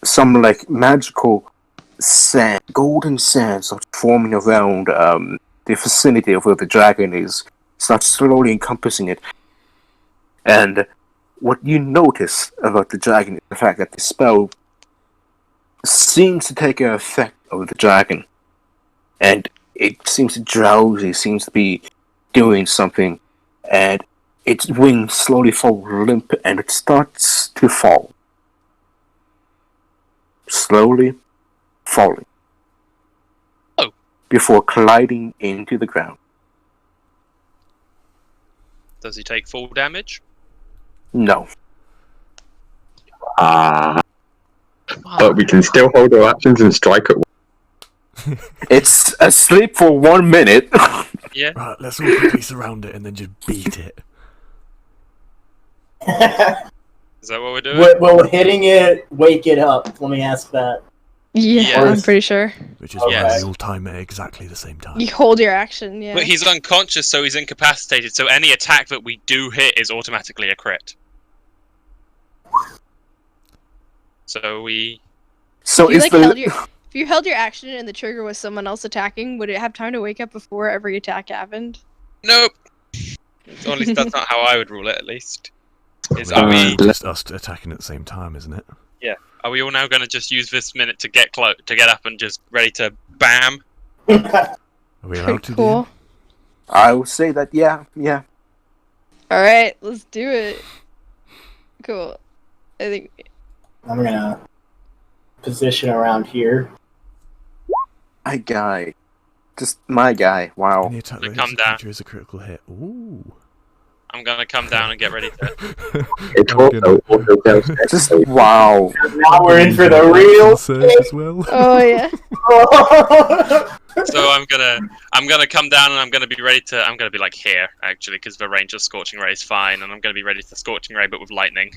Some like magical sand, golden sand starts forming around the vicinity of where the dragon is, starts slowly encompassing it. And what you notice about the dragon is the fact that the spell seems to take an effect over the dragon. And it seems to drowsy, seems to be doing something, and its wings slowly fall limp and it starts to fall. Slowly falling. Oh. Before colliding into the ground. Does he take full damage? No. But we can still hold our actions and strike at It's asleep for 1 minute. Yeah. Right, let's all quickly surround it and then just beat it. Is that what we're doing? Will hitting it wake it up? Let me ask that. Yeah, Yeah. I'm pretty sure. Which is Okay. why we all time it at exactly the same time. You hold your action, yeah. But he's unconscious, so he's incapacitated. So any attack that we do hit is automatically a crit. So we. So If you, is like, the if you held your action and the trigger was someone else attacking, would it have time to wake up before every attack happened? Nope. At least that's not how I would rule it. At least. Is I are mean, we? it's just us attacking at the same time, isn't it? Are we all now going to just use this minute to get up and just ready to bam? Are we allowed Pretty to cool. I would say that yeah. Alright, let's do it. Cool. I think I'm gonna position around here. I got Just my guy. Wow. Any attack Come that hits a down. creature is a critical hit. Ooh. I'm gonna come down and get ready to. It I'm also gonna- tells Just wow. Now we're in for the real. Surge as well. Oh yeah. So I'm gonna come down and I'm gonna be ready to. I'm gonna be like here actually, because the range of Scorching Ray is fine, and I'm gonna be ready to Scorching Ray, but with lightning.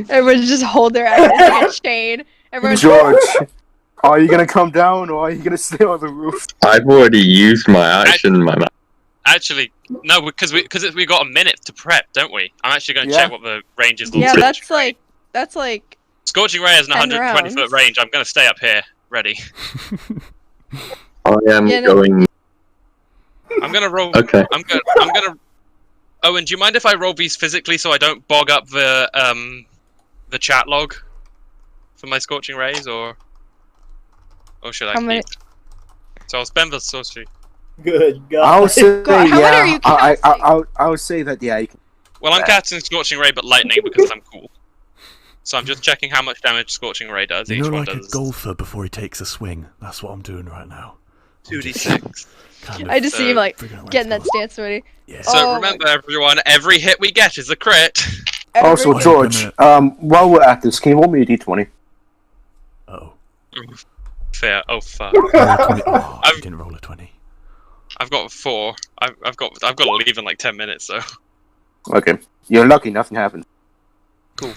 Everyone just hold their axes like a chain. Everyone's George, are you gonna come down or are you gonna stay on the roof? I've already used my action, my man. Actually, no, because we got a minute to prep, don't we? I'm actually gonna Yeah. check what the range is. on yeah, Scorching that's Ray. like Scorching Ray has an 10 120 foot rounds. range. I'm gonna stay up here, ready. I am Yeah, no. going. I'm gonna roll. Okay. I'm gonna. Owen, do you mind if I roll these physically so I don't bog up the chat log for my Scorching Rays, or should I How keep? many- So I'll spend the sorcery. Good God. I would say God, how many are yeah. you I would say that yeah. You can, Well, I'm casting Scorching Ray, but lightning because I'm cool. So I'm just checking how much damage Scorching Ray does. You Each know, one like does a golfer before he takes a swing. That's what I'm doing right now. 2d6. Kind of I just see him like figuring out where getting to that go. stance ready. Yeah. So Oh remember, everyone, every hit we get is a crit. also, Every- George, while we're at this, can you roll me a d20? Oh. Fair. Oh fuck. Roll a 20. Oh, I I've- didn't roll a 20. I've got 4. I've got to leave in like 10 minutes. So Okay, you're lucky. Nothing happened. Okay,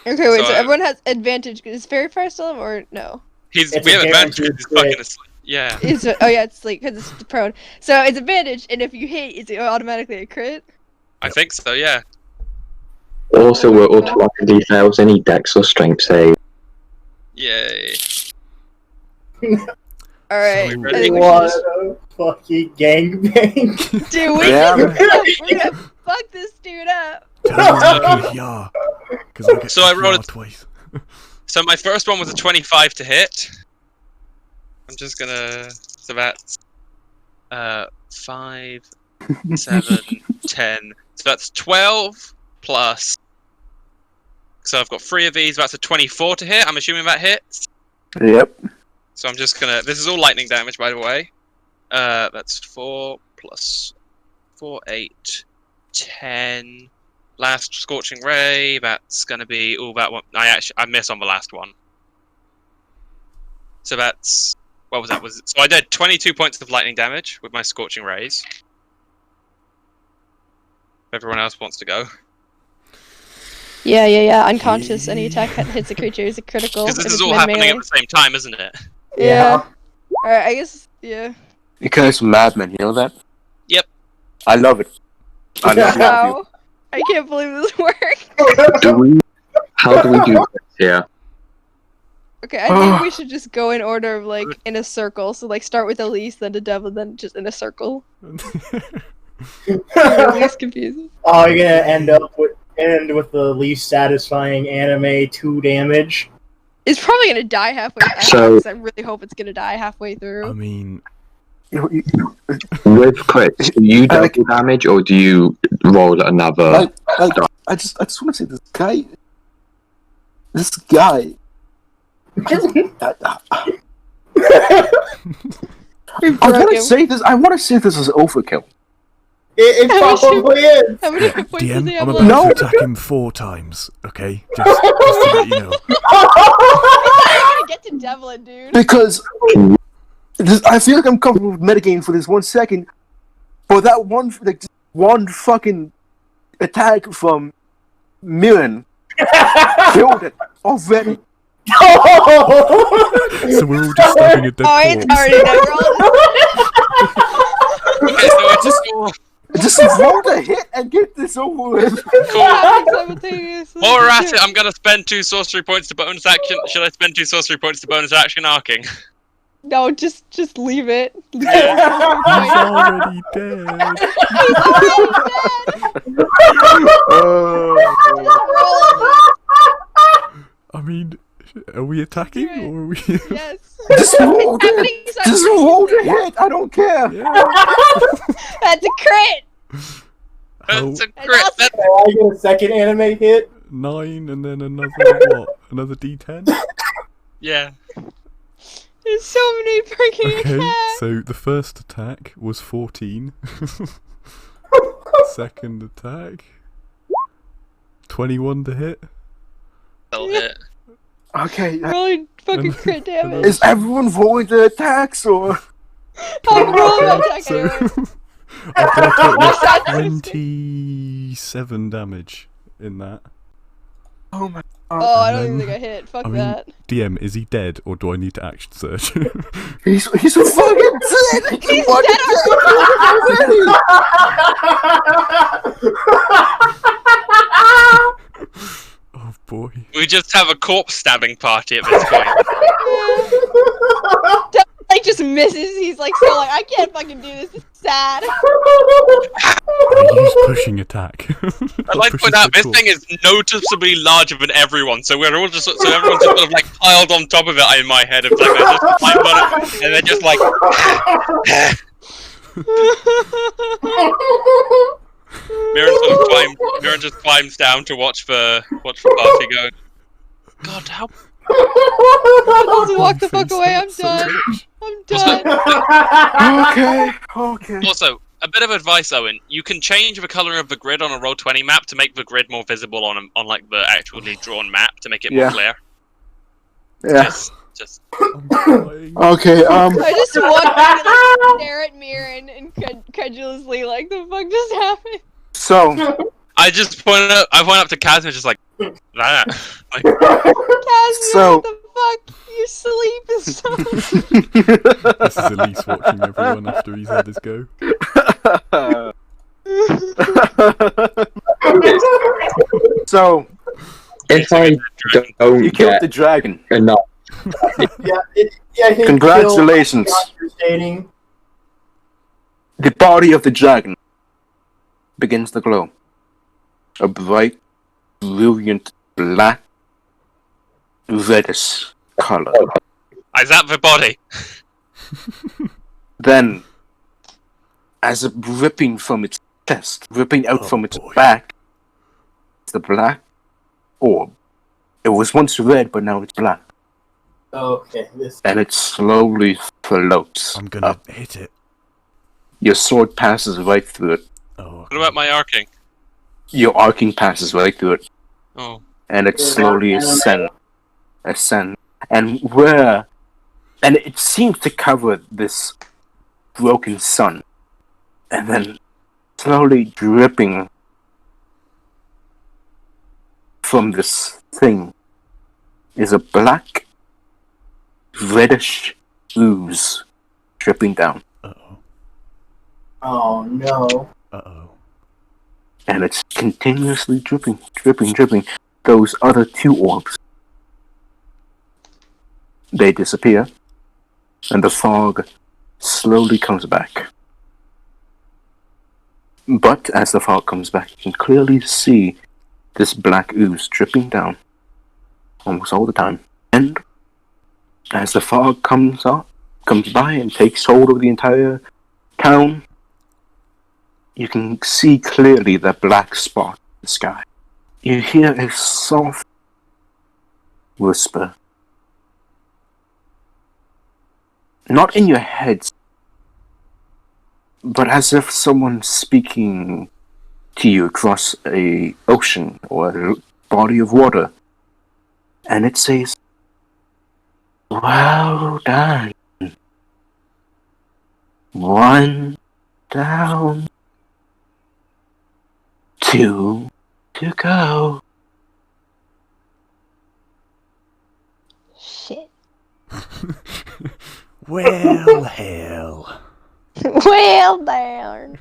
wait. So, So everyone has advantage. Is Fairy Fire still or no? we It's have a advantage guaranteed because he's fucking crit. asleep. Yeah. It's oh yeah, it's like because it's prone. So it's advantage, and if you hit, it's automatically a crit. I think so. Yeah. Also, we're automatically fails any dex or strength save. Yay. All right, So we I ready? think we should What just a fucking gangbang. do we. Yeah. We're gonna fuck this dude up. Tell me yeah. Because I get So I to rolled yeah a- twice. So my first one was a 25 to hit. I'm just gonna. So that's 5, 7, 10. So that's 12 plus. So I've got 3 of these. That's a 24 to hit. I'm assuming that hits. Yep. So I'm just gonna. This is all lightning damage, by the way. That's 4 plus 4, 8, 10. Last Scorching Ray. That's gonna be. Oh, that one. I miss on the last one. So that's. What was that? So I did 22 points of lightning damage with my Scorching Rays. If everyone else wants to go. Yeah. Unconscious. Any attack that hits a creature is a critical. Because this if is it's all happening mid-melee. at the same time, isn't it? Yeah. All right. I guess. Yeah. Because madman, you know that? Yep. I love it. I love you. Wow. I can't believe this worked. How do we do this here? Okay, I think we should just go in order of like in a circle. So like start with Elise, then to Devlin, then just in a circle. It's confusing. Oh, you're gonna end with the least satisfying anime 2 damage. It's probably gonna die halfway. So- I really hope it's gonna die halfway I through. mean, With crits, do you double damage or do you roll another? I just want to say this guy. We I broke want to him. say this. I want to say this is overkill. It probably is. How many hit points does he DM, have I'm left? about No. to attack him 4 times, okay? Just to let you know. I'm gonna get to Devlin, dude. Because I feel like I'm comfortable with metagaming for this 1 second, but that one fucking attack from Mirren killed it already. So we're all just stabbing a dead Oh, it's corpse. already done. We're all Okay, so it's just all. Just roll the hit and get this over with. happening simultaneously. While we're at it, I'm gonna spend 2 sorcery points to bonus action. Should I spend 2 sorcery points to bonus action arcing? No, just leave it. He's already dead. I mean, are we attacking Do it. or are we? Yes. Just roll It's happening it. Just roll the hit. I don't care. Yeah. That's a crit. How- That's a That's crit. awesome. That's I get a second anime hit. 9 and then another what? Another D10? yeah. There's so many freaking Okay, attacks. so the first attack was 14. Second attack, 21 to hit. They'll hit. Okay. Rolling fucking And- crit and damage. Is everyone rolling the attacks or? I'm rolling my attack So anyway. I've done a total My of stats are 27 damage in that. Oh my Oh, god. I don't even then- think I hit. Fuck I mean, that. DM, is he dead or do I need to action search? He's a fucking dead! He's What dead already. Oh boy. We just have a corpse stabbing party at this point. Like just misses. He's like so like I can't fucking do this. It's sad. I use pushing attack. I'd like to point out this thing is noticeably larger than everyone, so we're all just so everyone's just sort of like piled on top of it in my head. It's like they're just climbed on it, and they're just like. Mirren just climbs down to watch the party go. God, how? Just walk the fuck Face away. I'm hurts so done. much. I'm done. Okay. Also, a bit of advice, Owen. You can change the color of the grid on a Roll20 map to make the grid more visible on like the actually drawn map to make it more clear. Yeah. Just. I'm dying. Okay, I just walk back and like, stare at Mirren incredulously like the fuck just happened. so, I point up to Kaz and just like that. Like, Cassie, So- what the fuck? Your sleep is so. This is Elise watching everyone after he's had his go. so, If I don't you killed get the dragon. enough, Yeah, Congratulations. Stating. The body of the dragon begins to glow. A bright, brilliant black, reddish color. is that the body? Then, as it ripping from its chest, ripping out Oh, from its boy. back, the black orb. It was once red, but now it's black. Okay, this. And it slowly floats I'm gonna up. hit it. Your sword passes right through it. Oh, What about my arcing? Your arcing passes right through it. Oh, And it slowly ascends. And it seems to cover this broken sun. And then slowly dripping from this thing is a black, reddish ooze dripping down. uh-oh. Oh no. Uh-oh. And it's continuously dripping. Those other two orbs, they disappear, and the fog slowly comes back. But as the fog comes back, you can clearly see this black ooze dripping down almost all the time. And as the fog comes by and takes hold of the entire town, you can see clearly the black spot in the sky. You hear a soft whisper. Not in your head, but as if someone speaking to you across a ocean or a body of water. And it says, "Well done. One down. Two to go." Shit. Well, hell. Well, darn.